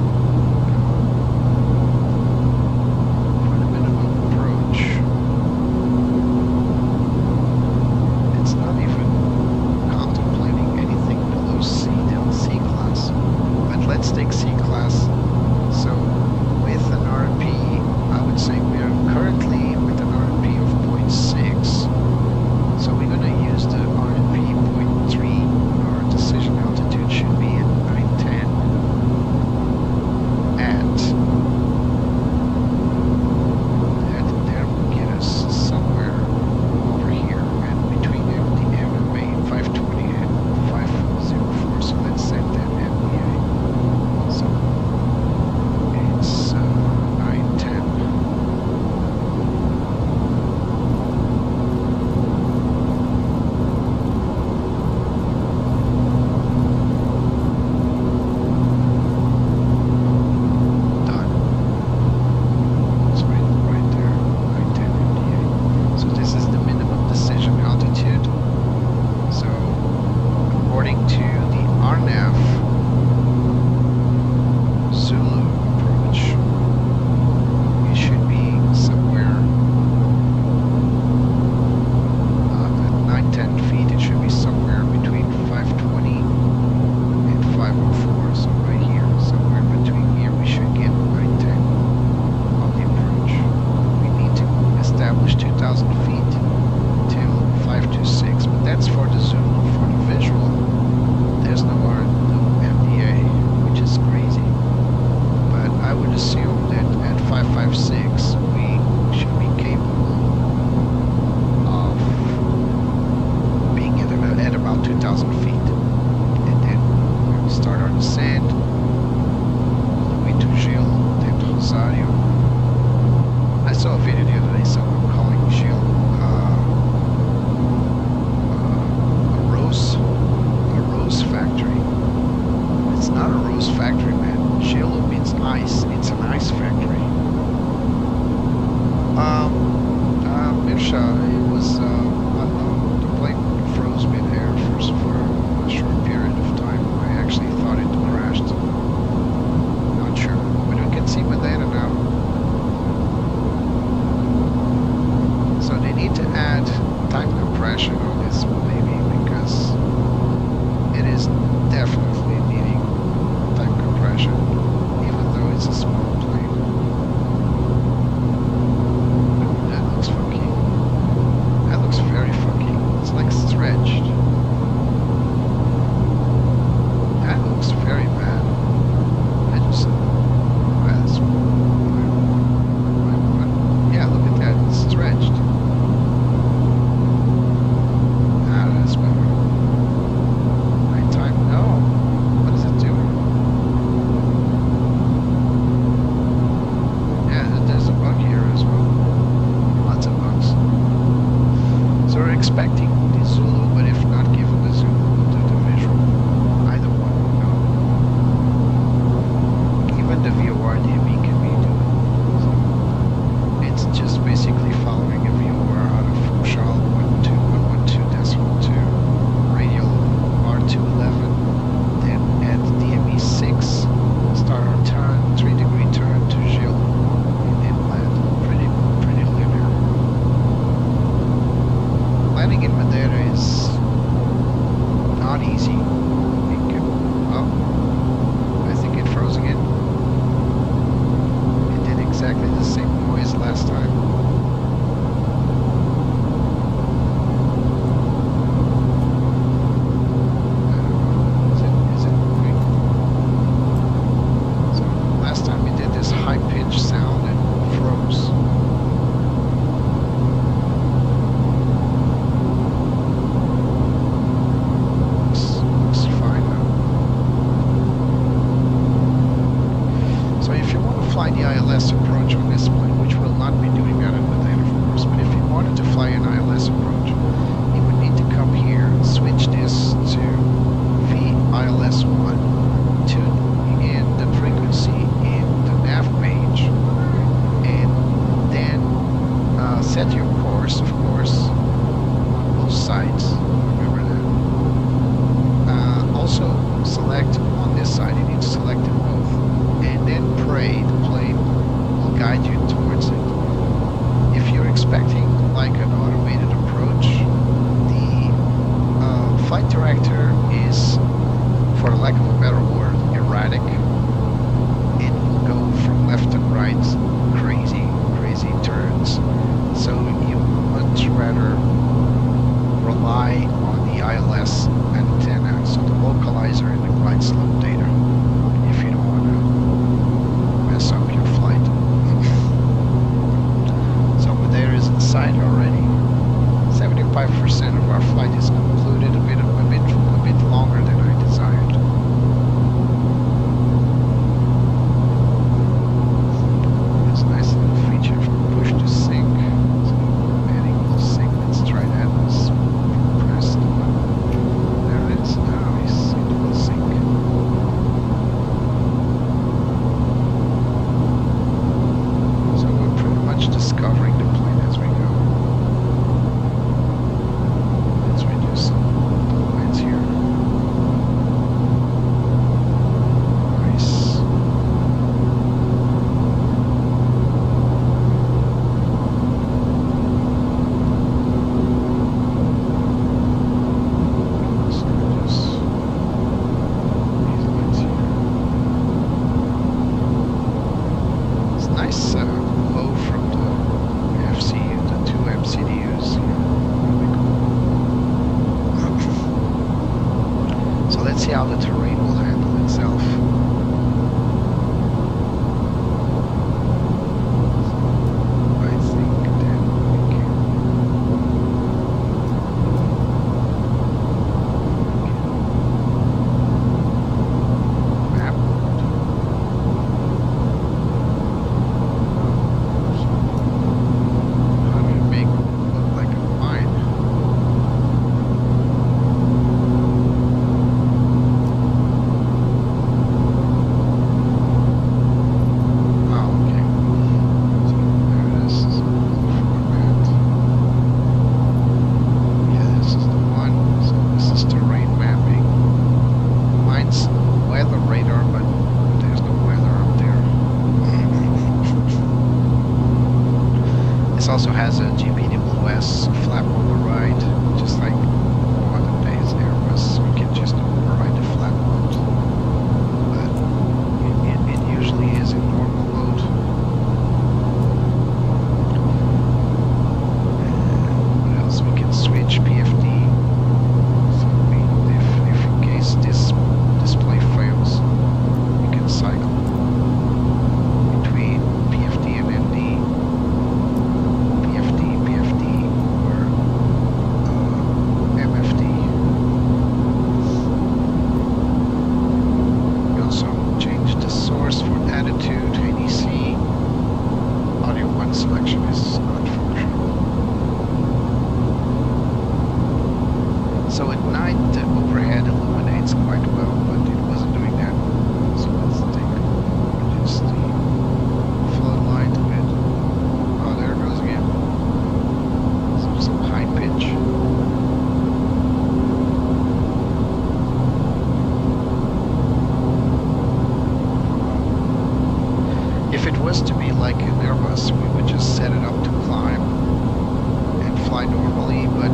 descend all the way to Gil de Rosario. I saw a video the other day, someone calling Gil a rose factory. It's not a rose factory, man. Gelo means ice. It's an ice factory. Mirsha, it was, I don't know, the plane froze mid-air for a short period of time. I actually thought it crashed. Not sure. But we can see Madeira now. So they need to add time compression on this baby because it is definitely needing time compression, even though it's a small plane. That looks funky. That looks very funky. It's like stretched. That looks very bad. I just that's yeah, look at that. It's stretched. Ah, that's better. Nighttime. No. What is it doing? Yeah, there's a bug here as well. Lots of bugs. So we're expecting the Zulu, but if not given the Zulu, we'll do the visual. Either one will go. Even the VOR-DB can be doing. So it's just basically following a VOR out of Funchal 112.2, radial R211, then at DME6, start our turn, 3-degree turn to Gil, inland, pretty linear. Landing in Madeira is not easy. I think it froze again. It did exactly the same noise last time. Is it moving? So last time we did this high-pitched sound and froze. Looks fine now. So if you want to fly the ILS approach on this plane, which we'll not be doing that at Madeira, of course, but if you wanted to fly an ILS approach, you would need to come here, switch this to VILS1, tune in the frequency in the nav page, and then set your course, of course, on both sides. Remember that. Also select on this side, you need to select them both, and then pray the plane will guide you towards it. If you're expecting like an automated approach, the flight director is, for lack of a better word, erratic. It will go from left and right, crazy turns. So you would much rather rely on the ILS antenna, so the localizer and the glide slope data, if you don't want to mess up your flight. So Madeira is inside already. 75% of our flight is concluded, a bit longer than I desired. its weather radar, but there's no weather up there. This also has a GPWS flap override, just like modern days Airbus. You can just override the flap mode, but it usually is in normal mode. What else? We can switch PFD. So if in case this display fails, we can cycle between PFD and ND, PFD, or MFD. We also change the source for attitude, ADC. Audio 1 selection is not functional. So at night the overhead illuminates quite well, but it wasn't doing that. So let's reduce the floodlight a bit. Oh, there it goes again. Some high pitch. If it was to be like an Airbus, we would just set it up to climb and fly normally, but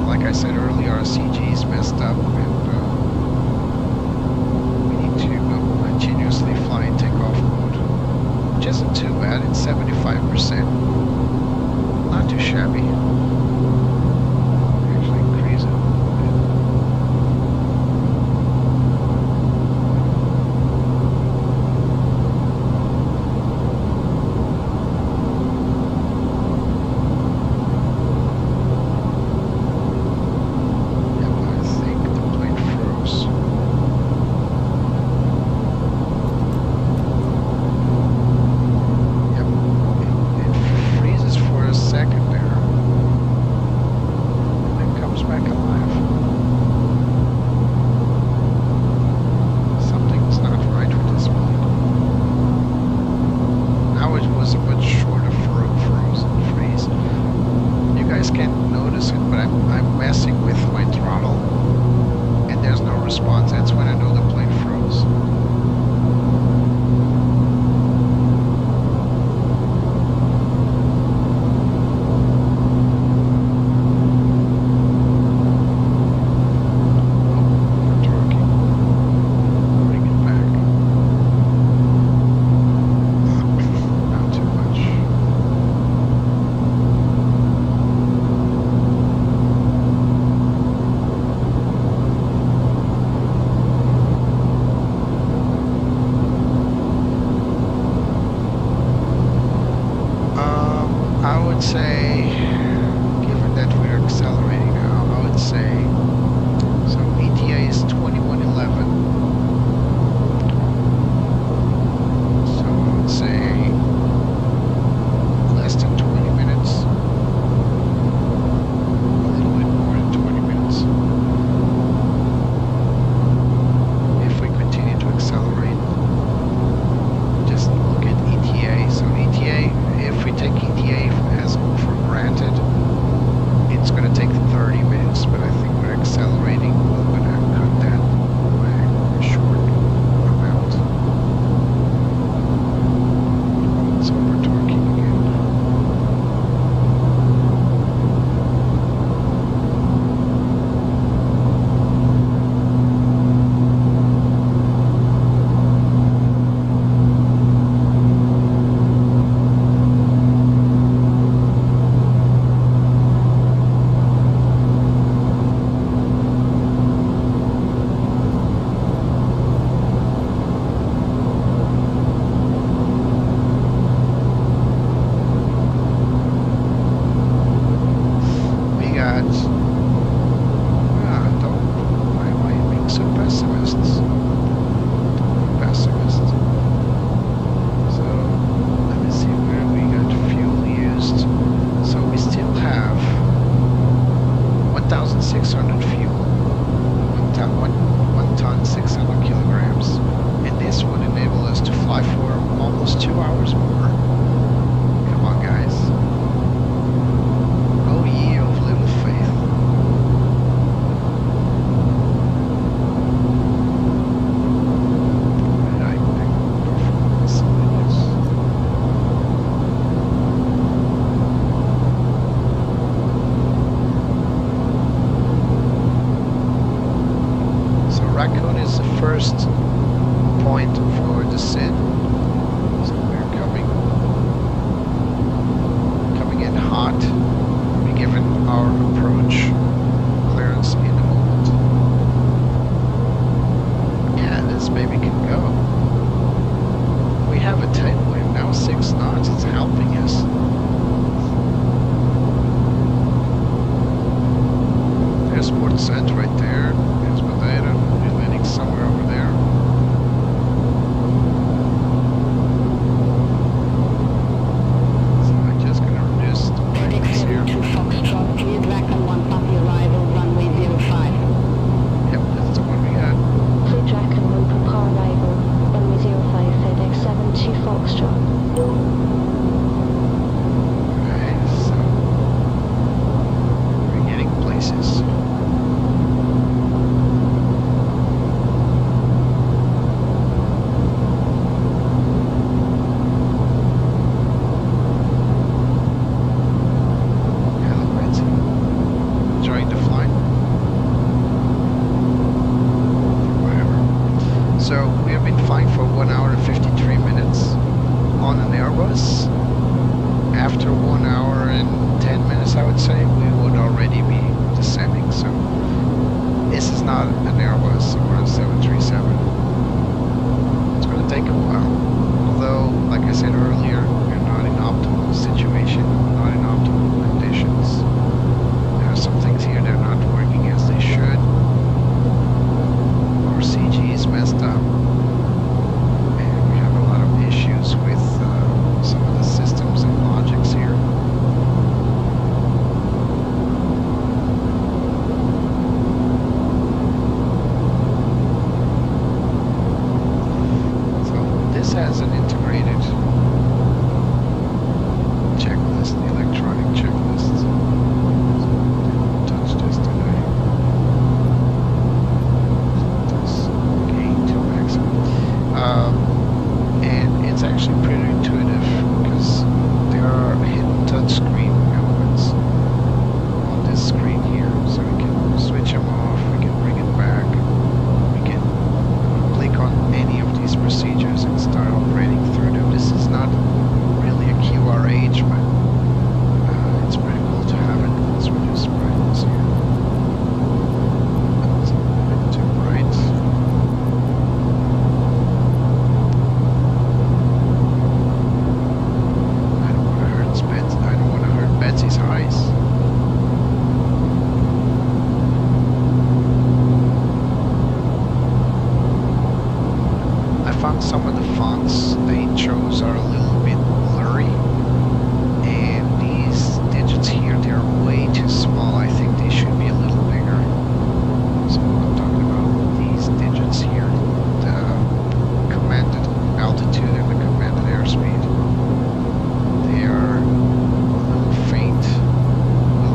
like I said earlier, our CG is messed up, and we need to continuously fly in takeoff mode, which isn't too bad. It's 75%, not too shabby. Actually increase it a little bit. Take ETA as for point for descent. So we're coming in hot. We'll be given our approach clearance in a moment. Yeah, this baby can go. We have a tailwind now, 6 knots. It's helping us. There's Port Saint right there. There's Madeira. We're landing somewhere over there. So I'm just gonna reduce the brightness here. Foxtrot, clear Draken 1 puppy arrival, runway 05. Yep, that's the one we got. Clear Draken 1 Papa arrival, runway 05, FedEx 72 Foxtrot. Okay, so we're getting places. Hello, Betsy. Enjoying the flight? Whatever. So we have been flying for 1 hour and 53 minutes on an Airbus. After 1 hour and 10 minutes, I would say, we would already be descending. So this is not an Airbus or a 737. It's going to take a while. Although, like I said earlier, we're not in optimal situation, not in optimal conditions. There are some things here that are not working as they should. Our CG is messed up. And we have a lot of issues with some of the systems and logics here. So this has an integrated checklist, the electronic checklist. Touch this today. This gain to maximum. And it's actually pretty intuitive because there are hidden touchscreen elements on this screen here, so we can switch them off, we can bring it back, we can click on any of these procedures and start operating through them. This is not really a QRH, but it's pretty cool to have it. Let's reduce brightness here. It's a bit too bright. I don't want to hurt Betsy's eyes. I found some of the fonts they chose are a little bit blurry, and these digits here, they're way too small. I think they should be a little bigger. So I'm talking about these digits here, the commanded altitude and the commanded airspeed. They are a little faint, a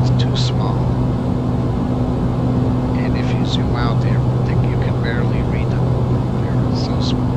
little too small. And if you zoom out there, you can barely read them. They're so small.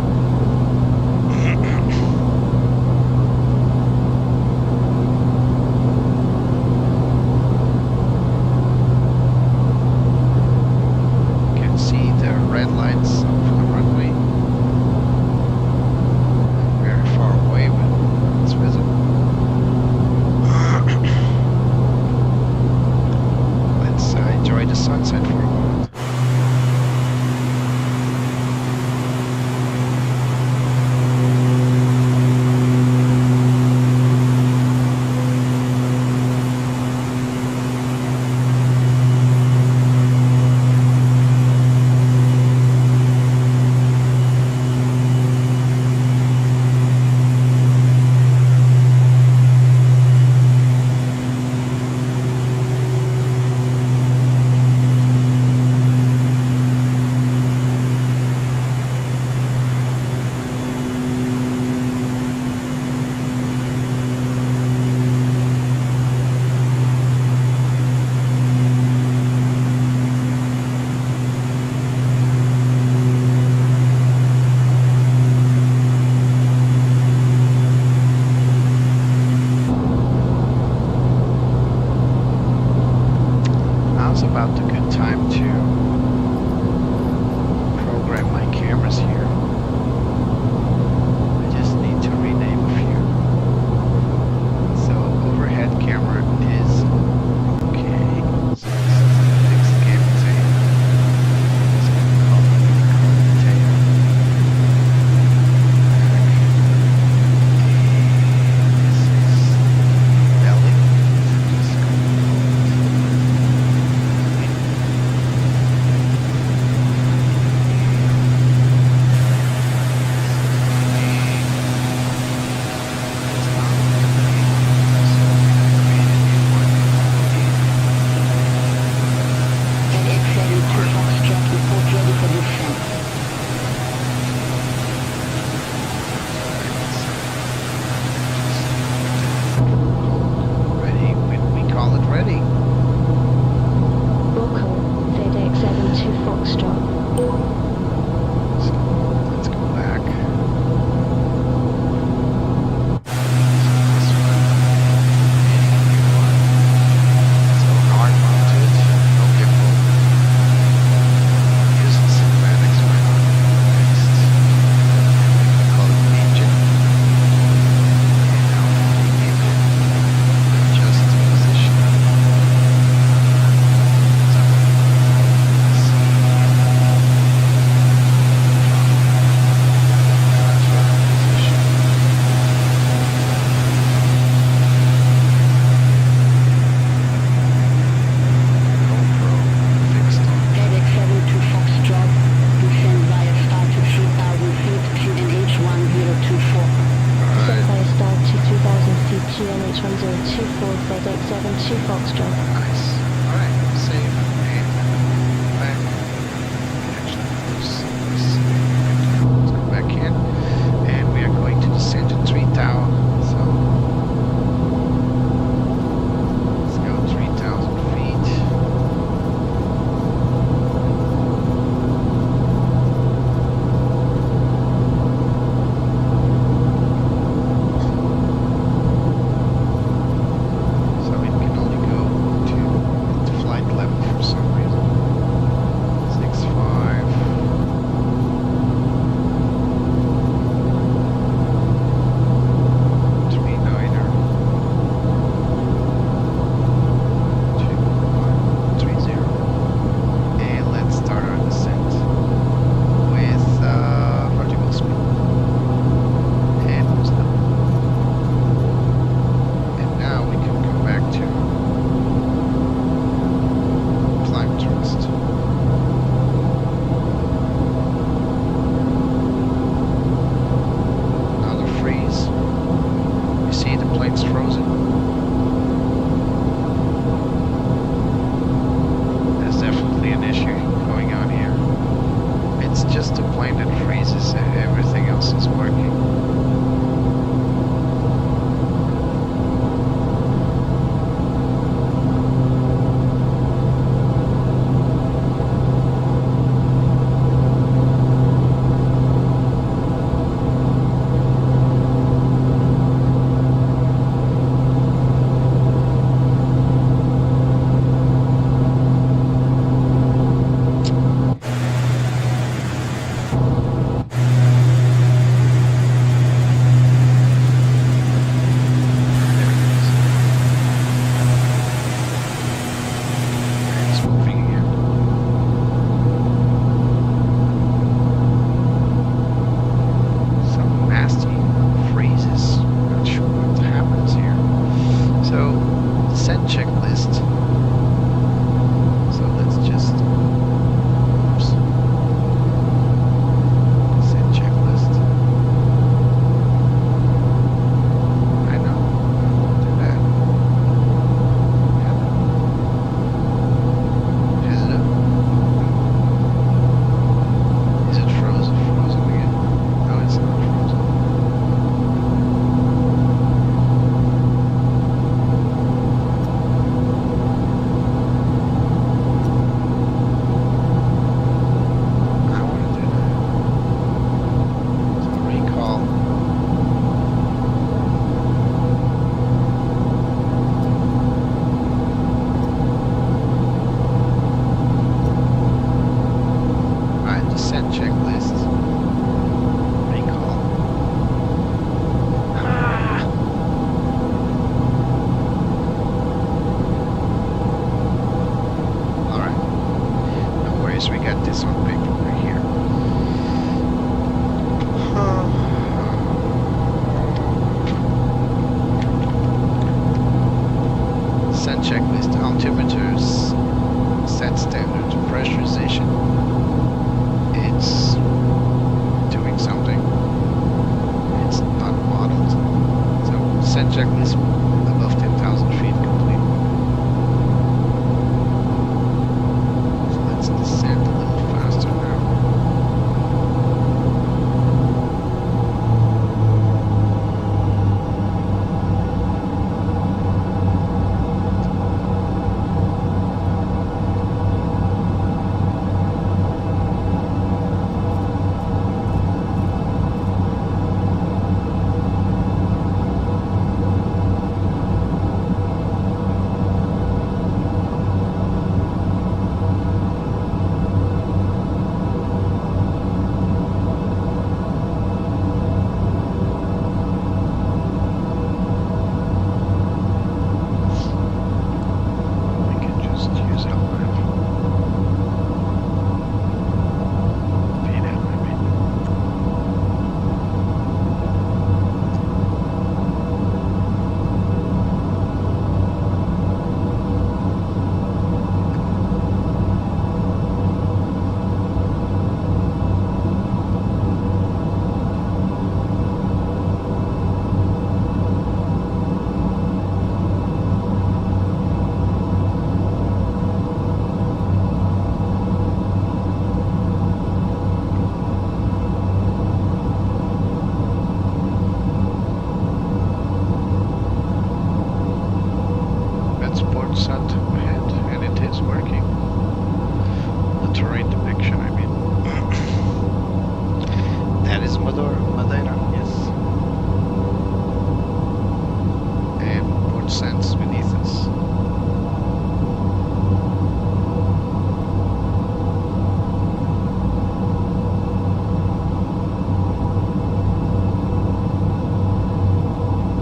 project is above 10,000 feet complete. So let's descend a little faster now. Madeira, yes. And port sense beneath us.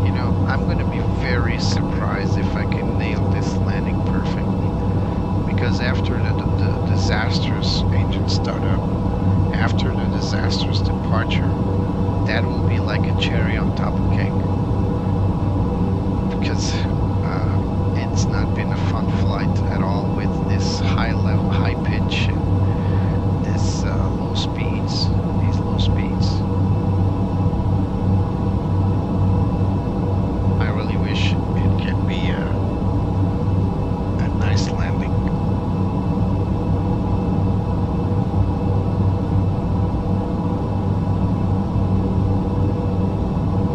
You know, I'm going to be very surprised if I can nail this landing perfectly. Because after the disastrous engine startup, after the disastrous departure, that will be like a cherry on top of cake. Because it's not been a fun flight at all with this high level, high pitch, and this low speeds, these low speeds. I really wish it can be a nice landing.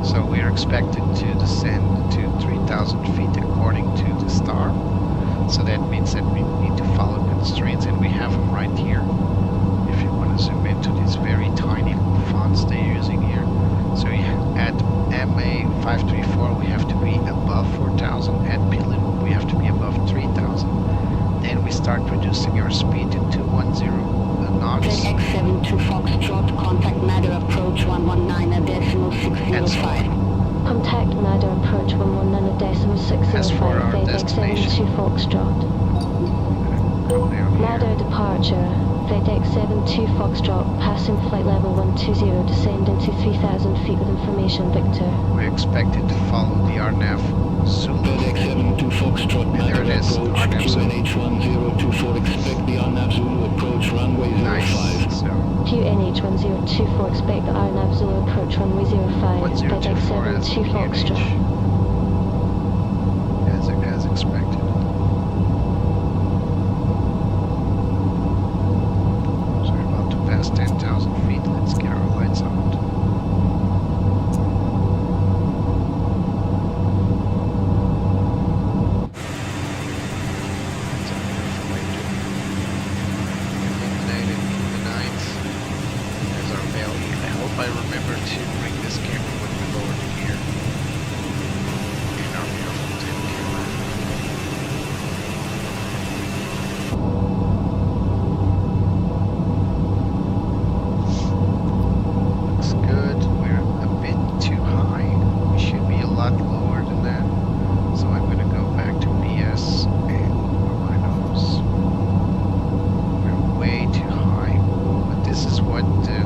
So we are expected to descend to 3,000 feet according to the star. So that means that we need to follow constraints, and we have them right here. If you want to zoom into these very tiny fonts they're using here. So at MA534 we have to be above 4,000. At Pilim we have to be above 3,000. Then we start reducing our speed to 210 knots. FedEx 72 Foxtrot, contact Madeira approach 119.605. Contact Madeira approach 119.605. As for our FedEx destination. 72 Foxtrot. Come down here. Madeira departure. FedEx 72 Foxtrot, passing flight level 120, descending to 3,000 feet with information, Victor. We're expected to follow the RNAV Zulu. FedEx 72 Foxtrot, And there it Madeira is, approach RNAV Zulu. QNH1024, expect the RNAV Zulu approach runway 05. Nice. So QNH1024, expect the RNAV Zulu approach runway 05. FedEx 1024 as 72 Foxtrot. as expected. So we're about to pass 10,000 feet. Let's get our lights out. That's a beautiful way to illuminate it in the night. There's our valley. I hope I remember to bring this camera when we lower the gear. And our beautiful tail camera. Looks good. We're a bit too high. We should be a lot lower than that. So I'm going to go back to BS and lower my nose. We're way too high. But this is what the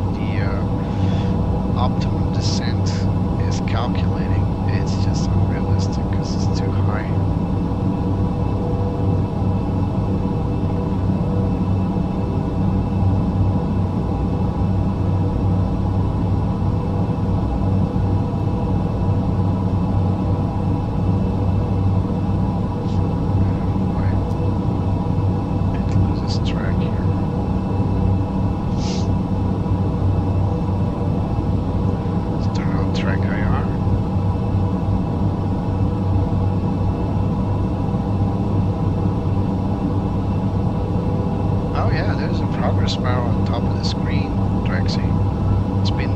optimum descent is calculating. It's just unrealistic because it's too high.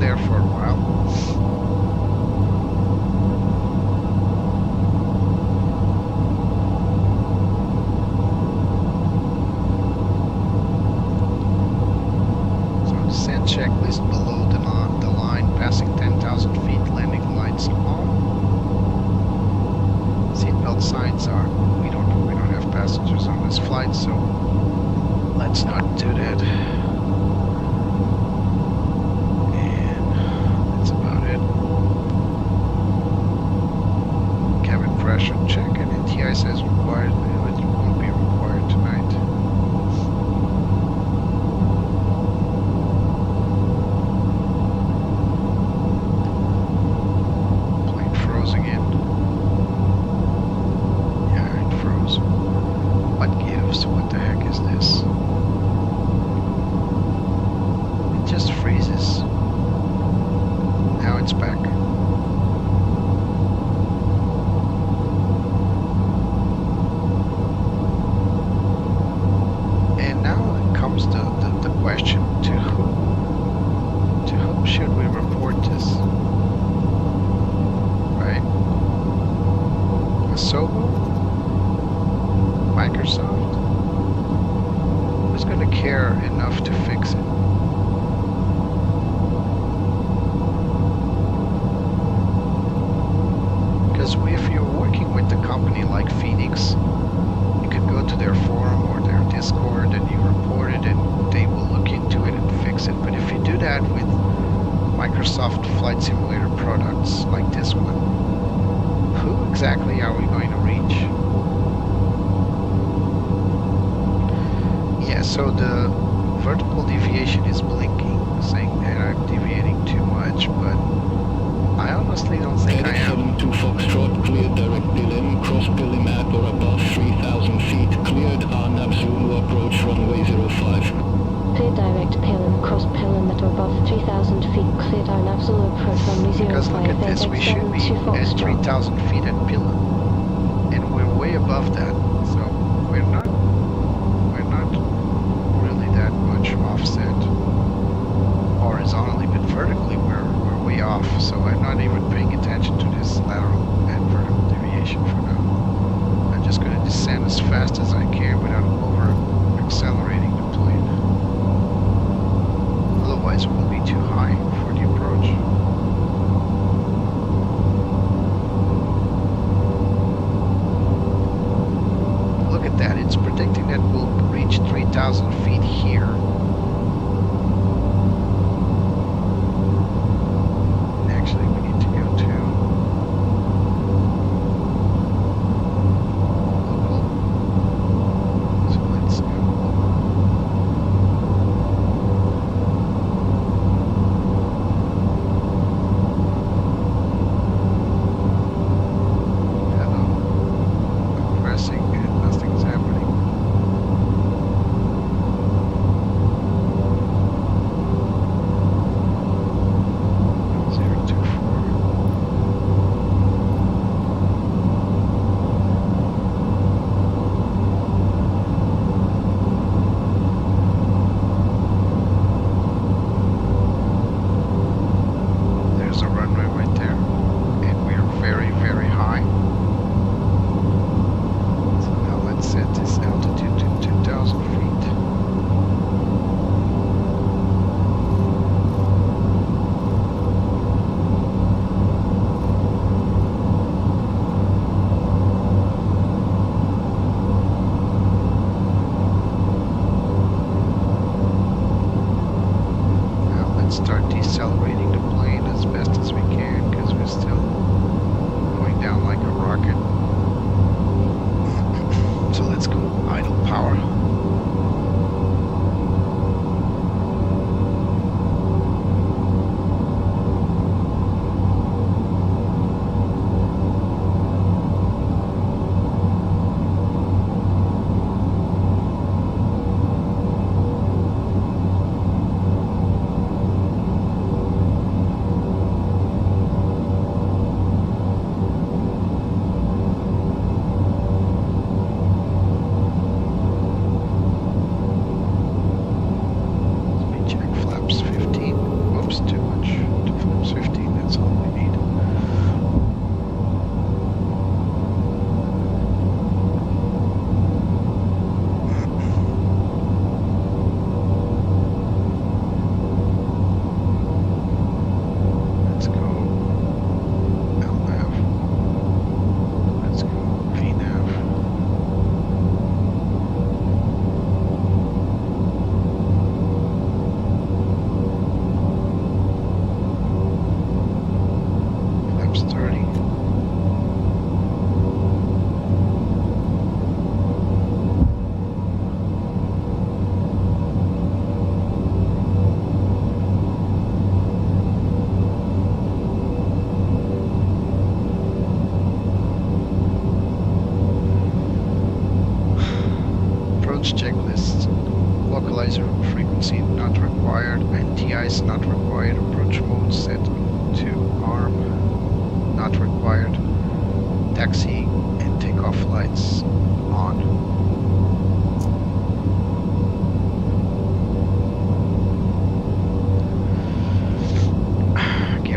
there for a while. Descent checklist below the line, passing 10,000 feet, landing lights on. Seatbelt signs are. We don't have passengers on this flight, so let's not do that. And that's about it. Cabin pressure check, and ATI says required. It won't be required tonight. What the heck is this? It just freezes. Now it's back. And now comes the question, to whom should we report this? Right? Asobo? Microsoft? Who's going to care enough to fix it? Because if you're working with a company like Phoenix, you could go to their forum or their Discord and you report it and they will look into it and fix it. But if you do that with Microsoft Flight Simulator products like this one, who exactly are we going to reach? Yeah, so the vertical deviation is blinking, saying that I'm deviating too much, but I honestly don't think I am. 72 Foxtrot, cleared direct PLM, cross PLM at or above 3,000 feet, cleared RNAV Zulu approach runway 05. Clear direct PLM, cross PLM at or above 3,000 feet, cleared RNAV Zulu approach runway 05. Because look at this, we should be at 3,000 feet at PLM, and we're way above that, so we're not really that much offset horizontally, but vertically we're way off, so I'm not even paying attention to this lateral and vertical deviation for now. I'm just going to descend as fast as I can without over accelerating the plane. Otherwise it will be too high for the approach. Look at that, it's predicting that we'll reach 3,000 feet here. Actually, we need to go to local. So let's go.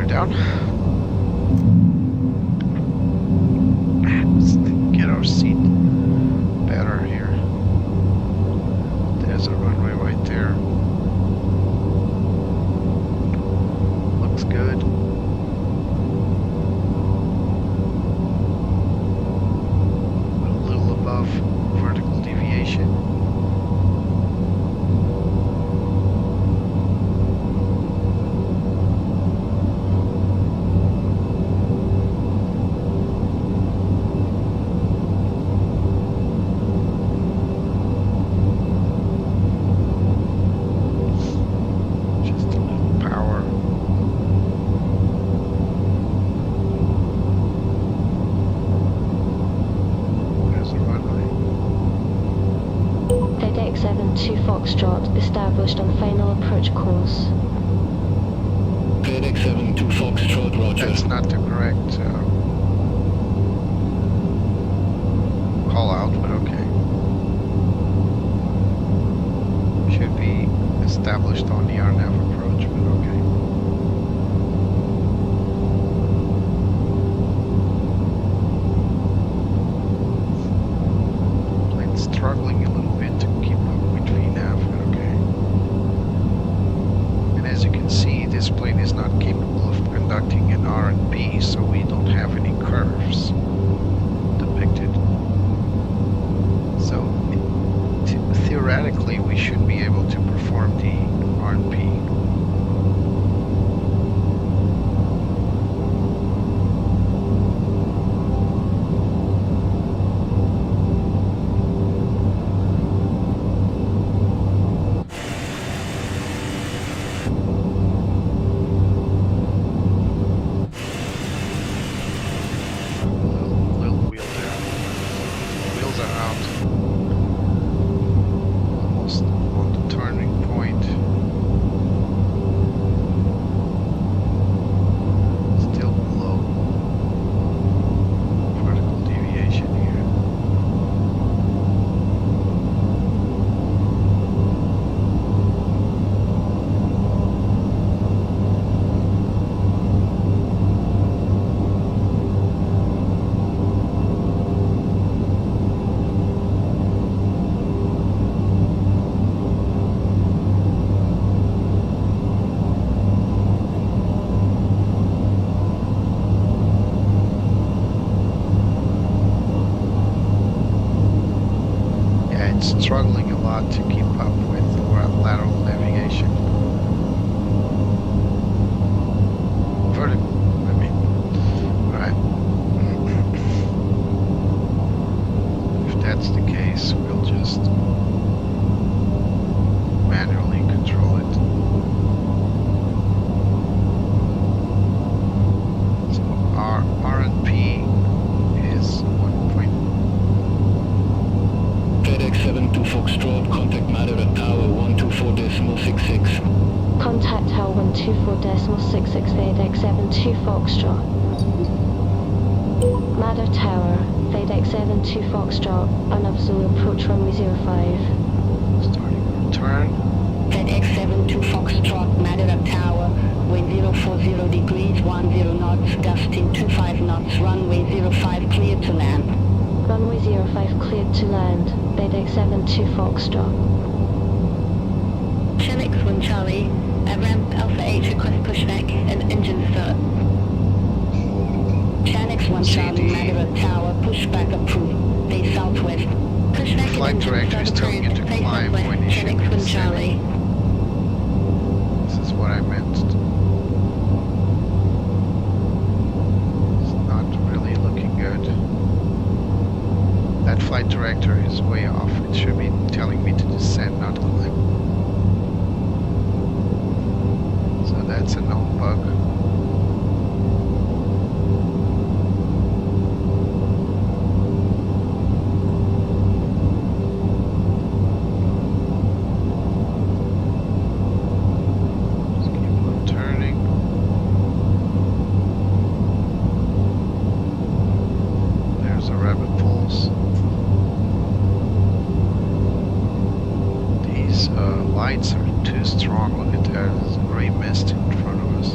down. Let's get our seat better here. There's a runway right there. Looks good. A little above vertical deviation. FedEx 72 Foxtrot established on final approach course. FedEx 72 Foxtrot, roger. That's not the correct call out, but okay. Should be established on the RNAV approach, but okay. Plane's struggling a little bit to keep up with VNAV, but okay. And as you can see, this plane is not capable of conducting an R&P, so we don't have any curves depicted. So theoretically, we should be able to perform the R&P. Little wheel there. Wheels are out. Almost on the turning point. Still below vertical deviation here. Yeah, it's struggling a lot to keep up with lateral navigation. Vertical, I mean, right. If that's the case, we'll just manually control it. So our R&P is 1. FedEx 72 Foxtrot, contact Madeira Tower 124.66. Contact Tower 124.66 FedEx 72 Foxtrot. Madeira Tower, FedEx 72 Foxtrot, on Zulu approach runway 05. Starting our turn. FedEx 72 Foxtrot, Madeira Tower, wind 040 degrees, 10 knots, gusting 25 knots, runway 05 cleared to land. Runway 05 cleared to land, FedEx 72 Foxtrot. Shelix 1 Charlie, ramp Alpha H request pushback and engine start. Shelix 1 Charlie, Madeira Tower, pushback approved, face southwest. Pushback Flight and engine director is start telling you to approved, face climb southwest, when you should Shelix be 1 Charlie. This is what I meant. It's not really looking good. That flight director is way off. It should be telling me to descend, not climb. So that's a known bug. Just keep on turning. There's a rabbit pulse. These lights are too strong. Look at that, there's a gray mist in front of us.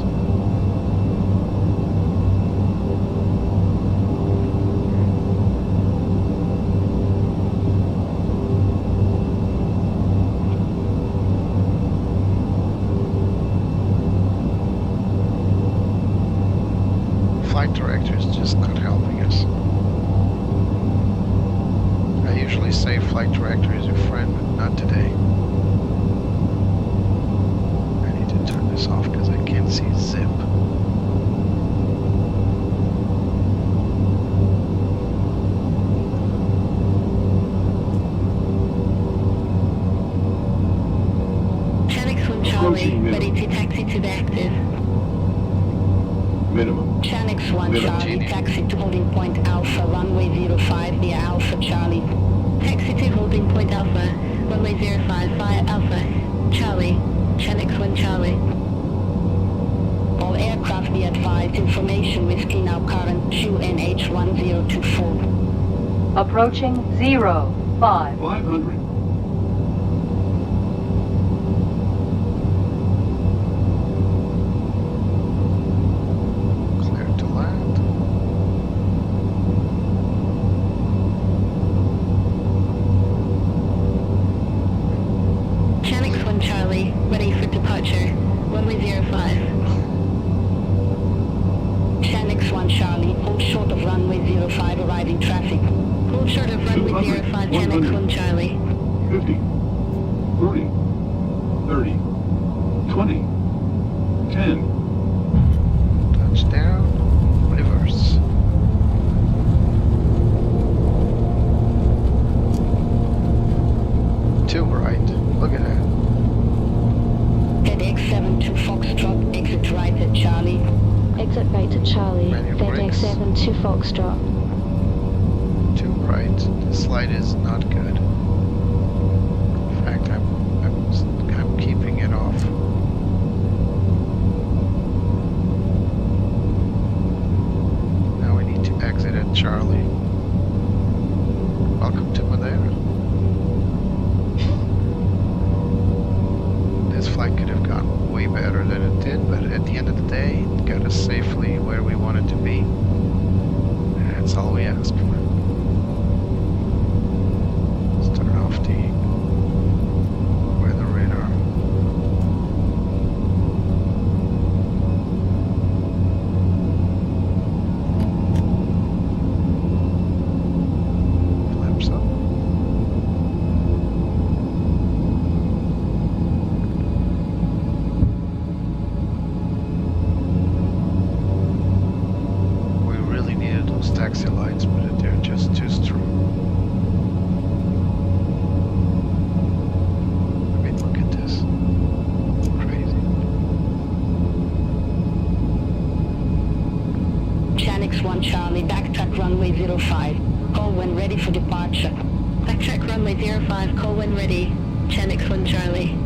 flight director is just not helping us. I usually say flight director is your friend, but not today. I need to turn this off because I can't see zip. Charlie, ready to taxi to the active. Minimum. Chanix 1 Charlie, taxi to holding point Alpha, runway 05 via Alpha Charlie. Taxi to holding point Alpha, runway 05 via Alpha Charlie. Chanix 1 Charlie. All aircraft be advised, information whiskey now current QNH1024. Approaching 05. 500. FedEx 72 Foxtrot. Too bright. This light is not good. In fact, I'm keeping it off. Now we need to exit at Charlie. Welcome to Madeira. This flight could have gone way better than it did, but at the end of the day, it got us safely where we wanted to be. That's all we ask for. Let's turn off the weather radar. Flaps up. Taxi lights, but they're just too strong. I mean, look at this. Crazy. Chanix 1 Charlie, backtrack runway 05. Call when ready for departure. Backtrack runway 05, call when ready. Chanix 1 Charlie.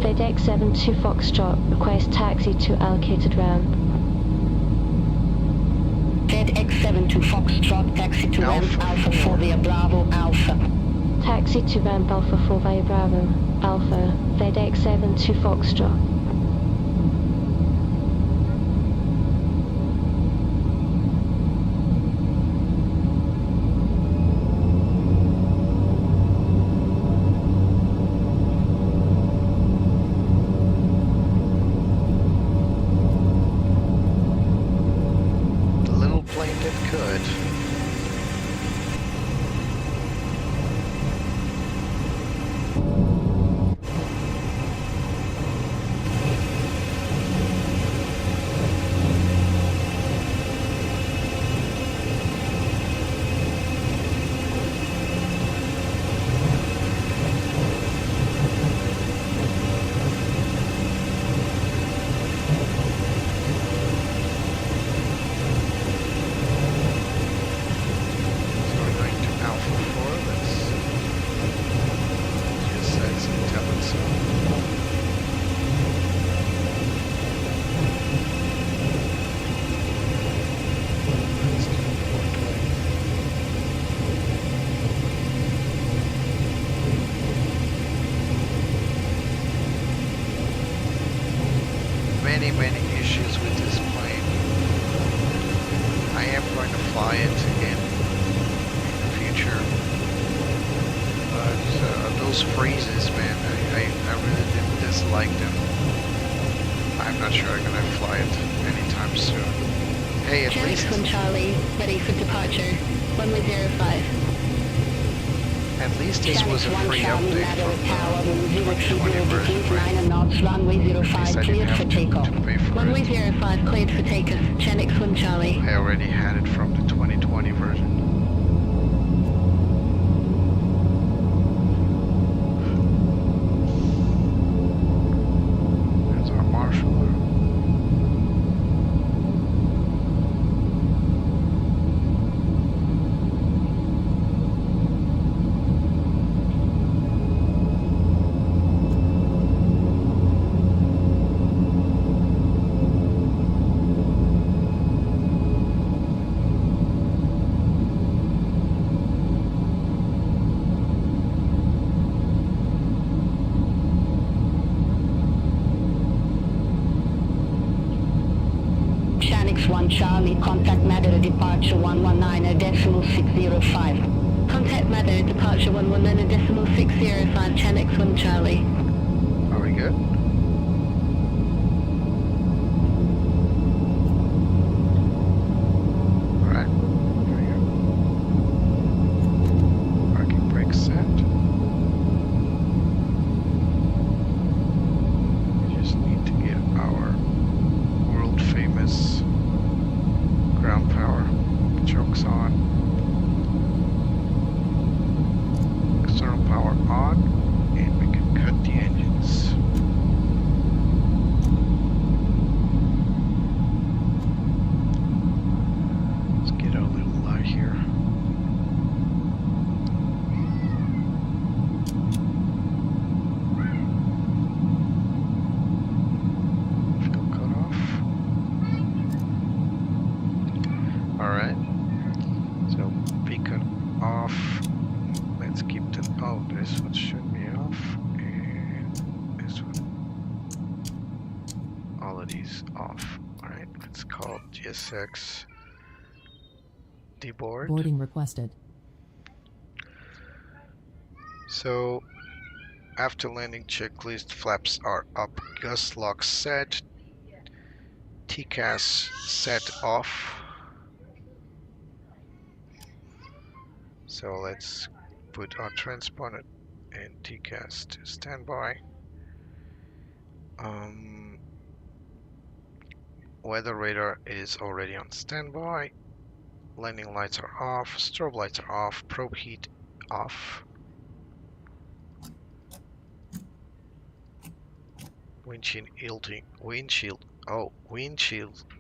FedEx 72 Foxtrot, request taxi to allocated ramp. FedEx 72 Foxtrot, taxi to ramp Alpha 4 via Bravo Alpha. Taxi to ramp Alpha 4 via Bravo Alpha, FedEx 72 Foxtrot. Many issues with this plane. I am going to fly it again in the future, but those freezes, man, I really didn't dislike them. I'm not sure I'm gonna fly it anytime soon. Hey, at least... One Charlie, ready for departure. Runway 05. At least this was a free update from the 2020 version, right? 9 knots, runway At 05 least I cleared didn't for have takeoff. to pay for Runway it. 05 cleared for takeoff. Chenix 1 Charlie. I already had it from the 2020 version. There's our marshaller. Chenix 1 Charlie, contact Madeira departure 119.605. Contact Madeira departure 119.605, Chenix 1 Charlie. Are we good? Alright, here we go. Parking brake set. We just need to get our world famous ground power chokes on. External power on, and we can cut the engines. Let's get our little light here. Fuel cut off. Alright. So beacon off. Let's keep the, oh, this one should be off, and this one, all of these off. Alright, let's call GSX deboard. Boarding requested. So, after landing checklist, flaps are up, gust lock set, TCAS set off. So let's put our transponder and TCAS to standby. Weather radar is already on standby. Landing lights are off, strobe lights are off, probe heat off. Windshield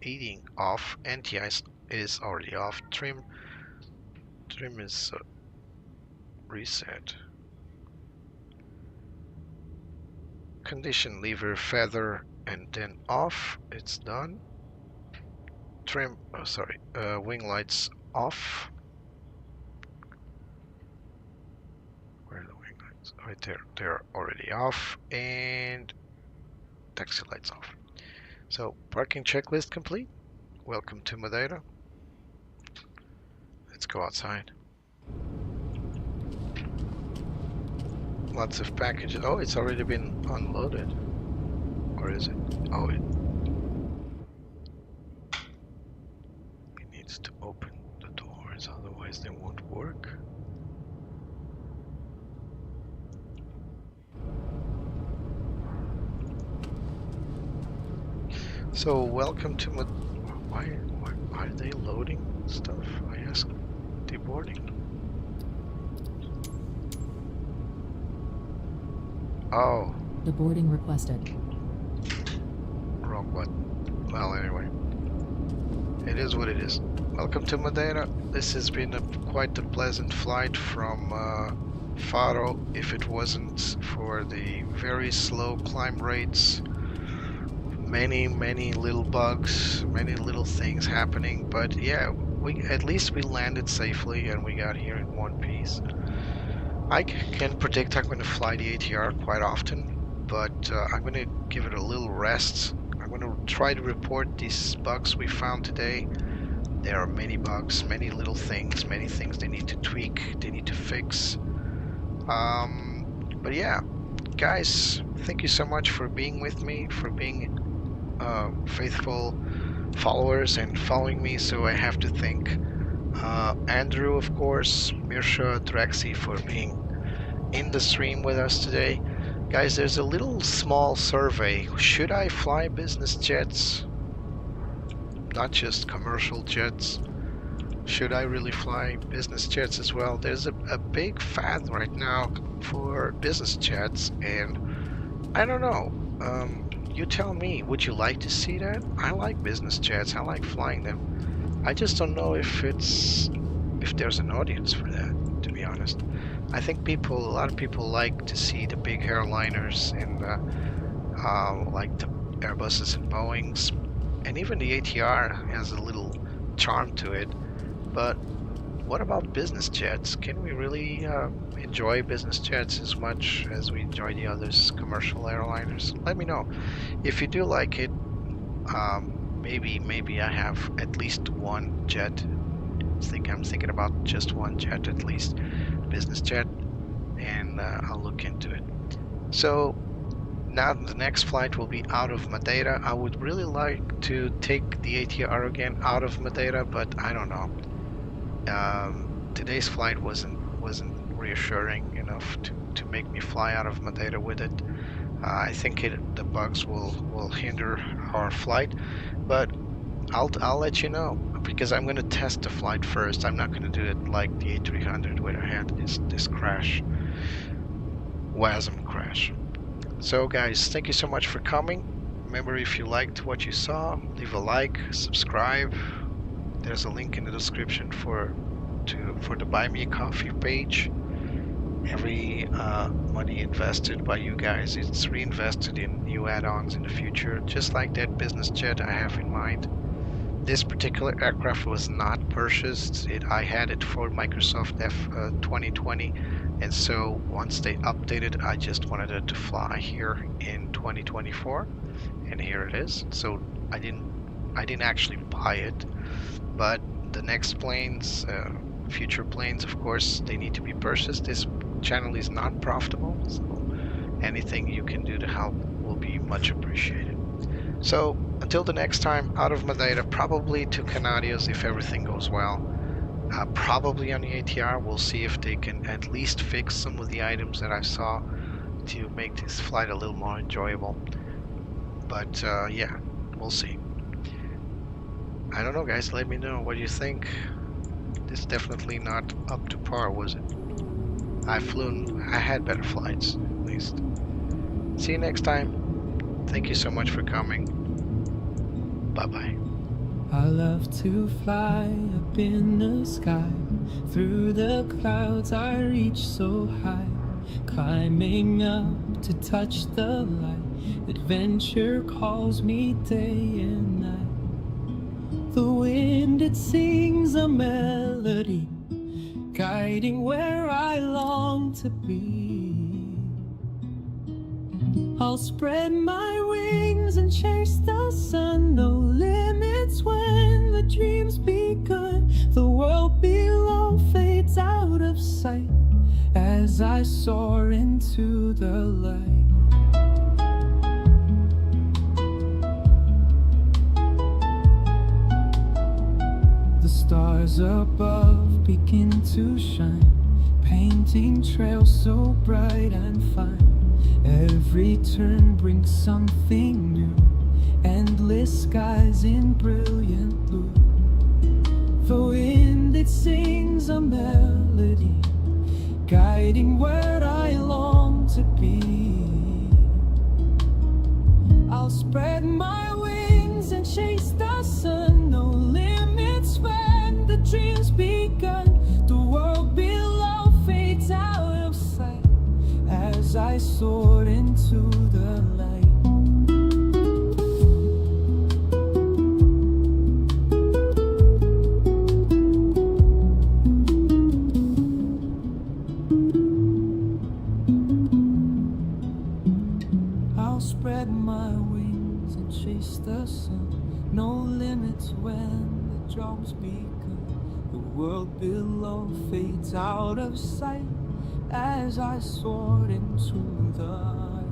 heating off. Anti-ice is already off. Trim is reset. Condition lever, feather, and then off. It's done. Trim, wing lights off. Where are the wing lights? Right there. They're already off. And taxi lights off. So parking checklist complete. Welcome to Madeira. Let's go outside. Lots of packages. Oh, it's already been unloaded. Or is it? Oh, it needs to open the doors, otherwise they won't work. So welcome to why are they loading stuff? I asked deboarding. Oh. Deboarding requested. Wrong button. Well, anyway. It is what it is. Welcome to Madeira. This has been quite a pleasant flight from Faro, if it wasn't for the very slow climb rates. Many little bugs, many little things happening, but yeah, at least we landed safely and we got here in one piece. I can predict I'm going to fly the ATR quite often, but I'm going to give it a little rest. I'm going to try to report these bugs we found today. There are many bugs, many little things, many things they need to tweak, they need to fix. But yeah, guys, thank you so much for being with me, for being faithful followers and following me, so I have to thank Andrew, of course, Mirsha, Drexy for being in the stream with us today. Guys, there's a little small survey. Should I fly business jets? Not just commercial jets. Should I really fly business jets as well? There's a big fad right now for business jets, and I don't know. You tell me, would you like to see that? I like business jets. I like flying them. I just don't know if there's an audience for that, to be honest. I think a lot of people like to see the big airliners and like the Airbuses and Boeings, and even the ATR has a little charm to it. But what about business jets? Can we really enjoy business jets as much as we enjoy the others commercial airliners? Let me know. If you do like it, maybe I have at least one jet. I'm thinking about just one jet at least, business jet, and I'll look into it. So now the next flight will be out of Madeira. I would really like to take the ATR again out of Madeira, but I don't know. Today's flight wasn't reassuring enough to make me fly out of Madeira with it. I think the bugs will hinder our flight, but I'll let you know, because I'm going to test the flight first. I'm not going to do it like the A300 where I had this crash, WASM crash. So guys, thank you so much for coming. Remember, if you liked what you saw, leave a like, subscribe. There's a link in the description for the Buy Me a Coffee page. Every money invested by you guys, it's reinvested in new add-ons in the future, just like that business jet I have in mind. This particular aircraft was not purchased. I had it for Microsoft 2020, and so once they updated, I just wanted it to fly here in 2024, and here it is. So I didn't actually buy it, but the next planes, future planes, of course, they need to be purchased. This channel is not profitable, so anything you can do to help will be much appreciated. So until the next time, out of Madeira, probably to Canarias if everything goes well. Probably on the ATR. We'll see if they can at least fix some of the items that I saw to make this flight a little more enjoyable. But yeah, we'll see. I don't know, guys. Let me know what you think. This is definitely not up to par, was it? I had better flights, at least. See you next time. Thank you so much for coming. Bye-bye. I love to fly up in the sky. Through the clouds I reach so high. Climbing up to touch the light. Adventure calls me day and night. The wind, it sings a melody, guiding where I long to be. I'll spread my wings and chase the sun. No limits when the dream's begun. The world below fades out of sight as I soar into the light. The stars above begin to shine, painting trails so bright and fine. Every turn brings something new, endless skies in brilliant blue. The wind, it sings a melody, guiding where I long to be. I'll spread my wings and chase the sun. No limits when the dream's begun. The world below fades out of sight as I soar into the light. I'll spread my wings and chase the sun. No limits when the drums begun. The world below fades out of sight as I soared into the light.